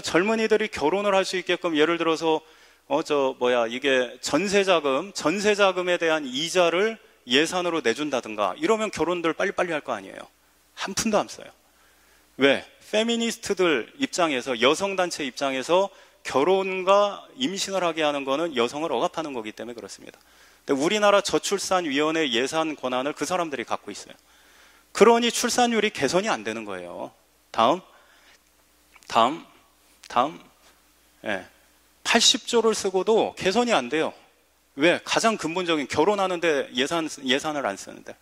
젊은이들이 결혼을 할 수 있게끔 예를 들어서 이게 전세자금에 대한 이자를 예산으로 내준다든가 이러면 결혼들 빨리빨리 할 거 아니에요. 한 푼도 안 써요. 왜? 페미니스트들 입장에서, 여성단체 입장에서 결혼과 임신을 하게 하는 거는 여성을 억압하는 거기 때문에 그렇습니다. 근데 우리나라 저출산위원회 예산 권한을 그 사람들이 갖고 있어요. 그러니 출산율이 개선이 안 되는 거예요. 다음. 예. 80조를 쓰고도 개선이 안 돼요. 왜? 가장 근본적인 결혼하는데 예산을 안 쓰는데.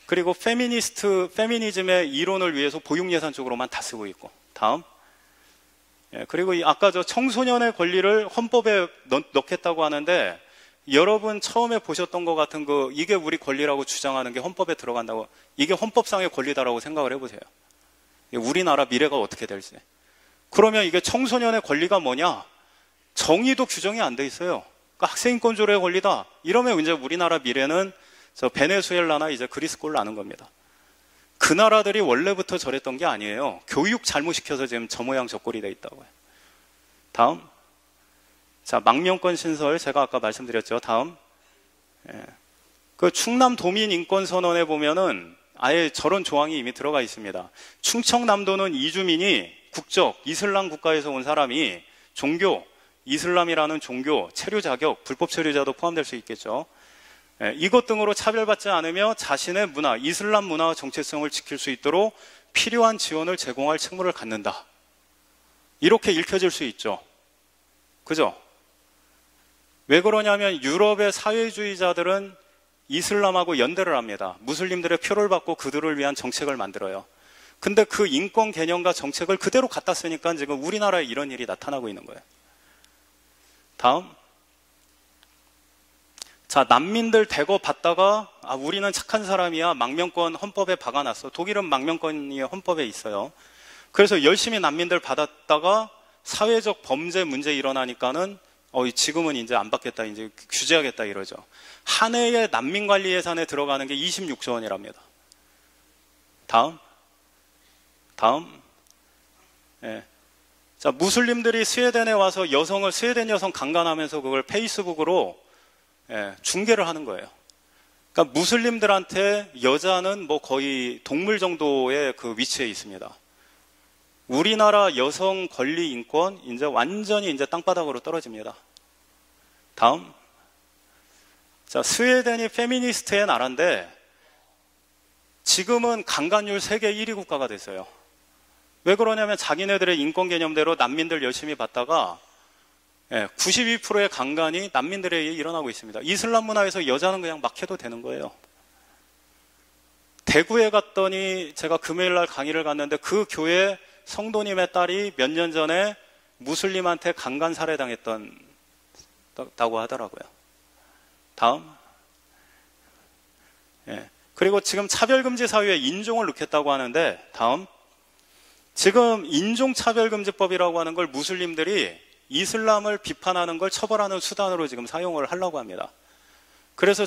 그리고 페미니즘의 이론을 위해서 보육예산 쪽으로만 다 쓰고 있고. 다음. 예, 그리고 아까 청소년의 권리를 헌법에 넣겠다고 하는데, 여러분 처음에 보셨던 것 같은 이게 우리 권리라고 주장하는 게 헌법에 들어간다고, 이게 헌법상의 권리다라고 생각을 해보세요. 우리나라 미래가 어떻게 될지. 그러면 이게 청소년의 권리가 뭐냐? 정의도 규정이 안 돼 있어요. 그러니까 학생인권 조례의 권리다. 이러면 이제 우리나라 미래는 베네수엘라나 이제 그리스 꼴 나는 겁니다. 그 나라들이 원래부터 저랬던 게 아니에요. 교육 잘못시켜서 지금 저 모양 저 꼴이 돼 있다고요. 다음. 자, 망명권 신설 제가 아까 말씀드렸죠. 다음. 예. 그 충남 도민 인권 선언에 보면은 아예 저런 조항이 이미 들어가 있습니다. 충청남도는 이주민이 국적 이슬람 국가에서 온 사람이 종교 이슬람이라는 종교 체류 자격 불법 체류자도 포함될 수 있겠죠. 예, 이것 등으로 차별받지 않으며 자신의 문화, 이슬람 문화와 정체성을 지킬 수 있도록 필요한 지원을 제공할 책무를 갖는다. 이렇게 읽혀질 수 있죠. 그죠? 왜 그러냐면 유럽의 사회주의자들은 이슬람하고 연대를 합니다. 무슬림들의 표를 받고 그들을 위한 정책을 만들어요. 근데 그 인권 개념과 정책을 그대로 갖다 쓰니까 지금 우리나라에 이런 일이 나타나고 있는 거예요. 다음. 자, 난민들 대거 받다가 우리는 착한 사람이야. 망명권 헌법에 박아놨어. 독일은 망명권이 헌법에 있어요. 그래서 열심히 난민들 받았다가 사회적 범죄 문제 일어나니까는 지금은 이제 안 받겠다. 이제 규제하겠다 이러죠. 한 해에 난민 관리 예산에 들어가는 게 26조 원이랍니다. 다음. 예. 자, 무슬림들이 스웨덴에 와서 스웨덴 여성 강간하면서 그걸 페이스북으로 중계를 하는 거예요. 그러니까 무슬림들한테 여자는 거의 동물 정도의 그 위치에 있습니다. 우리나라 여성 권리 인권 이제 완전히 이제 땅바닥으로 떨어집니다. 다음. 자, 스웨덴이 페미니스트의 나라인데 지금은 강간율 세계 1위 국가가 됐어요. 왜 그러냐면 자기네들의 인권 개념대로 난민들 열심히 받다가 92%의 강간이 난민들에 의해 일어나고 있습니다. 이슬람 문화에서 여자는 그냥 막 해도 되는 거예요. 대구에 갔더니 제가 금요일날 강의를 갔는데 그 교회 성도님의 딸이 몇 년 전에 무슬림한테 강간 살해당했다고 하더라고요. 다음. 그리고 지금 차별금지 사유에 인종을 넣겠다고 하는데 다음. 지금 인종차별금지법이라고 하는 걸 무슬림들이 이슬람을 비판하는 걸 처벌하는 수단으로 지금 사용을 하려고 합니다. 그래서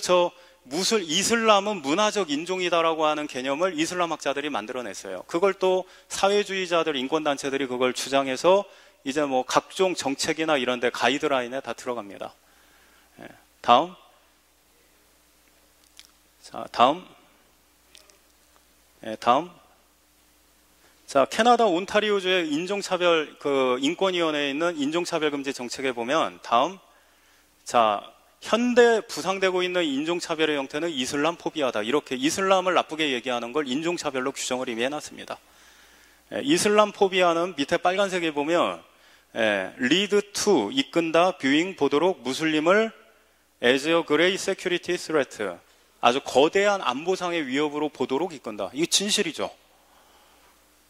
이슬람은 문화적 인종이다라고 하는 개념을 이슬람 학자들이 만들어냈어요. 그걸 또 사회주의자들, 인권단체들이 그걸 주장해서 이제 각종 정책이나 이런 데 가이드라인에 다 들어갑니다. 다음. 자, 다음. 다음. 자, 캐나다 온타리오주의 인권위원회에 있는 인종차별금지 정책에 보면 다음. 자, 현대 부상되고 있는 인종차별의 형태는 이슬람 포비아다. 이렇게 이슬람을 나쁘게 얘기하는 걸 인종차별로 규정을 이미 해놨습니다. 이슬람 포비아는 밑에 빨간색에 보면 lead to, 이끈다, 뷰잉, 보도록 무슬림을 as a great security threat, 아주 거대한 안보상의 위협으로 보도록 이끈다. 이게 진실이죠.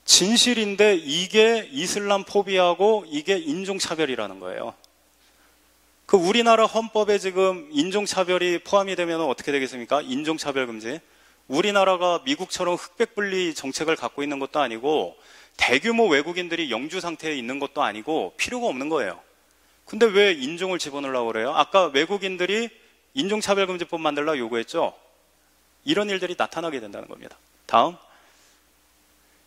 진실인데 이게 이슬람 포비아고 이게 인종차별이라는 거예요. 그 우리나라 헌법에 지금 인종차별이 포함이 되면 어떻게 되겠습니까? 인종차별금지. 우리나라가 미국처럼 흑백분리 정책을 갖고 있는 것도 아니고 대규모 외국인들이 영주 상태에 있는 것도 아니고 필요가 없는 거예요. 근데 왜 인종을 집어넣으려고 그래요? 아까 외국인들이 인종차별금지법 만들려고 요구했죠? 이런 일들이 나타나게 된다는 겁니다. 다음.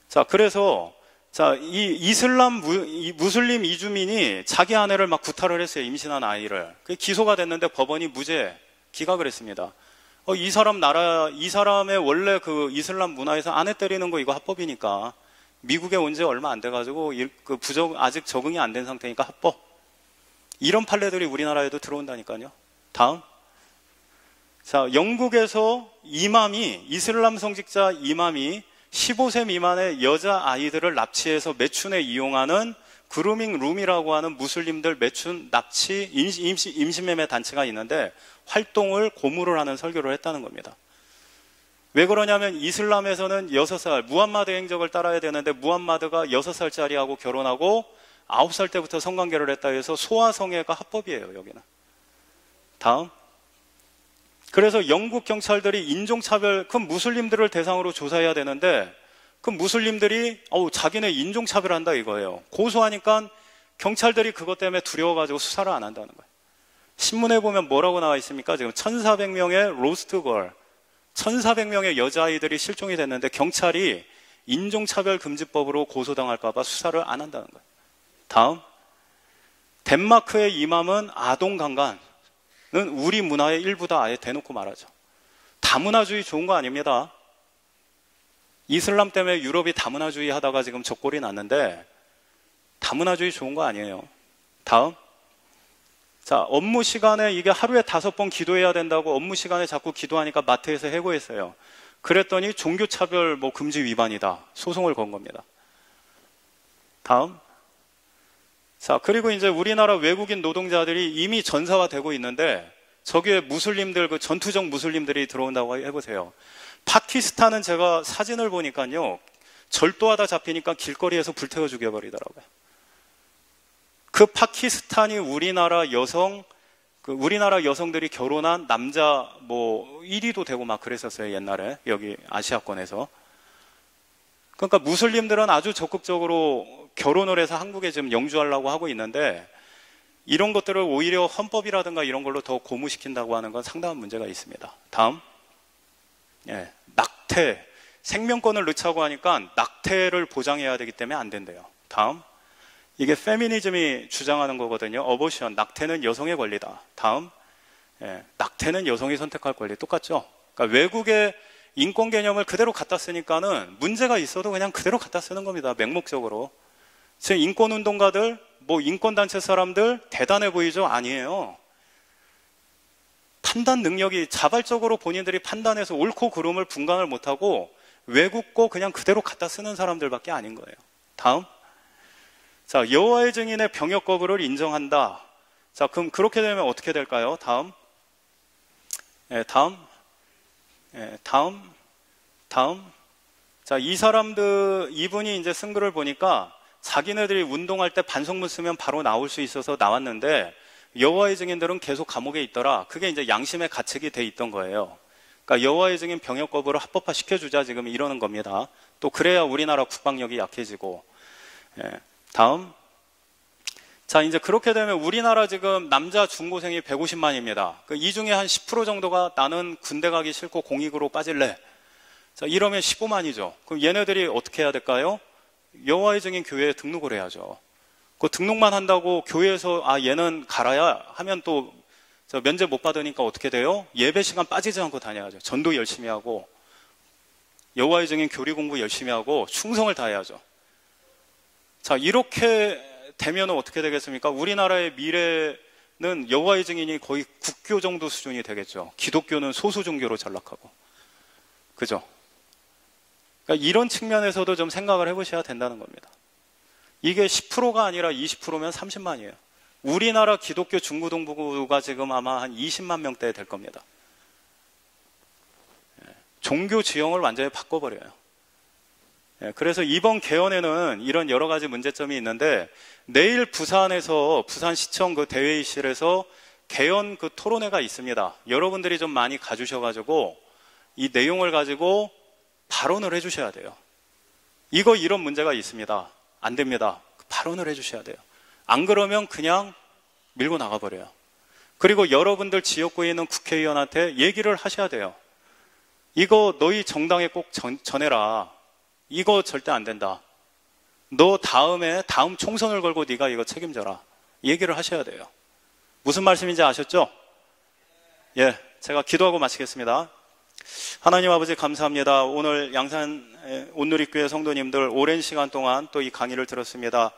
자, 그래서 자, 이 무슬림 이주민이 자기 아내를 막 구타를 했어요. 임신한 아이를. 그게 기소가 됐는데 법원이 무죄 기각을 했습니다. 이 사람의 원래 그 이슬람 문화에서 아내 때리는 거 이거 합법이니까 미국에 온 지 얼마 안 돼가지고 아직 적응이 안 된 상태니까 합법. 이런 판례들이 우리나라에도 들어온다니까요. 다음. 자, 영국에서 이슬람 성직자 이맘이 15세 미만의 여자 아이들을 납치해서 매춘에 이용하는 그루밍 룸이라고 하는 무슬림들 매춘 납치 임신매매 단체가 있는데 활동을 고무를 하는 설교를 했다는 겁니다. 왜 그러냐면 이슬람에서는 6살 무함마드 행적을 따라야 되는데 무함마드가 6살짜리하고 결혼하고 9살 때부터 성관계를 했다 해서 소아성애가 합법이에요. 여기는. 다음. 그래서 영국 경찰들이 인종차별, 그 무슬림들을 대상으로 조사해야 되는데 그 무슬림들이 자기네 인종차별한다 이거예요. 고소하니까 경찰들이 그것 때문에 두려워가지고 수사를 안 한다는 거예요. 신문에 보면 뭐라고 나와 있습니까? 지금 1,400명의 로스트걸, 1,400명의 여자아이들이 실종이 됐는데 경찰이 인종차별금지법으로 고소당할까봐 수사를 안 한다는 거예요. 다음. 덴마크의 이맘은 아동강간은 우리 문화의 일부다 아예 대놓고 말하죠. 다문화주의 좋은 거 아닙니다. 이슬람 때문에 유럽이 다문화주의 하다가 지금 적골이 났는데 다문화주의 좋은 거 아니에요. 다음. 자, 업무 시간에 이게 하루에 5번 기도해야 된다고 업무 시간에 자꾸 기도하니까 마트에서 해고했어요. 그랬더니 종교차별 금지 위반이다. 소송을 건 겁니다. 다음. 자, 그리고 이제 우리나라 외국인 노동자들이 이미 전사화되고 있는데 저기에 무슬림들, 그 전투적 무슬림들이 들어온다고 해보세요. 파키스탄은 제가 사진을 보니까요, 절도하다 잡히니까 길거리에서 불태워 죽여버리더라고요. 그 파키스탄이 우리나라 여성들이 결혼한 남자 1위도 되고 막 그랬었어요, 옛날에. 여기 아시아권에서. 그러니까 무슬림들은 아주 적극적으로 결혼을 해서 한국에 지금 영주하려고 하고 있는데 이런 것들을 오히려 헌법이라든가 이런 걸로 더 고무시킨다고 하는 건 상당한 문제가 있습니다. 다음. 예, 낙태. 생명권을 넣자고 하니까 낙태를 보장해야 되기 때문에 안 된대요. 다음. 이게 페미니즘이 주장하는 거거든요. 어보션. 낙태는 여성의 권리다. 다음. 예, 낙태는 여성이 선택할 권리. 똑같죠? 그러니까 외국의 인권 개념을 그대로 갖다 쓰니까는 문제가 있어도 그냥 그대로 갖다 쓰는 겁니다. 맹목적으로. 지금 인권운동가들, 인권단체 사람들 대단해 보이죠? 아니에요. 판단 능력이 자발적으로 본인들이 판단해서 옳고 그름을 분간을 못하고 외국 거 그냥 그대로 갖다 쓰는 사람들밖에 아닌 거예요. 다음. 자, 여호와의 증인의 병역 거부를 인정한다. 자, 그럼 그렇게 되면 어떻게 될까요? 다음. 예, 다음. 예, 다음. 자, 이분이 이제 쓴 글을 보니까 자기네들이 운동할 때 반성문 쓰면 바로 나올 수 있어서 나왔는데 여호와의 증인들은 계속 감옥에 있더라. 그게 이제 양심의 가책이 돼 있던 거예요. 그러니까 여호와의 증인 병역 거부를 합법화 시켜주자 지금 이러는 겁니다. 또 그래야 우리나라 국방력이 약해지고. 예, 다음. 자, 이제 그렇게 되면 우리나라 지금 남자 중고생이 150만입니다. 이 중에 한 10% 정도가 나는 군대 가기 싫고 공익으로 빠질래. 자, 이러면 15만이죠. 그럼 얘네들이 어떻게 해야 될까요? 여호와의 증인 교회에 등록을 해야죠. 그 등록만 한다고 교회에서 얘는 갈아야 하면 또 면제 못 받으니까 어떻게 돼요? 예배 시간 빠지지 않고 다녀야죠. 전도 열심히 하고 여호와의 증인 교리 공부 열심히 하고 충성을 다해야죠. 자, 이렇게 되면 어떻게 되겠습니까? 우리나라의 미래는 여호와의 증인이 거의 국교 정도 수준이 되겠죠. 기독교는 소수 종교로 전락하고. 그죠? 그러니까 이런 측면에서도 좀 생각을 해보셔야 된다는 겁니다. 이게 10%가 아니라 20%면 30만이에요. 우리나라 기독교 중고등부가 지금 아마 한 20만 명대 될 겁니다. 종교 지형을 완전히 바꿔버려요. 그래서 이번 개헌에는 이런 여러 가지 문제점이 있는데 내일 부산시청 그 대회의실에서 개헌 그 토론회가 있습니다. 여러분들이 좀 많이 가주셔가지고 이 내용을 가지고 발언을 해주셔야 돼요. 이런 문제가 있습니다. 안 됩니다. 발언을 해주셔야 돼요. 안 그러면 그냥 밀고 나가버려요. 그리고 여러분들 지역구에 있는 국회의원한테 얘기를 하셔야 돼요. 이거 너희 정당에 꼭 전해라. 이거 절대 안 된다. 너 다음 총선을 걸고 네가 이거 책임져라. 얘기를 하셔야 돼요. 무슨 말씀인지 아셨죠? 예, 제가 기도하고 마치겠습니다. 하나님 아버지 감사합니다. 오늘 양산 온누리교회 성도님들 오랜 시간 동안 또 이 강의를 들었습니다.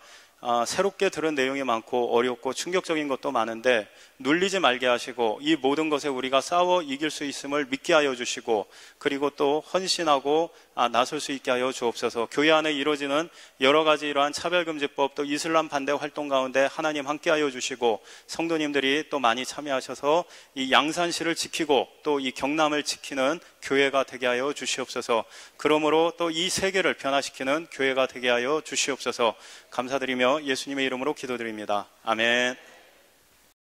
새롭게 들은 내용이 많고 어렵고 충격적인 것도 많은데 눌리지 말게 하시고 이 모든 것에 우리가 싸워 이길 수 있음을 믿게 하여 주시고 그리고 또 헌신하고 나설 수 있게 하여 주옵소서. 교회 안에 이루어지는 여러 가지 이러한 차별금지법 또 이슬람 반대 활동 가운데 하나님 함께 하여 주시고 성도님들이 또 많이 참여하셔서 이 양산시를 지키고 또 이 경남을 지키는 교회가 되게 하여 주시옵소서. 그러므로 또 이 세계를 변화시키는 교회가 되게 하여 주시옵소서. 감사드리며 예수님의 이름으로 기도드립니다. 아멘.